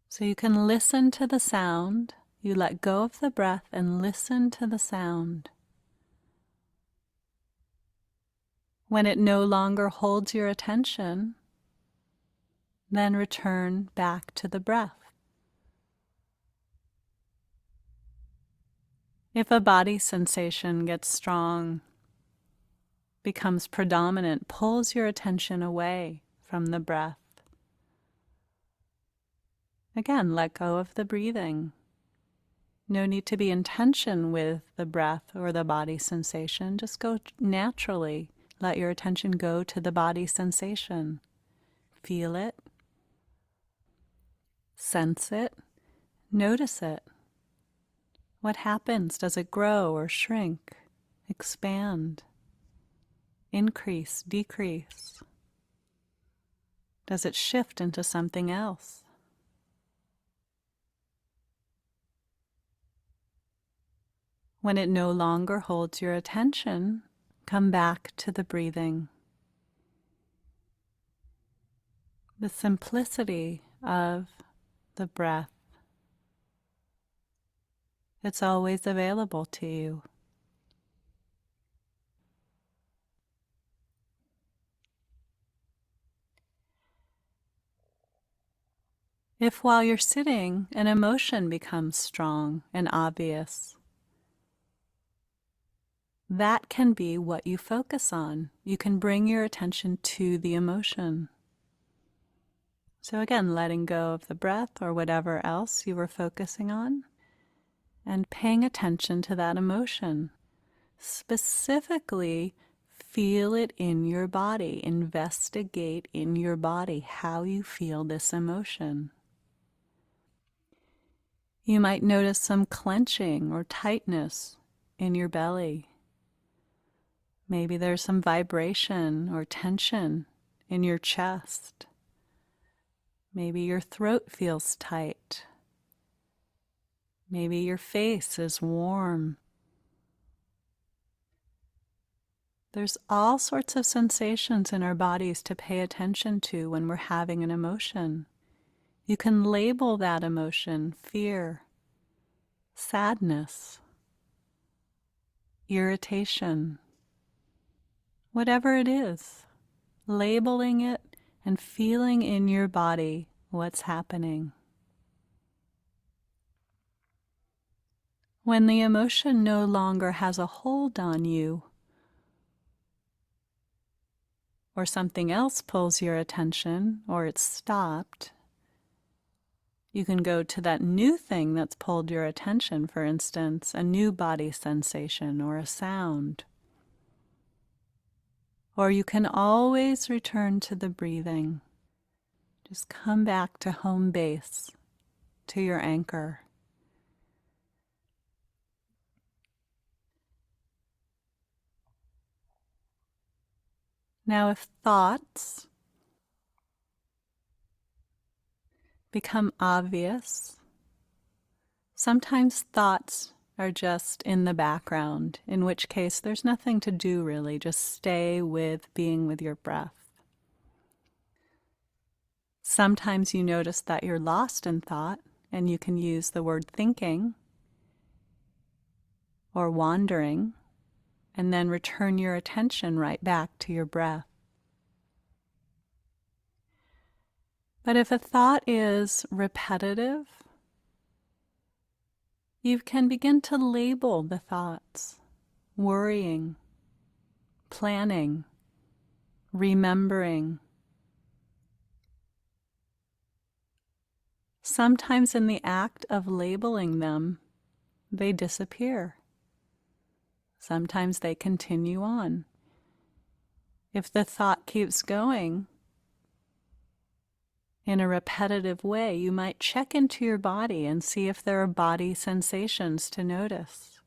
So you can listen to the sound. You let go of the breath and listen to the sound. When it no longer holds your attention, then return back to the breath. If a body sensation gets strong, becomes predominant, pulls your attention away from the breath, again, let go of the breathing. No need to be in tension with the breath or the body sensation. Just go naturally. Let your attention go to the body sensation. Feel it. Sense it. Notice it. What happens? Does it grow or shrink? Expand? Increase? Decrease? Does it shift into something else? When it no longer holds your attention, come back to the breathing. The simplicity of the breath. It's always available to you. If while you're sitting, an emotion becomes strong and obvious, that can be what you focus on. You can bring your attention to the emotion. So again, letting go of the breath or whatever else you were focusing on and paying attention to that emotion. Specifically, feel it in your body. Investigate in your body how you feel this emotion. You might notice some clenching or tightness in your belly. Maybe there's some vibration or tension in your chest. Maybe your throat feels tight. Maybe your face is warm. There's all sorts of sensations in our bodies to pay attention to when we're having an emotion. You can label that emotion fear, sadness, irritation, whatever it is, labeling it and feeling in your body what's happening. When the emotion no longer has a hold on you, or something else pulls your attention, or it's stopped, you can go to that new thing that's pulled your attention, for instance, a new body sensation or a sound. Or you can always return to the breathing. Just come back to home base, to your anchor. Now, if thoughts become obvious, sometimes thoughts are just in the background, in which case there's nothing to do really, just stay with being with your breath. Sometimes you notice that you're lost in thought, and you can use the word thinking or wandering, and then return your attention right back to your breath. But if a thought is repetitive, you can begin to label the thoughts: worrying, planning, remembering. Sometimes in the act of labeling them, they disappear. Sometimes they continue on. If the thought keeps going, In a repetitive way, you might check into your body and see if there are body sensations to notice.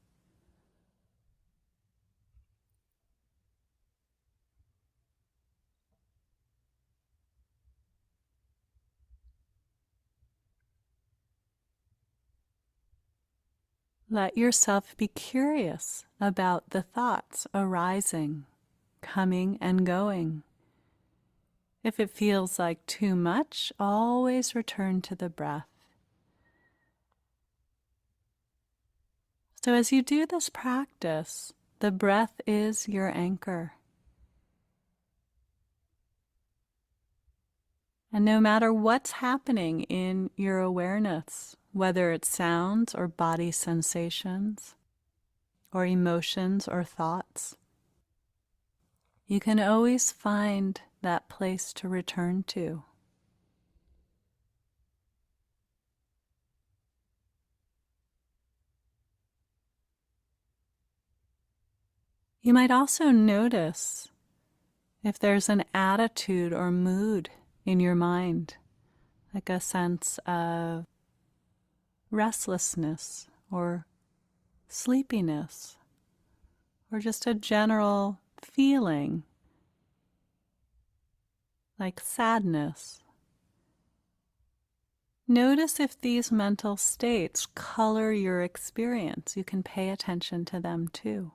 Let yourself be curious about the thoughts arising, coming and going. If it feels like too much, always return to the breath. So as you do this practice, the breath is your anchor. And no matter what's happening in your awareness, whether it's sounds or body sensations, or emotions or thoughts, you can always find that place to return to. You might also notice if there's an attitude or mood in your mind, like a sense of restlessness or sleepiness, or just a general feeling like sadness. Notice if these mental states color your experience. You can pay attention to them too.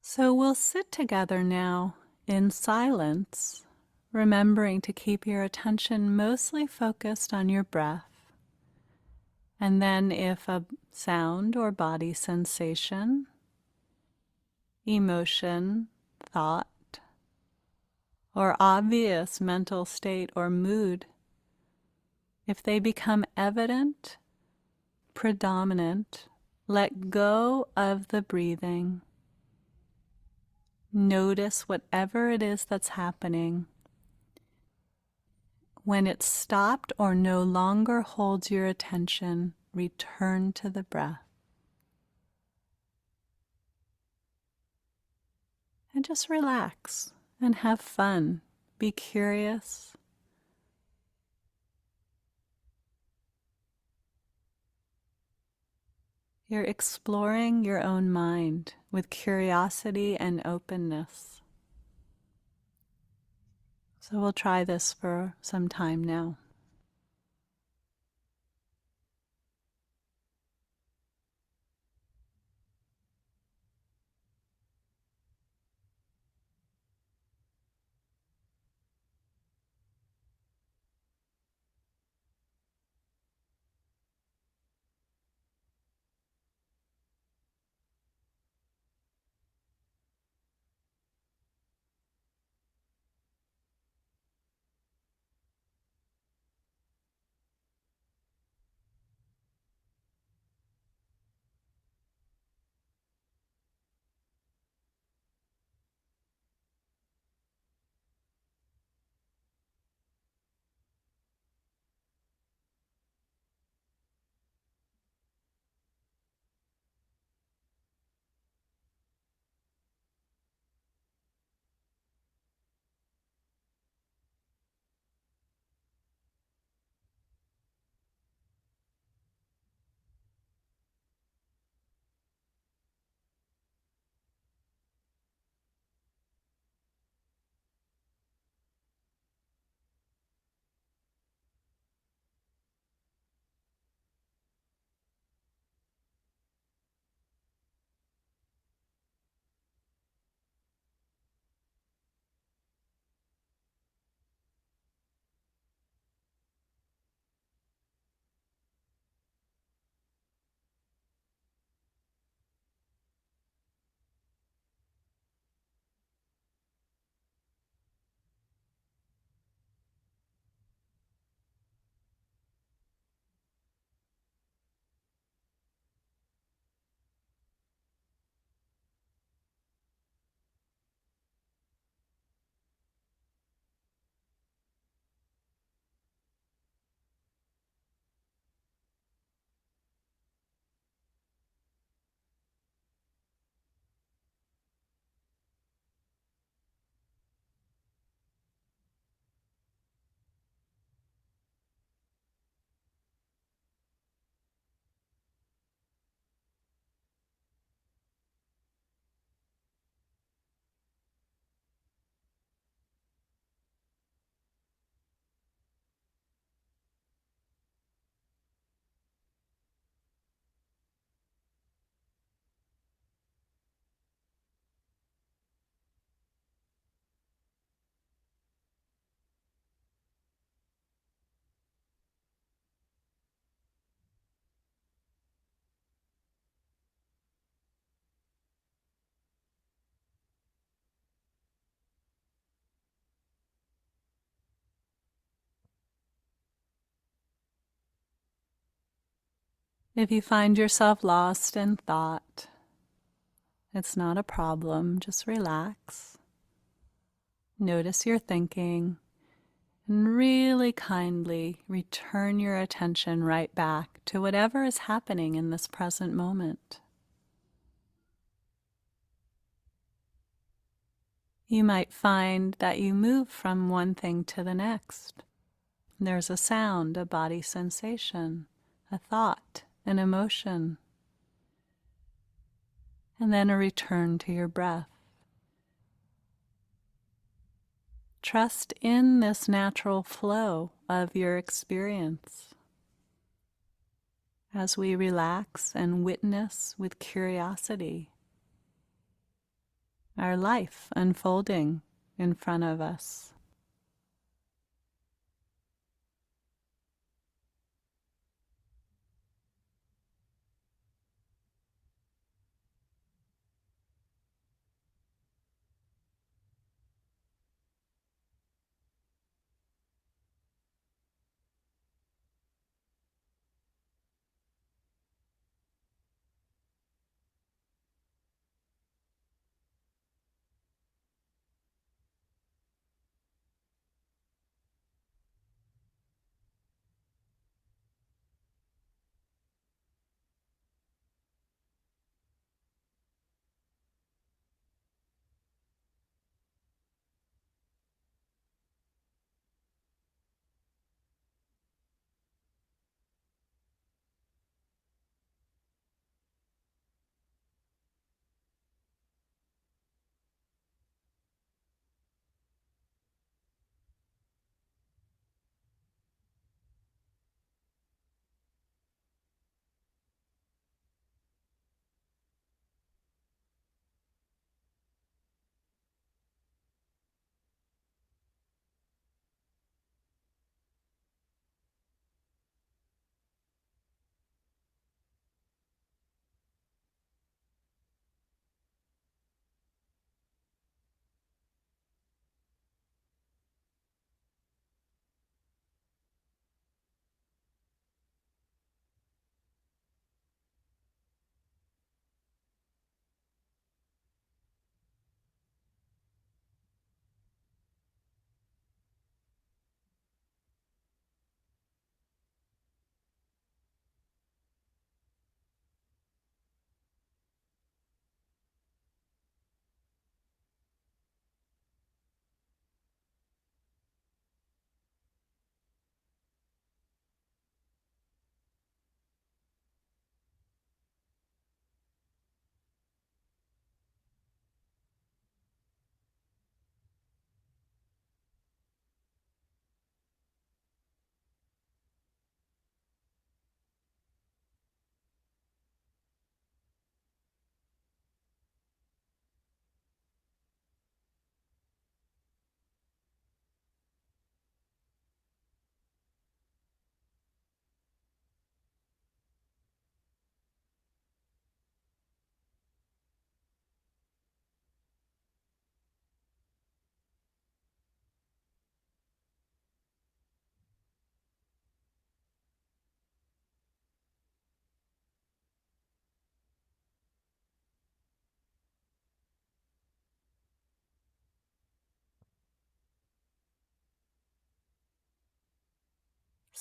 So we'll sit together now in silence, remembering to keep your attention mostly focused on your breath. And then if a sound or body sensation, emotion, thought, or obvious mental state or mood, if they become evident, predominant, let go of the breathing. Notice whatever it is that's happening. When it's stopped or no longer holds your attention, return to the breath. And just relax and have fun. Be curious. You're exploring your own mind with curiosity and openness. So we'll try this for some time now. If you find yourself lost in thought, it's not a problem. Just relax. Notice your thinking and really kindly return your attention right back to whatever is happening in this present moment. You might find that you move from one thing to the next. There's a sound, a body sensation, a thought, an emotion, and then a return to your breath. Trust in this natural flow of your experience as we relax and witness with curiosity our life unfolding in front of us.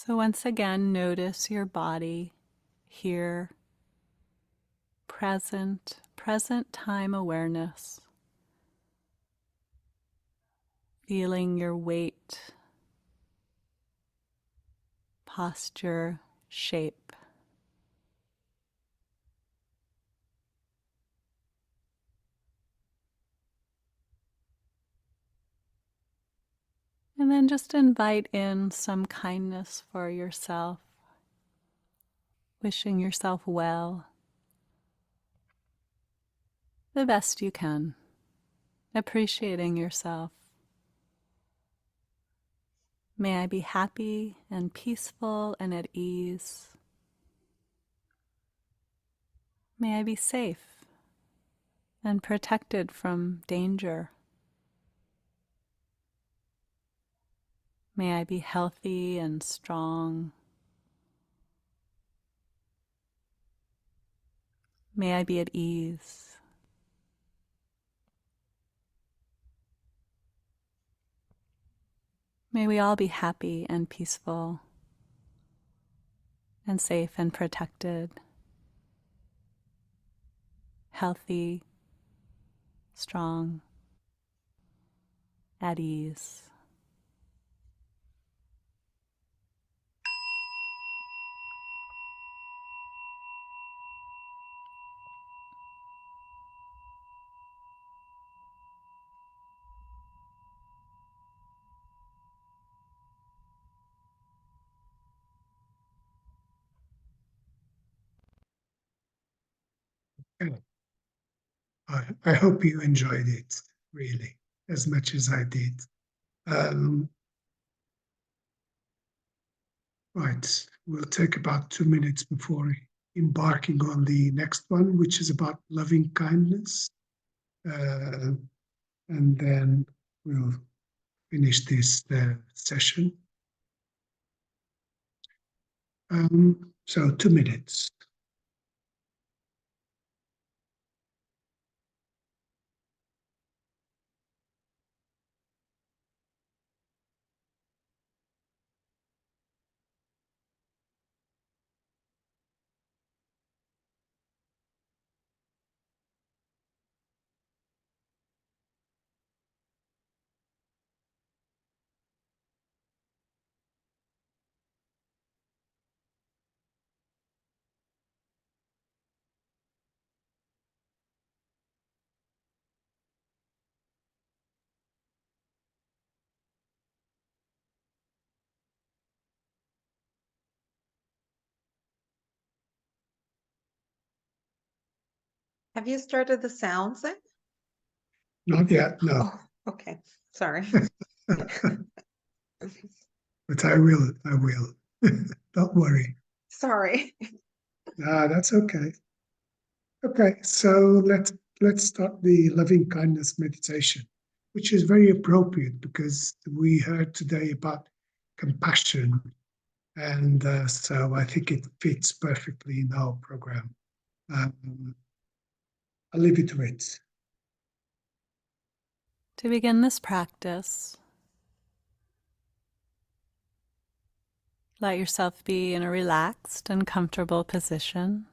So once again, notice your body here, present time awareness, feeling your weight, posture, shape. And then just invite in some kindness for yourself, wishing yourself well, the best you can, appreciating yourself. May I be happy and peaceful and at ease. May I be safe and protected from danger. May I be healthy and strong. May I be at ease. May we all be happy and peaceful and safe and protected, healthy, strong, at ease. I hope you enjoyed it, really, as much as I did. Right, we'll take about 2 minutes before embarking on the next one, which is about loving kindness. And then we'll finish this session. So 2 minutes. Have you started the sounds then? Not yet, no. Oh, okay. Sorry. But I will. Don't worry. Sorry. That's okay. Okay, so let's start the loving kindness meditation, which is very appropriate because we heard today about compassion, and so I think it fits perfectly in our program. I'll leave it to it. To begin this practice, let yourself be in a relaxed and comfortable position.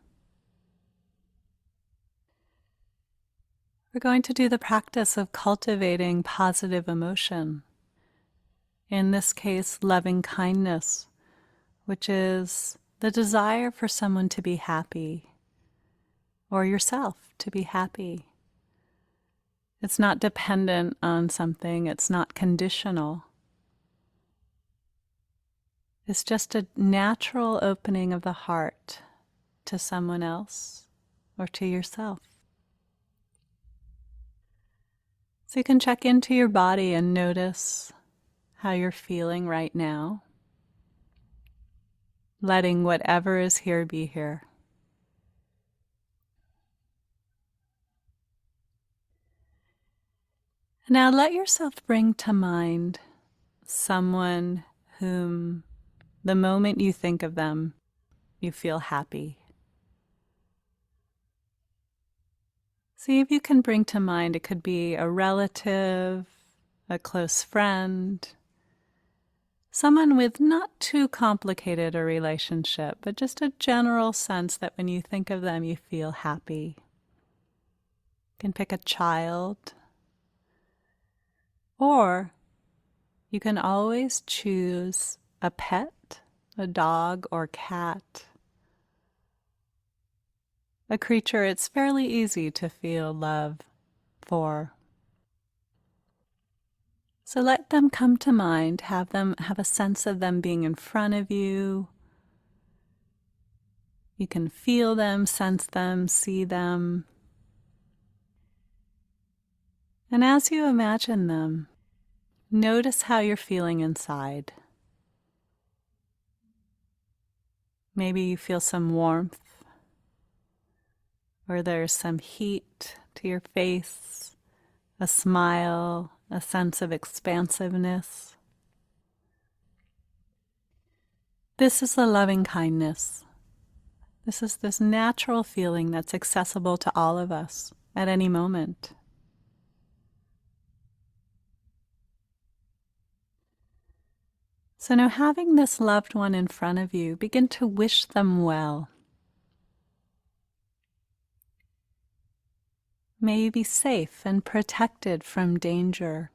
We're going to do the practice of cultivating positive emotion. In this case, loving kindness, which is the desire for someone to be happy, or yourself to be happy. It's not dependent on something, it's not conditional. It's just a natural opening of the heart to someone else or to yourself. So you can check into your body and notice how you're feeling right now, letting whatever is here be here. Now let yourself bring to mind someone whom, the moment you think of them, you feel happy. See if you can bring to mind, it could be a relative, a close friend, someone with not too complicated a relationship, but just a general sense that when you think of them, you feel happy. You can pick a child, or you can always choose a pet, a dog or cat, a creature it's fairly easy to feel love for. So let them come to mind, have a sense of them being in front of you. You can feel them, sense them, see them. And as you imagine them, notice how you're feeling inside. Maybe you feel some warmth, or there's some heat to your face, a smile, a sense of expansiveness. This is the loving kindness. This is this natural feeling that's accessible to all of us at any moment. So now, having this loved one in front of you, begin to wish them well. May you be safe and protected from danger.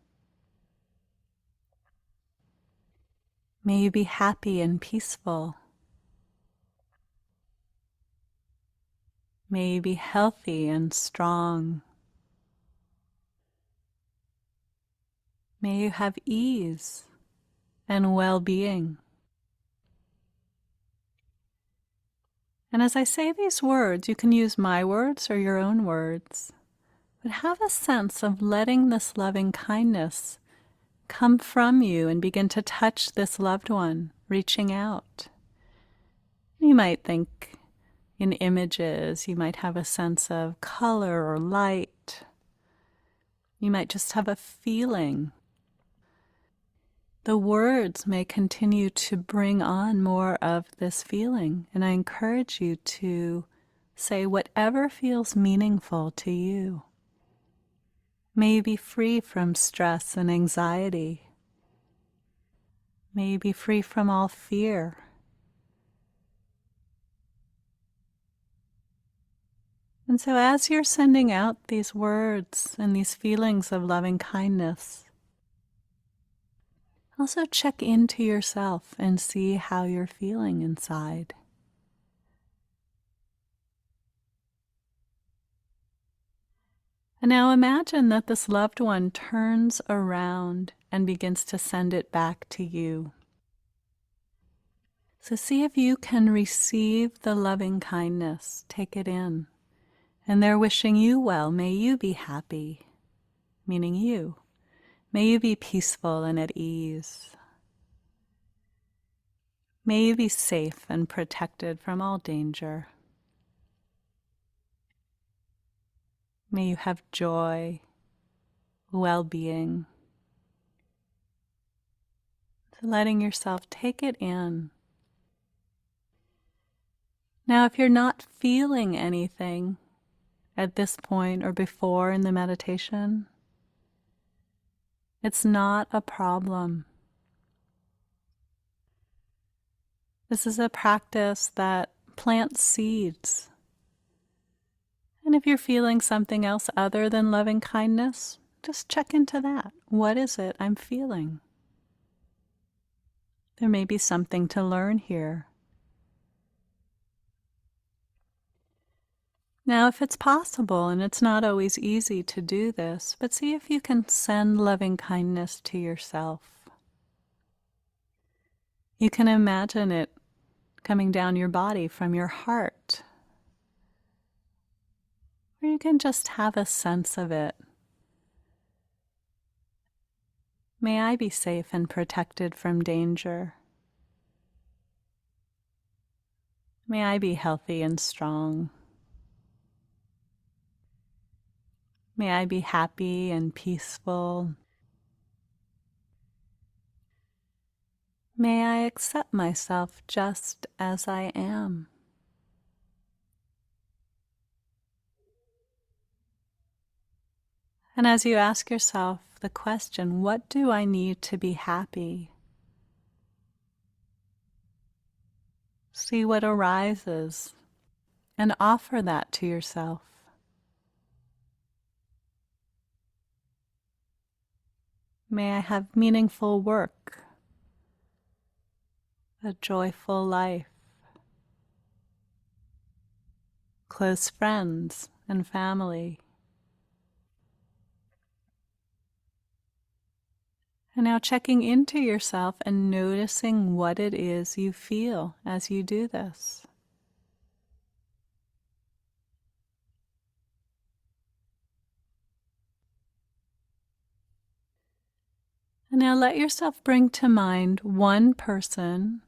May you be happy and peaceful. May you be healthy and strong. May you have ease and well-being. And as I say these words, you can use my words or your own words, but have a sense of letting this loving kindness come from you and begin to touch this loved one, reaching out. You might think in images, you might have a sense of color or light. You might just have a feeling. The words may continue to bring on more of this feeling, and I encourage you to say whatever feels meaningful to you. May you be free from stress and anxiety. May you be free from all fear. And so as you're sending out these words and these feelings of loving kindness, also check into yourself and see how you're feeling inside. And now imagine that this loved one turns around and begins to send it back to you. So see if you can receive the loving kindness, take it in. And they're wishing you well. May you be happy, meaning you. May you be peaceful and at ease. May you be safe and protected from all danger. May you have joy, well-being. So letting yourself take it in. Now, if you're not feeling anything at this point or before in the meditation, it's not a problem. This is a practice that plants seeds. And if you're feeling something else other than loving kindness, just check into that. What is it I'm feeling? There may be something to learn here. Now, if it's possible, and it's not always easy to do this, but see if you can send loving kindness to yourself. You can imagine it coming down your body from your heart. Or you can just have a sense of it. May I be safe and protected from danger. May I be healthy and strong. May I be happy and peaceful. May I accept myself just as I am. And as you ask yourself the question, what do I need to be happy? See what arises and offer that to yourself. May I have meaningful work, a joyful life, close friends and family. And now checking into yourself and noticing what it is you feel as you do this. And now let yourself bring to mind one person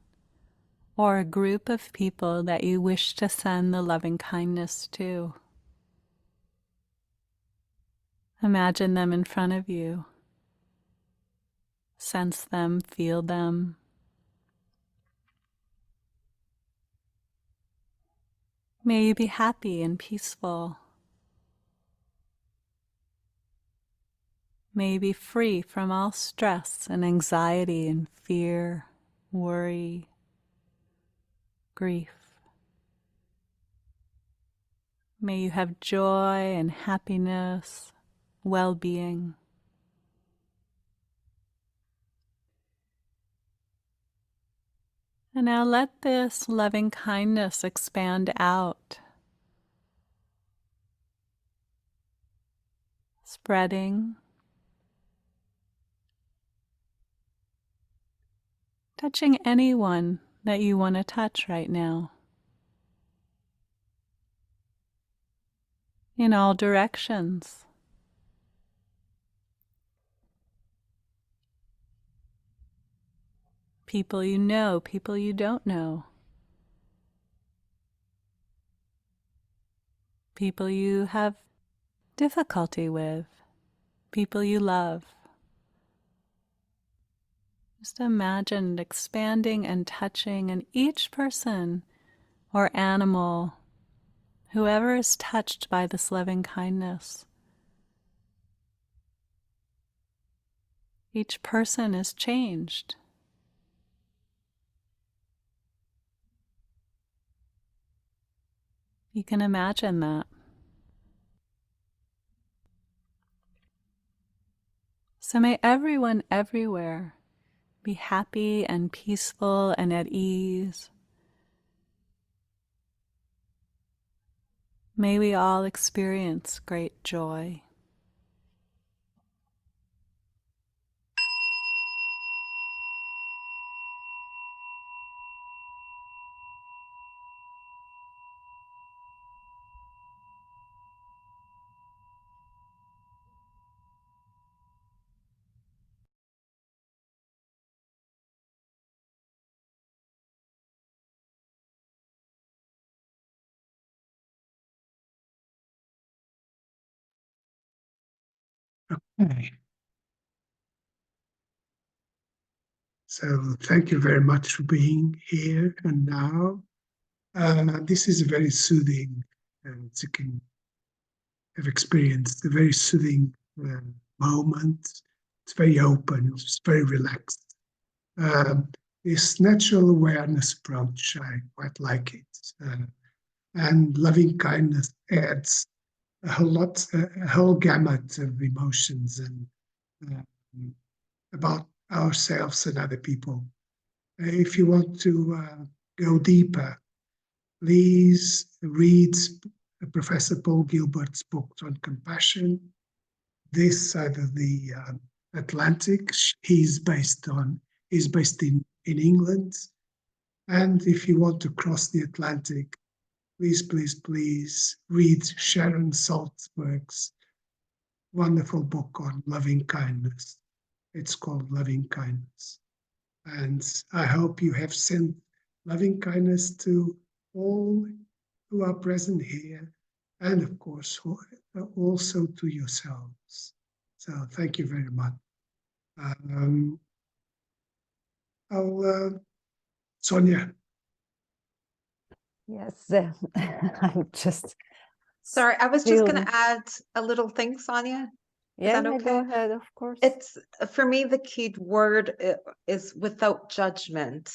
or a group of people that you wish to send the loving kindness to. Imagine them in front of you. Sense them, feel them. May you be happy and peaceful. May you be free from all stress and anxiety and fear, worry, grief. May you have joy and happiness, well-being. And now let this loving kindness expand out, spreading, touching anyone that you want to touch right now, in all directions. People you know, people you don't know. People you have difficulty with, people you love. Just imagine expanding and touching, and each person or animal, whoever is touched by this loving kindness, each person is changed. You can imagine that. So may everyone everywhere be happy and peaceful and at ease. May we all experience great joy. Okay. So thank you very much for being here. And now, this is a very soothing, as you can have experienced, a very soothing moment. It's very open, it's very relaxed. This natural awareness approach, I quite like it. And loving kindness adds a whole gamut of emotions and about ourselves and other people. If you want to go deeper, please read Professor Paul Gilbert's book on compassion. This side of the Atlantic, he's based in England. And if you want to cross the Atlantic, please read Sharon Salzberg's wonderful book on loving kindness. It's called Loving Kindness. And I hope you have sent loving kindness to all who are present here, and of course, also to yourselves. So thank you very much. Sonia. Yes, I'm just. Sorry, I was just going to add a little thing, Sonia. Is Yeah, that okay? go ahead, of course. It's, for me, the key word is without judgment.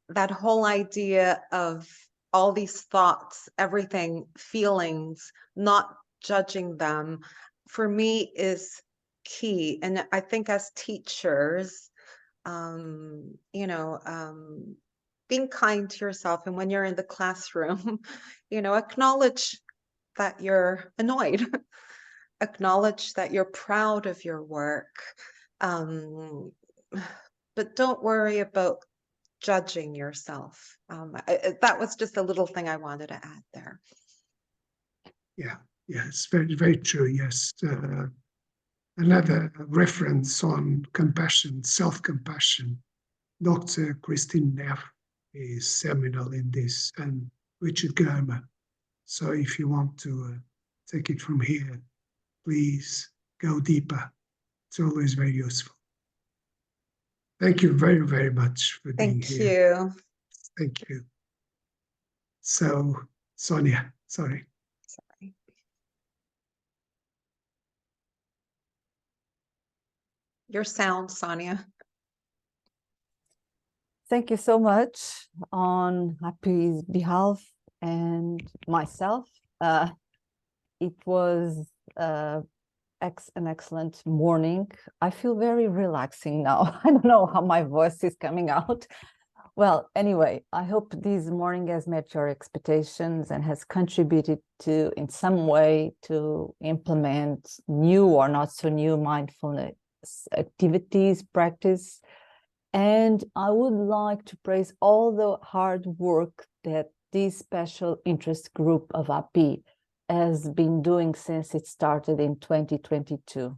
That whole idea of all these thoughts, everything, feelings, not judging them, for me is key. And I think as teachers, being kind to yourself, and when you're in the classroom, acknowledge that you're annoyed, acknowledge that you're proud of your work, but don't worry about judging yourself. That was just a little thing I wanted to add there. Yeah, it's very, very true. Yes. Another reference on compassion, self-compassion. Dr. Christine Neff is seminal in this, and Richard Germer. So if you want to take it from here, please go deeper. It's always very useful. Thank you very, very much for being here. Thank you. Thank you. So Sonia, sorry. Sorry. Your sound, Sonia. Thank you so much on Happy's behalf and myself. It was an excellent morning. I feel very relaxing now. I don't know how my voice is coming out. Well, anyway, I hope this morning has met your expectations and has contributed to, in some way, to implement new or not so new mindfulness activities, practice. And I would like to praise all the hard work that this special interest group of AP has been doing since it started in 2022.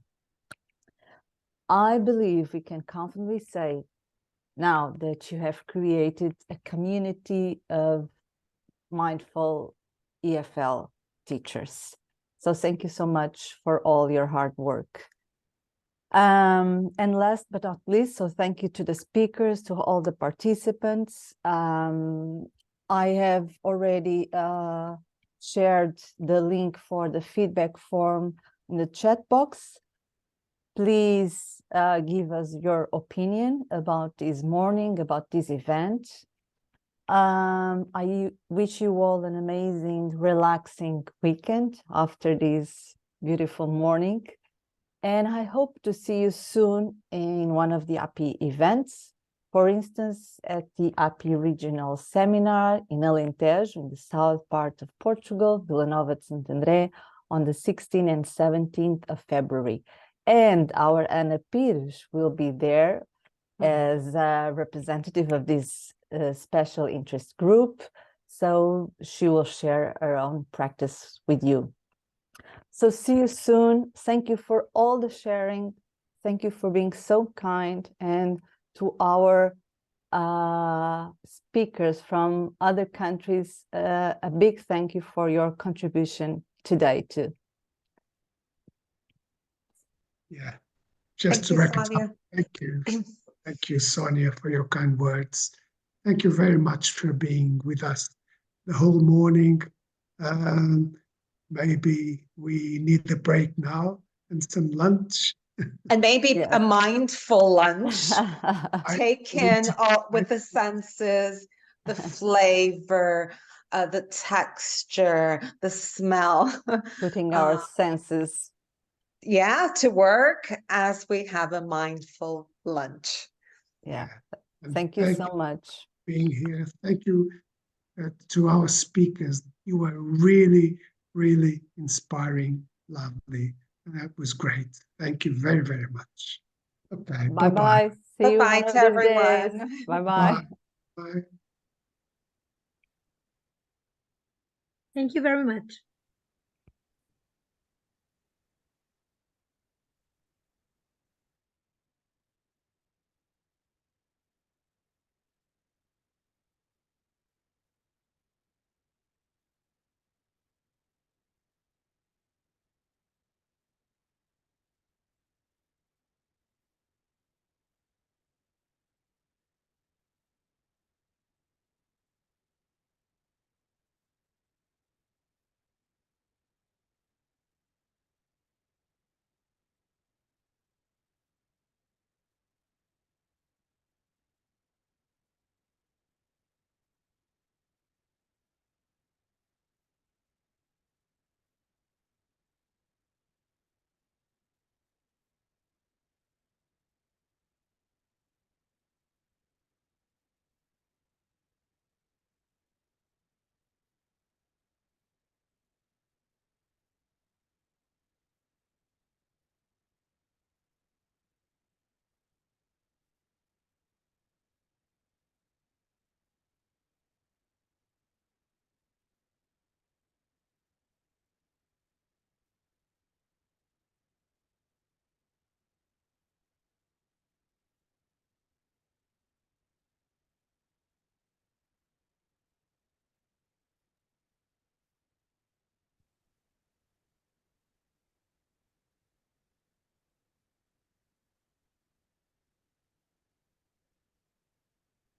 I believe we can confidently say now that you have created a community of mindful EFL teachers. So thank you so much for all your hard work. And last but not least, so thank you to the speakers, to all the participants. I have already shared the link for the feedback form in the chat box. Please give us your opinion about this morning, about this event. I wish you all an amazing, relaxing weekend after this beautiful morning. And I hope to see you soon in one of the AP events. For instance, at the AP Regional Seminar in Alentejo, in the south part of Portugal, Vila Nova de Santo André, on the 16th and 17th of February. And our Ana Pires will be there as a representative of this special interest group. So she will share her own practice with you. So see you soon. Thank you for all the sharing. Thank you for being so kind. And to our speakers from other countries, a big thank you for your contribution today too. Yeah, just Thank to you, wrap it Sonia. up, thank you. Thank you, Sonia, for your kind words. Thank you very much for being with us the whole morning. Maybe we need a break now and some lunch. And maybe Yes. a mindful lunch. Take in all with the senses, the flavor, the texture, the smell. Putting our senses. Yeah, to work as we have a mindful lunch. Yeah. And Thank you so much. Being here. Thank you to our speakers. You were really, really inspiring, lovely. And that was great. Thank you very, very much. Okay. Bye-bye. See you Bye-bye one of to these days. everyone. Bye-bye. Bye. Thank you very much.